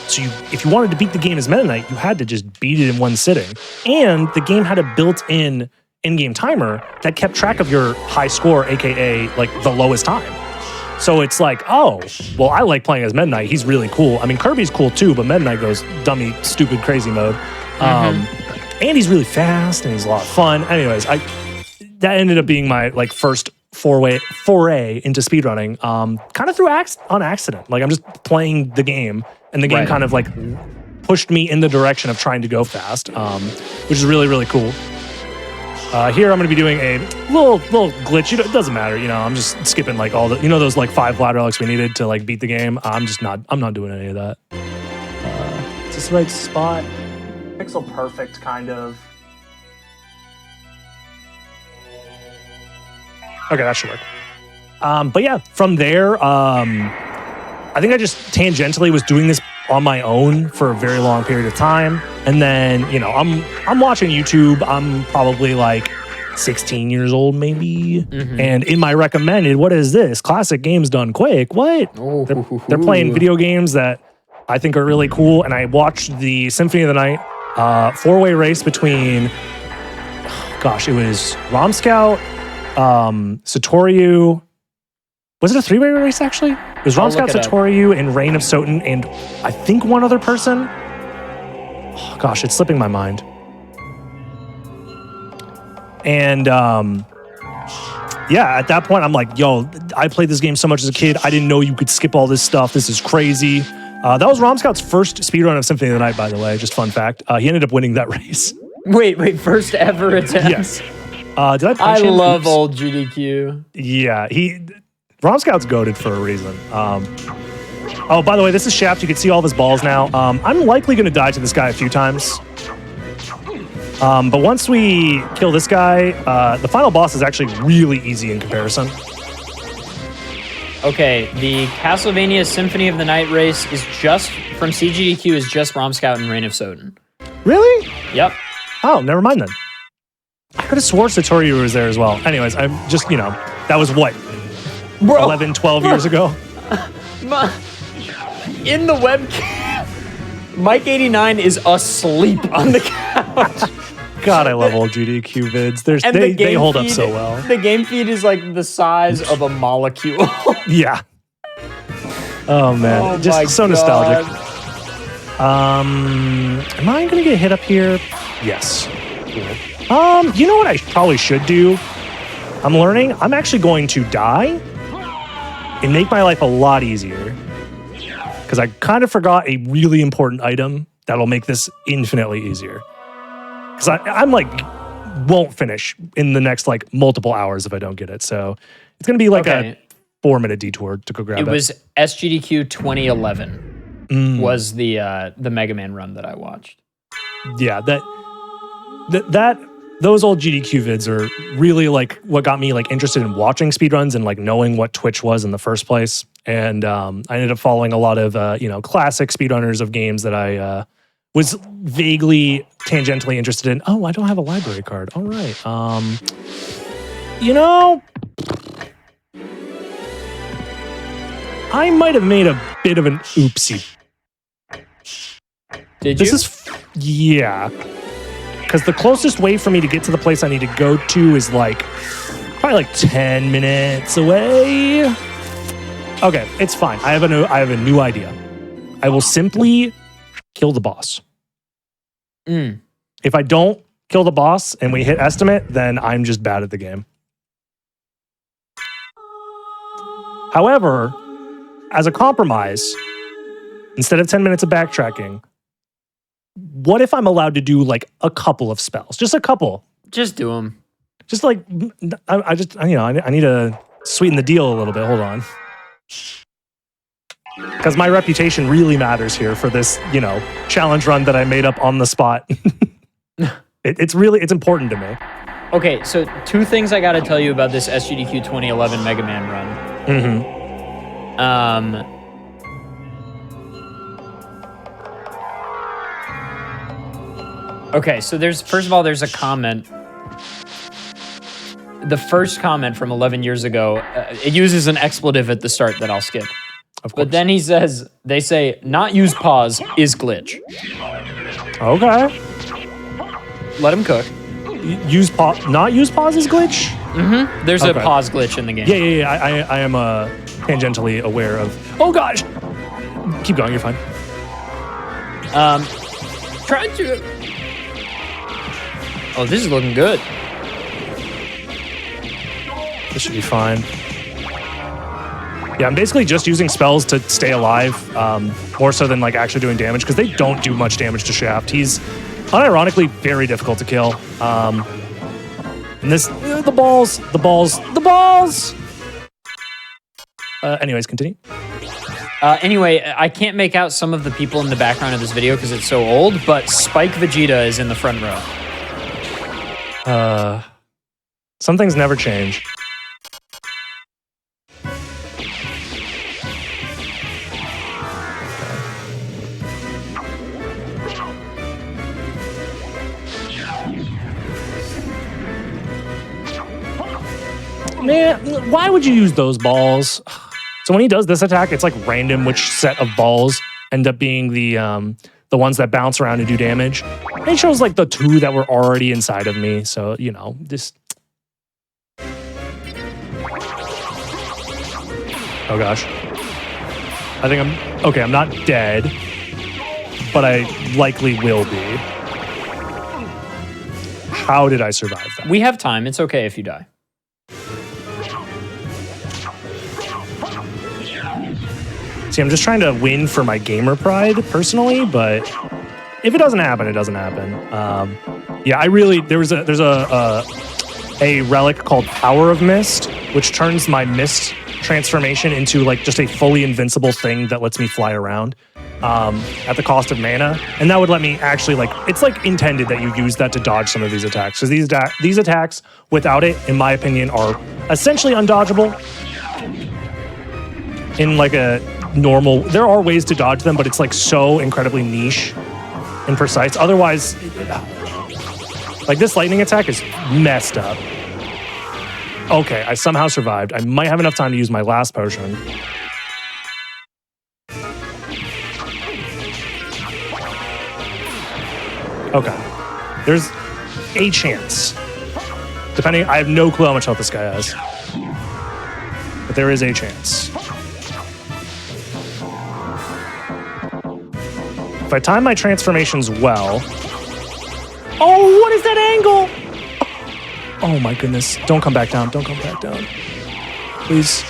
So if you wanted to beat the game as Meta Knight, you had to just beat it in one sitting. And the game had a built-in in-game timer that kept track of your high score, aka like the lowest time. So it's like, oh, well, I like playing as Meta Knight. He's really cool. I mean, Kirby's cool too, but Meta Knight goes dummy, stupid, crazy mode. And he's really fast and he's a lot of fun. Anyways, that ended up being my like first foray into speedrunning, kind of on accident. Like I'm just playing the game and the game kind of like pushed me in the direction of trying to go fast, which is really, really cool. Here I'm going to be doing a little glitch. It doesn't matter, I'm just skipping like all the, those like 5 ladder relics we needed to like beat the game. I'm not doing any of that. Is this the right spot? Pixel perfect, kind of. Okay, that should work. But yeah, from there, I think I just tangentially was doing this on my own for a very long period of time. And then, I'm watching YouTube. I'm probably like 16 years old, maybe. And in my recommended, what is this? Classic games done quick. What? They're playing video games that I think are really cool. And I watched the Symphony of the Night 4-way race between, it was Rom Scout, Satoryu. Was it a 3-way race, actually? It was Rom Scout, Satoryu, and Reign of Soten, and I think one other person. It's slipping my mind. And at that point, I'm like, yo, I played this game so much as a kid. I didn't know you could skip all this stuff. This is crazy. That was Rom Scout's first speedrun of Symphony of the Night, by the way. Just fun fact. He ended up winning that race. Wait, first ever attempt? Yes. Did I punch him? I love old GDQ. Yeah, Rom Scout's goated for a reason. Oh, by the way, this is Shaft. You can see all of his balls now. I'm likely going to die to this guy a few times. But once we kill this guy, the final boss is actually really easy in comparison. Okay, the Castlevania Symphony of the Night race is just, from CGDQ, is just Rom Scout and Reign of Soten. Really? Yep. Oh, never mind then. I could have swore Satoryu was there as well. Anyways, I'm just, that was what? Bro. 11, 12 years ago? In the webcam, Mike89 is asleep on the couch. God, I love old GDQ vids. They hold up so well. The game feed is like the size of a molecule. Yeah. Oh, man. Just so nostalgic. Am I going to get hit up here? Yes. Cool. You know what I probably should do? I'm learning. I'm actually going to die and make my life a lot easier. Because I kind of forgot a really important item that'll make this infinitely easier. Because I'm like, won't finish in the next like multiple hours if I don't get it. So it's going to be like a 4-minute detour to go grab it. It was SGDQ 2011 was the Mega Man run that I watched. Yeah, those old GDQ vids are really like what got me like interested in watching speedruns and like knowing what Twitch was in the first place. And I ended up following a lot of classic speedrunners of games that I was vaguely tangentially interested in. Oh, I don't have a library card. All right. I might have made a bit of an oopsie. Did you? Yeah. Because the closest way for me to get to the place I need to go to is like probably like 10 minutes away. Okay, it's fine. I have a new idea. I will simply kill the boss. If I don't kill the boss and we hit estimate, then I'm just bad at the game. However, as a compromise, instead of 10 minutes of backtracking, what if I'm allowed to do like a couple of spells? Just a couple. Just do them. Just like, I need to sweeten the deal a little bit. Hold on. Because my reputation really matters here for this, challenge run that I made up on the spot. It's important to me. Okay, so 2 things I got to tell you about this SGDQ 2011 Mega Man run. Okay, so first of all, there's a comment. The first comment from 11 years ago, it uses an expletive at the start that I'll skip. Of course. But then they say, not use pause is glitch. Okay. Let him cook. Not use pause is glitch? There's a pause glitch in the game. Yeah. I am tangentially aware of. Oh gosh. Keep going. You're fine. Try to. Oh, this is looking good. This should be fine. Yeah, I'm basically just using spells to stay alive, more so than like actually doing damage, because they don't do much damage to Shaft. He's unironically very difficult to kill. And the balls. Anyways, continue. Anyway, I can't make out some of the people in the background of this video because it's so old, but Spike Vegeta is in the front row. Some things never change. Man, why would you use those balls? So when he does this attack, it's like random which set of balls end up being the ones that bounce around and do damage. And it shows like the 2 that were already inside of me. So, this. Oh gosh. I think I'm not dead, but I likely will be. How did I survive that? We have time. It's okay if you die. See, I'm just trying to win for my gamer pride personally, but if it doesn't happen, it doesn't happen. Yeah, there's a relic called Power of Mist, which turns my mist transformation into like just a fully invincible thing that lets me fly around at the cost of mana, and that would let me actually it's like intended that you use that to dodge some of these attacks. Because these attacks without it, in my opinion, are essentially undodgeable. In like a normal, there are ways to dodge them, but it's like so incredibly niche and precise. Otherwise, like this lightning attack is messed up. Okay, I somehow survived. I might have enough time to use my last potion. Okay, there's a chance. Depending, I have no clue how much health this guy has, but there is a chance. If I time my transformations well... Oh, what is that angle? Oh my goodness. Don't come back down. Don't come back down. Please,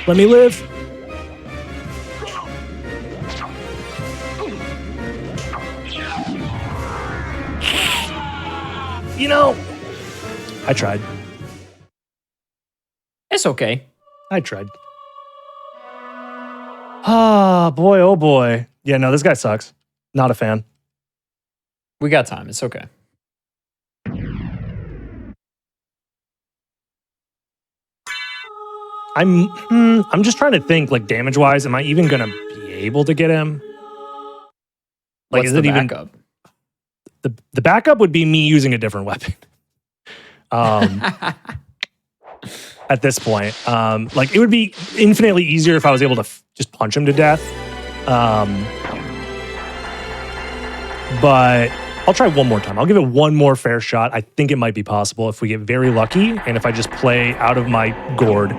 let me live. I tried. It's okay. I tried. Ah, boy, oh boy. Yeah, no, this guy sucks. Not a fan. We got time. It's okay. I'm just trying to think, like, damage-wise, am I even gonna be able to get him? Like, What's is the it even backup? The backup would be me using a different weapon. At this point, like, it would be infinitely easier if I was able to just punch him to death. But I'll try one more time. I'll give it one more fair shot. I think it might be possible if we get very lucky and if I just play out of my gourd.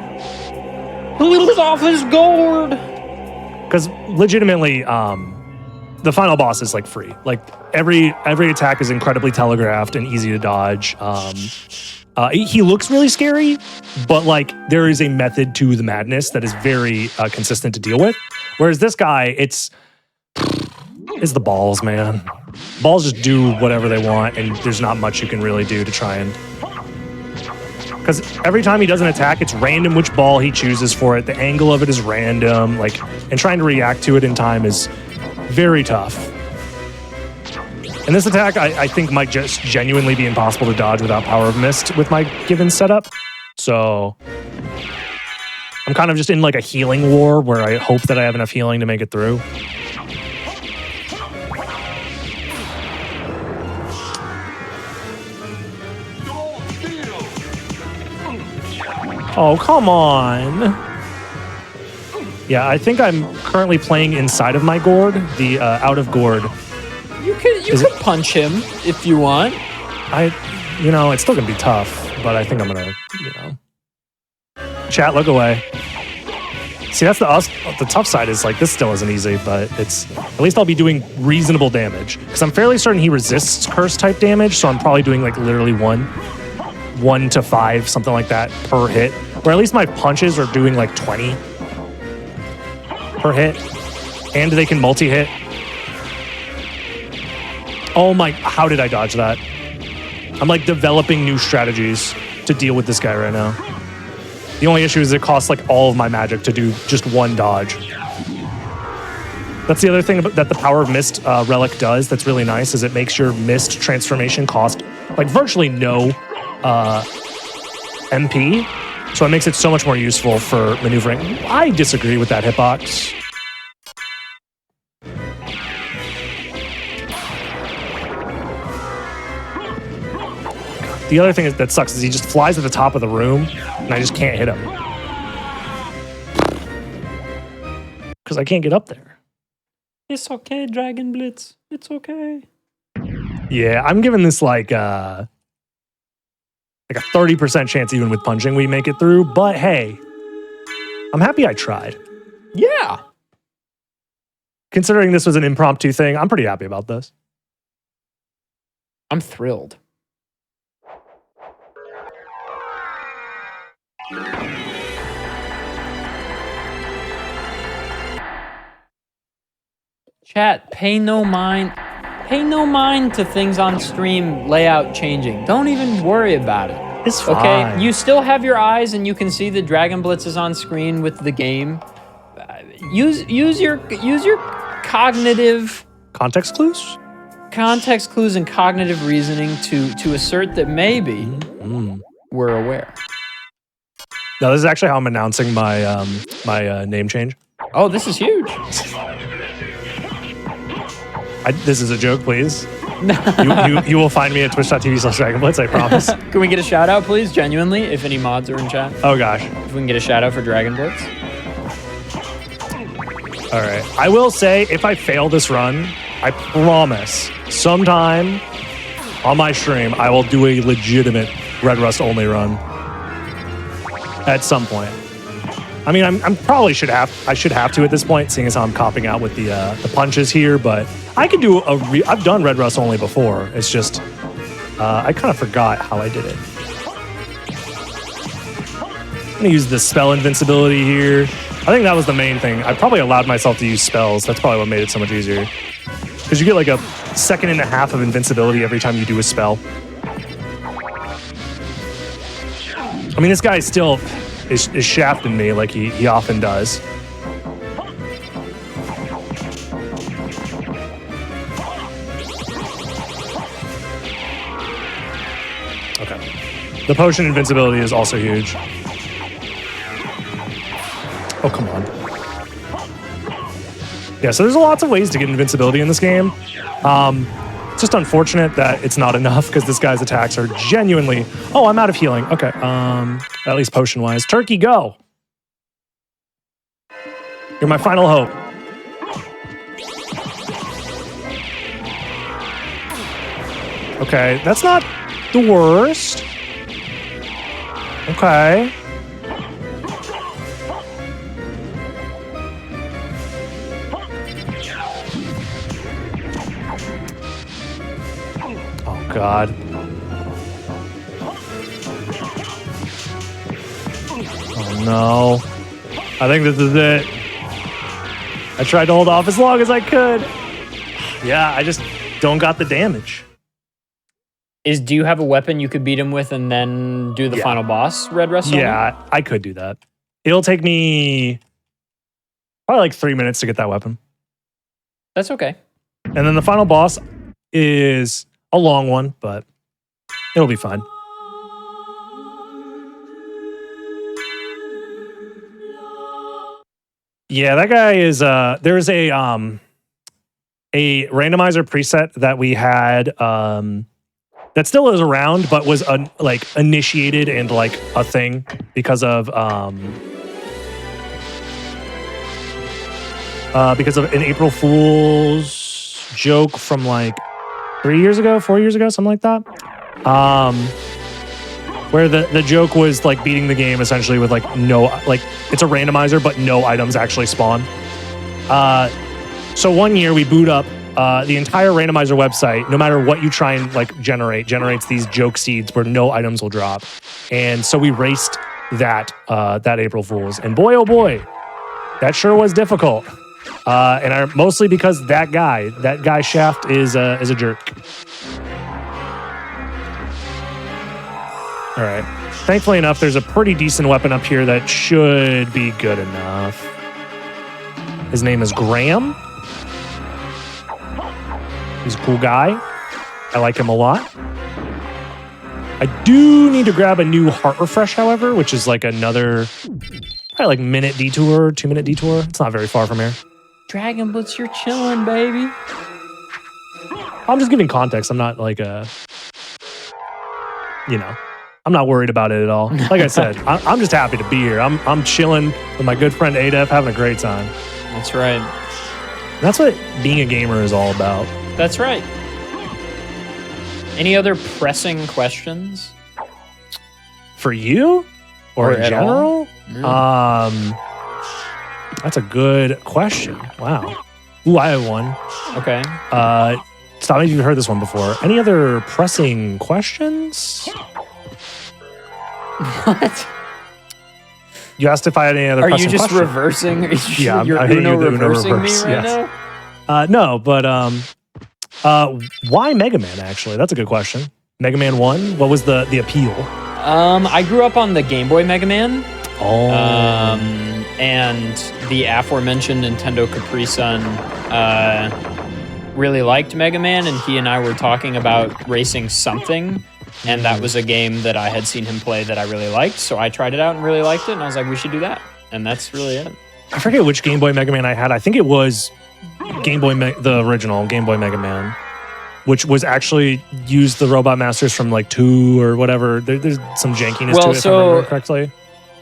Lives off his gourd. Because legitimately, the final boss is like free. Like every attack is incredibly telegraphed and easy to dodge. He looks really scary, but like there is a method to the madness that is very consistent to deal with. Whereas this guy, it's the balls, man. Balls just do whatever they want, and there's not much you can really do to try and. Because every time he does an attack, it's random which ball he chooses for it. The angle of it is random, like, and trying to react to it in time is very tough. And this attack, I think, might just genuinely be impossible to dodge without Power of Mist with my given setup. So I'm kind of just in like a healing war where I hope that I have enough healing to make it through. Oh, come on. Yeah, I think I'm currently playing inside of my gourd, the out of gourd. You could punch him if you want. It's still gonna be tough, but I think I'm gonna, Chat, look away. See, that's the tough side is like, this still isn't easy, but at least I'll be doing reasonable damage. Because I'm fairly certain he resists curse type damage, so I'm probably doing like literally 1 to 5, something like that per hit. Or at least my punches are doing like 20 per hit. And they can multi-hit. Oh my, how did I dodge that? I'm like developing new strategies to deal with this guy right now. The only issue is it costs like all of my magic to do just one dodge. That's the other thing that the Power of Mist relic does that's really nice, is it makes your Mist transformation cost like virtually no MP. So it makes it so much more useful for maneuvering. I disagree with that hitbox. The other thing that sucks is he just flies at the top of the room, and I just can't hit him. Because I can't get up there. It's okay, Dragon Blitz. It's okay. Yeah, I'm giving this like a 30% chance even with punching we make it through, but hey, I'm happy I tried. Yeah. Considering this was an impromptu thing, I'm pretty happy about this. I'm thrilled. Chat, pay no mind to things on stream layout changing. Don't even worry about it. It's fine. Okay, you still have your eyes and you can see the Dragon Blitz is on screen with the game. Use your cognitive context clues and cognitive reasoning to assert that maybe we're aware. No, this is actually how I'm announcing my my name change. Oh, this is huge. This is a joke, please. you will find me at twitch.tv/DragonBlitz, I promise. Can we get a shout out, please? Genuinely, if any mods are in chat. Oh gosh. If we can get a shout out for Dragon Blitz. All right. I will say, if I fail this run, I promise sometime on my stream I will do a legitimate Red Rust only run at some point. I mean, I'm probably should have to at this point, seeing as how I'm copping out with the punches here. But I could do I've done Red Rust only before. It's just I kind of forgot how I did it. I'm gonna use the spell invincibility here. I think that was the main thing. I probably allowed myself to use spells. That's probably what made it so much easier. Because you get like a 1.5 seconds of invincibility every time you do a spell. I mean, this guy still is shafting me like he often does. Okay. The potion invincibility is also huge. Oh, come on. Yeah, so there's lots of ways to get invincibility in this game. It's just unfortunate that it's not enough because this guy's attacks are genuinely... Oh, I'm out of healing. Okay, at least potion-wise. Turkey, go! You're my final hope. Okay, that's not the worst. Okay. God. Oh, no. I think this is it. I tried to hold off as long as I could. Yeah, I just don't got the damage. Do you have a weapon you could beat him with and then do the final boss, Red Rest? Yeah, I could do that. It'll take me probably like 3 minutes to get that weapon. That's okay. And then the final boss is a long one, but it'll be fine. Yeah, that guy is there's a randomizer preset that we had that still is around, but was like initiated and like a thing because of an April Fool's joke from like 3 years ago, 4 years ago, something like that. Where the joke was like beating the game essentially with like it's a randomizer, but no items actually spawn. So one year we boot up the entire randomizer website, no matter what you try and like generates these joke seeds where no items will drop. And so we raced that April Fool's, and boy, oh boy, that sure was difficult. Mostly because that guy Shaft is a jerk. All right. Thankfully enough, there's a pretty decent weapon up here that should be good enough. His name is Graham. He's a cool guy. I like him a lot. I do need to grab a new heart refresh, however, which is like another probably like minute detour, 2 minute detour. It's not very far from here. Dragon Blitz, you're chilling, baby. I'm just giving context. I'm not like I'm not worried about it at all. Like I said, I'm just happy to be here. I'm chilling with my good friend Adef, having a great time. That's right. That's what being a gamer is all about. That's right. Any other pressing questions? For you? Or in general? That's a good question. Wow. Ooh, I have one. Okay. Stop me if you've heard this one before. Any other pressing questions? What? You asked if I had any other pressing questions. Are you just reversing? Yeah, you're I'm hitting you the Uno reversing reverse. me right Yes. now? No, but why Mega Man, actually? That's a good question. Mega Man 1? What was the appeal? I grew up on the Game Boy Mega Man. Oh. And the aforementioned Nintendo Capri Sun really liked Mega Man, and he and I were talking about racing something, and that was a game that I had seen him play that I really liked, so I tried it out and really liked it, and I was like, we should do that. And that's really it. I forget which Game Boy Mega Man I had. I think it was the original Game Boy Mega Man, which was actually used the Robot Masters from like 2 or whatever. There's some jankiness to it, if I remember correctly.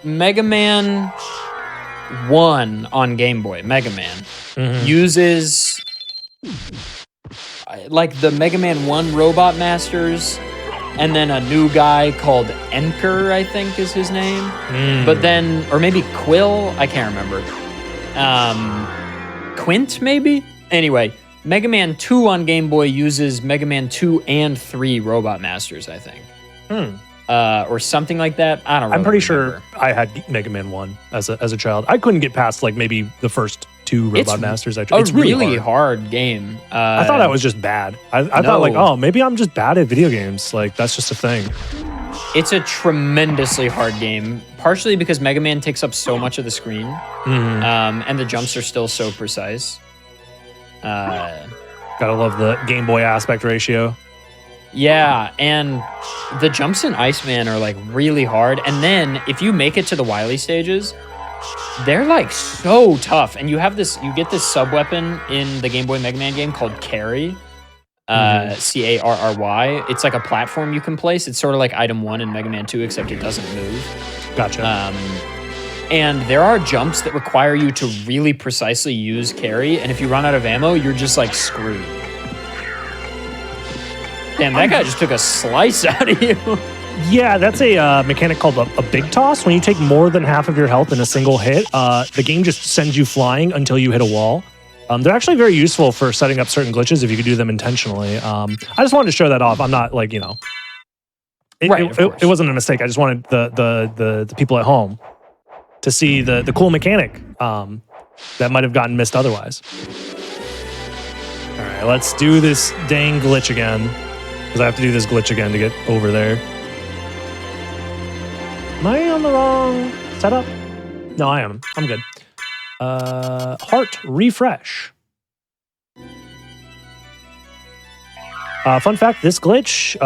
Mega Man 1 on Game Boy, Mega Man, uses like the Mega Man 1 Robot Masters, and then a new guy called Enker, I think is his name. But then, or maybe Quill, I can't remember. Quint, maybe? Anyway, Mega Man 2 on Game Boy uses Mega Man 2 and 3 Robot Masters, I think. Or something like that. I don't know. I'm pretty sure I had Mega Man 1 as a child. I couldn't get past like maybe the first 2 Robot Masters. It's really hard game. I thought I was just bad. I thought like, oh, maybe I'm just bad at video games. Like that's just a thing. It's a tremendously hard game, partially because Mega Man takes up so much of the screen, and the jumps are still so precise. Gotta love the Game Boy aspect ratio. Yeah, and the jumps in Iceman are like really hard. And then if you make it to the Wily stages, they're like so tough. And you get this sub weapon in the Game Boy Mega Man game called Carry, Carry. It's like a platform you can place. It's sort of like item 1 in Mega Man 2, except it doesn't move. Gotcha. And there are jumps that require you to really precisely use Carry. And if you run out of ammo, you're just like screwed. Damn, that guy just took a slice out of you. Yeah, that's a mechanic called a big toss. When you take more than half of your health in a single hit, the game just sends you flying until you hit a wall. They're actually very useful for setting up certain glitches if you could do them intentionally. I just wanted to show that off. I'm not like, it wasn't a mistake. I just wanted the people at home to see the cool mechanic that might have gotten missed otherwise. All right, let's do this dang glitch again, because I have to do this glitch again to get over there. Am I on the wrong setup? No, I am. I'm good. Heart refresh. Fun fact, this glitch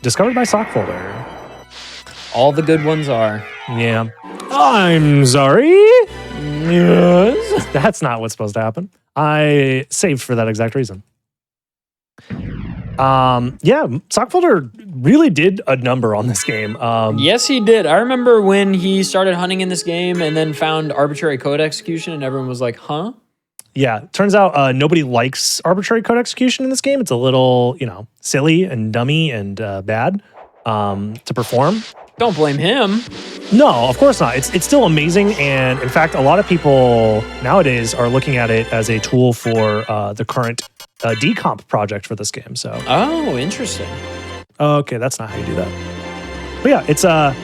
discovered by Sockfolder. All the good ones are. Yeah. I'm sorry. Yes. That's not what's supposed to happen. I saved for that exact reason. Sockfolder really did a number on this game. Yes, he did. I remember when he started hunting in this game and then found arbitrary code execution, and everyone was like, huh? Yeah, turns out nobody likes arbitrary code execution in this game. It's a little, silly and dummy and bad to perform. Don't blame him. No, of course not. It's still amazing, and in fact, a lot of people nowadays are looking at it as a tool for the current decomp project for this game. So, oh, interesting. Okay, that's not how you do that. But yeah, it's a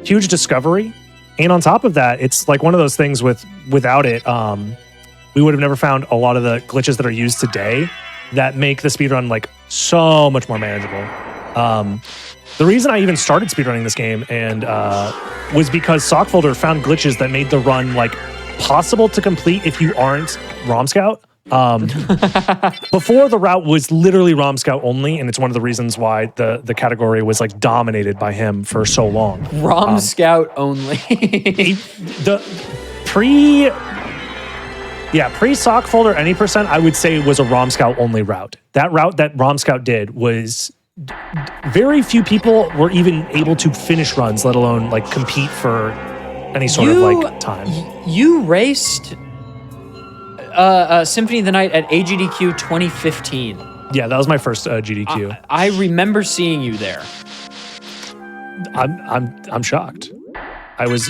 huge discovery, and on top of that, it's like one of those things without it, we would have never found a lot of the glitches that are used today that make the speedrun like so much more manageable. The reason I even started speedrunning this game and was because Sockfolder found glitches that made the run like possible to complete if you aren't ROM Scout. Before, the route was literally ROM Scout only, and it's one of the reasons why the category was like dominated by him for so long. ROM Scout only. The pre-Sockfolder any percent, I would say was a ROM Scout only route. That route that ROM Scout did was very few people were even able to finish runs, let alone like compete for any sort of like time. You raced Symphony of the Night at AGDQ 2015. Yeah, that was my first GDQ. I remember seeing you there. I'm shocked. I was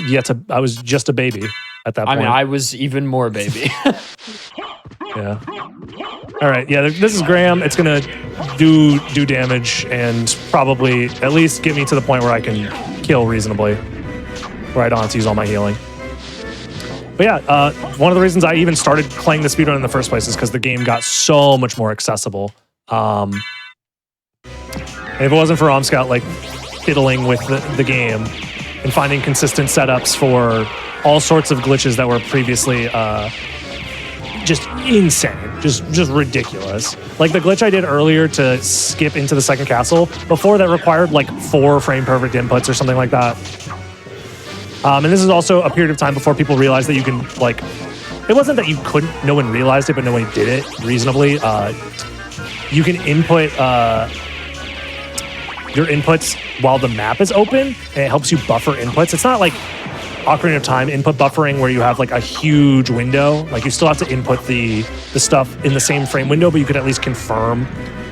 just a baby at that point. I mean, I was even more baby. Yeah. All right. Yeah, this is Graham. It's gonna do damage and probably at least get me to the point where I can kill reasonably, where I don't have to use all my healing. But yeah, one of the reasons I even started playing the speedrun in the first place is because the game got so much more accessible. And if it wasn't for ROM Scout like fiddling with the game and finding consistent setups for all sorts of glitches that were previously just insane, just ridiculous. Like the glitch I did earlier to skip into the second castle, before that required like 4 frame perfect inputs or something like that. And this is also a period of time before people realized that you can like, it wasn't that you couldn't, no one realized it, but no one did it reasonably. You can input your inputs while the map is open, and it helps you buffer inputs. It's not like Ocarina of Time input buffering where you have like a huge window. Like you still have to input the stuff in the same frame window, but you could at least confirm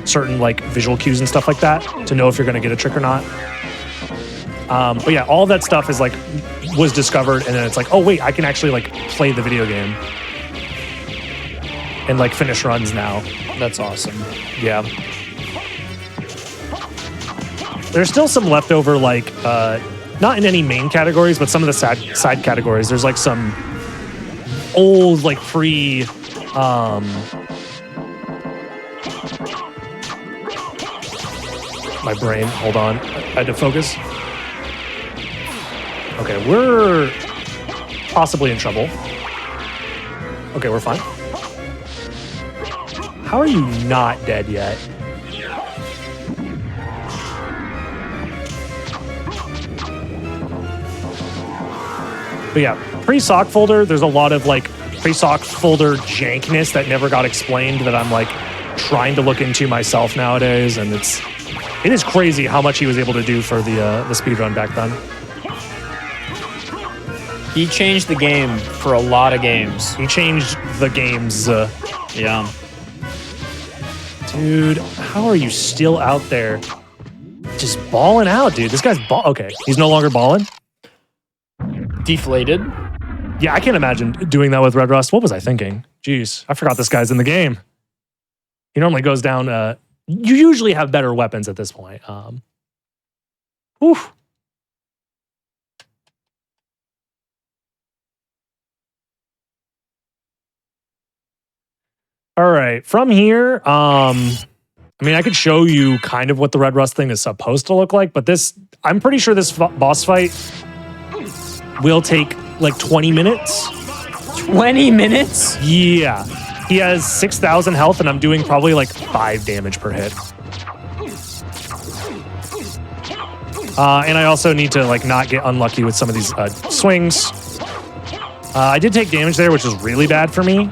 certain like visual cues and stuff like that to know if you're going to get a trick or not. But yeah, all that stuff is like was discovered, and then it's like, oh wait, I can actually like play the video game and like finish runs now. That's awesome. Yeah. There's still some leftover like not in any main categories, but some of the side categories. There's like some old like pre my brain, hold on. I had to focus. Okay, we're possibly in trouble. Okay, we're fine. How are you not dead yet? But yeah, pre-Sockfolder, there's a lot of like pre-Sockfolder jankness that never got explained that I'm like trying to look into myself nowadays, and it is crazy how much he was able to do for the speedrun back then. He changed the game for a lot of games. He changed the games. Yeah. Dude, how are you still out there just balling out, dude? This guy's okay, he's no longer balling. Deflated. Yeah, I can't imagine doing that with Red Rust. What was I thinking? Jeez, I forgot this guy's in the game. He normally goes down. You usually have better weapons at this point. Whew. All right, from here, I mean, I could show you kind of what the Red Rust thing is supposed to look like, but I'm pretty sure this boss fight will take like 20 minutes. 20 minutes? Yeah. He has 6,000 health, and I'm doing probably like 5 damage per hit. And I also need to like not get unlucky with some of these swings. I did take damage there, which is really bad for me.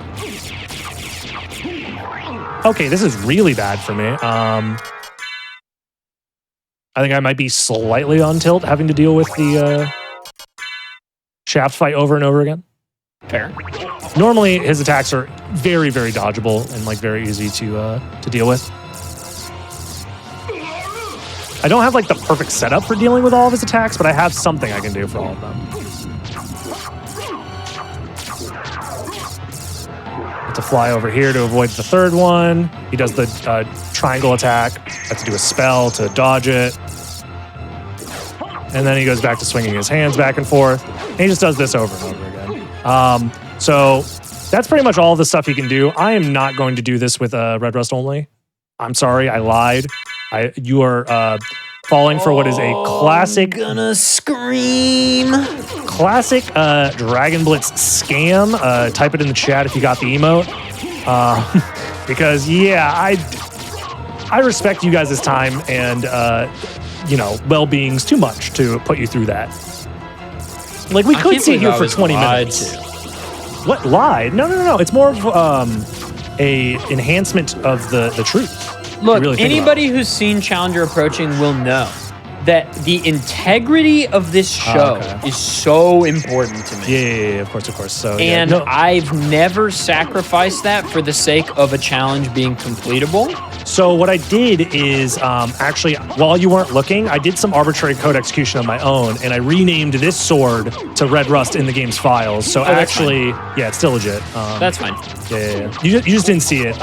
Okay, this is really bad for me. I think I might be slightly on tilt having to deal with the shaft fight over and over again. Fair. Normally, his attacks are very, very dodgeable and like very easy to deal with. I don't have like the perfect setup for dealing with all of his attacks, but I have something I can do for all of them. To fly over here to avoid the third one. He does the triangle attack. I have to do a spell to dodge it. And then he goes back to swinging his hands back and forth. And he just does this over and over again. So that's pretty much all the stuff he can do. I am not going to do this with Red Rust only. I'm sorry, I lied. You are falling for what is a classic... I'm gonna scream. Classic Dragon Blitz scam. Type it in the chat if you got the emote. Because, yeah, I respect you guys' time and, well-being's too much to put you through that. Like, we could sit here for 20 minutes. What? Lied? No. It's more of a enhancement of the truth. Look, really anybody who's seen Challenger approaching will know that the integrity of this show is so important to me. Yeah, of course. So, and I've never sacrificed that for the sake of a challenge being completable. So what I did is, actually, while you weren't looking, I did some arbitrary code execution on my own, and I renamed this sword to Red Rust in the game's files. So actually, yeah, it's still legit. That's fine. Yeah. You just didn't see it.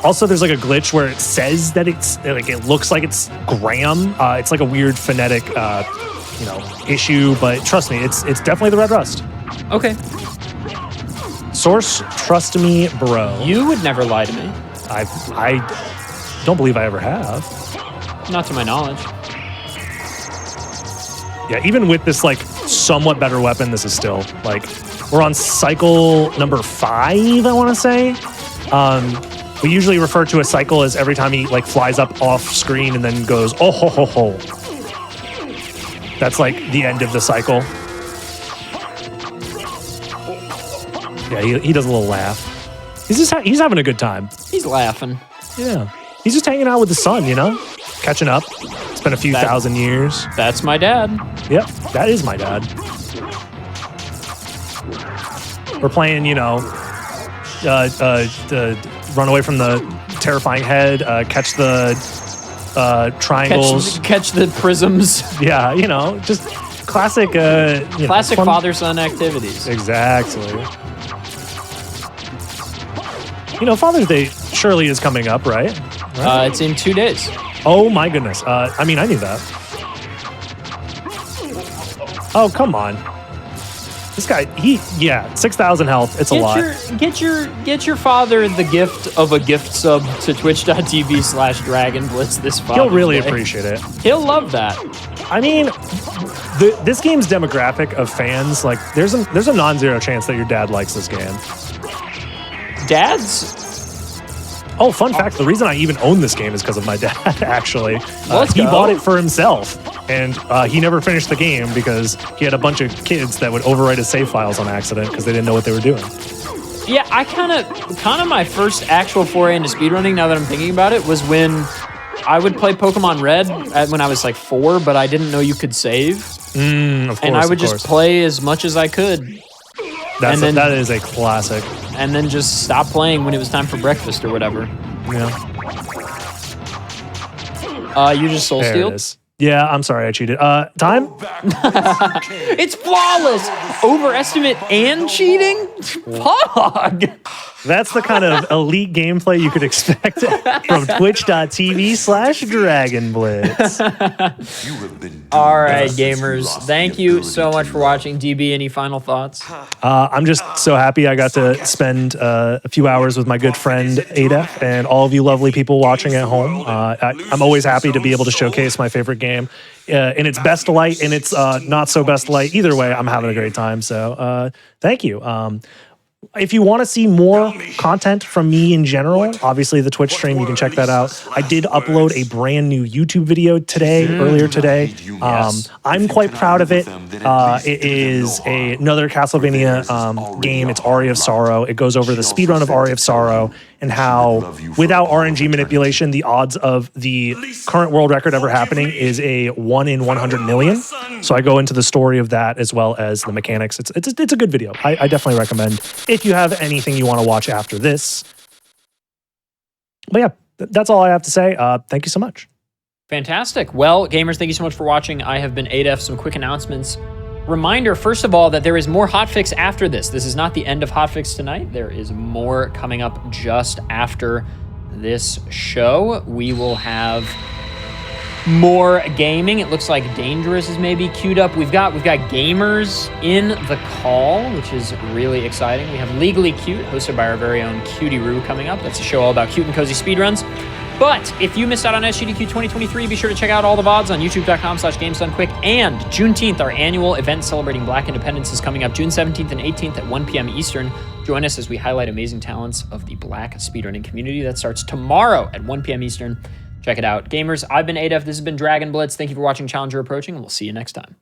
Also, there's like a glitch where it says that it's like it looks like it's Graham. It's like a weird phonetic, issue. But trust me, it's definitely the Red Rust. Okay. Source, trust me, bro. You would never lie to me. I don't believe I ever have. Not to my knowledge. Yeah, even with this like somewhat better weapon, this is still like we're on cycle number 5, I want to say. We usually refer to a cycle as every time he like flies up off screen and then goes, oh ho ho ho. That's like the end of the cycle. Yeah, he does a little laugh. He's having a good time. He's laughing. Yeah. He's just hanging out with the sun, catching up. It's been a few thousand years. That's my dad. Yep, that is my dad. We're playing, run away from the terrifying head, catch the triangles. Catch the prisms. Yeah, just classic... classic father-son activities. Exactly. Father's Day surely is coming up, right? It's in 2 days. Oh my goodness. I knew that. Oh, come on. This guy, 6,000 health. It's a lot. Get your father the gift of a gift sub to twitch.tv/dragonblitz this Father's He'll really Day. appreciate it. He'll love that. I mean, this game's demographic of fans, like, there's a non-zero chance that your dad likes this game. Dads? Oh, fun fact, the reason I even own this game is because of my dad, actually. He go. bought it for himself, and he never finished the game because he had a bunch of kids that would overwrite his save files on accident because they didn't know what they were doing. Yeah, I kind of my first actual foray into speedrunning, now that I'm thinking about it, was when I would play Pokemon Red when I was like 4, but I didn't know you could save. Of course, and I would just play as much as I could. That is a classic. And then just stop playing when it was time for breakfast or whatever. Yeah. You just soul There stealed? it is. Yeah, I'm sorry I cheated. Time? It's flawless. Overestimate and cheating? Pog. That's the kind of elite gameplay you could expect from twitch.tv/DragonBlitz. All right, gamers. Thank you so much for watching. DB, any final thoughts? I'm just so happy I got to spend a few hours with my good friend Adef and all of you lovely people watching at home. I'm always happy to be able to showcase my favorite game in its best light, in its not so best light. Either way, I'm having a great time. So thank you. If you want to see more content from me in general, obviously the Twitch stream, you can check that out. I did upload a brand new YouTube video earlier today. I'm quite proud of it. It is another Castlevania game. It's Aria of Sorrow. It goes over the speedrun of Aria of Sorrow and how, without RNG manipulation, the odds of the current world record ever happening is a 1 in 100 million. So I go into the story of that as well as the mechanics. It's a good video. I definitely recommend if you have anything you want to watch after this. But yeah, that's all I have to say. Thank you so much. Fantastic. Well, gamers, thank you so much for watching. I have been Adef. Some quick announcements. Reminder, first of all, that there is more hotfix after this. This is not the end of hotfix tonight. There is more coming up just after this show. We will have more gaming. It looks like Dangerous is maybe queued up. We've got gamers in the call, which is really exciting. We have Legally Cute, hosted by our very own Cutie Roo, coming up. That's a show all about cute and cozy speedruns. But if you missed out on SGDQ 2023, be sure to check out all the VODs on youtube.com/GamesDoneQuick. And Juneteenth, our annual event celebrating Black Independence, is coming up June 17th and 18th at 1 p.m. Eastern. Join us as we highlight amazing talents of the Black speedrunning community. That starts tomorrow at 1 p.m. Eastern. Check it out. Gamers, I've been Adef. This has been Dragon Blitz. Thank you for watching Challenger Approaching, and we'll see you next time.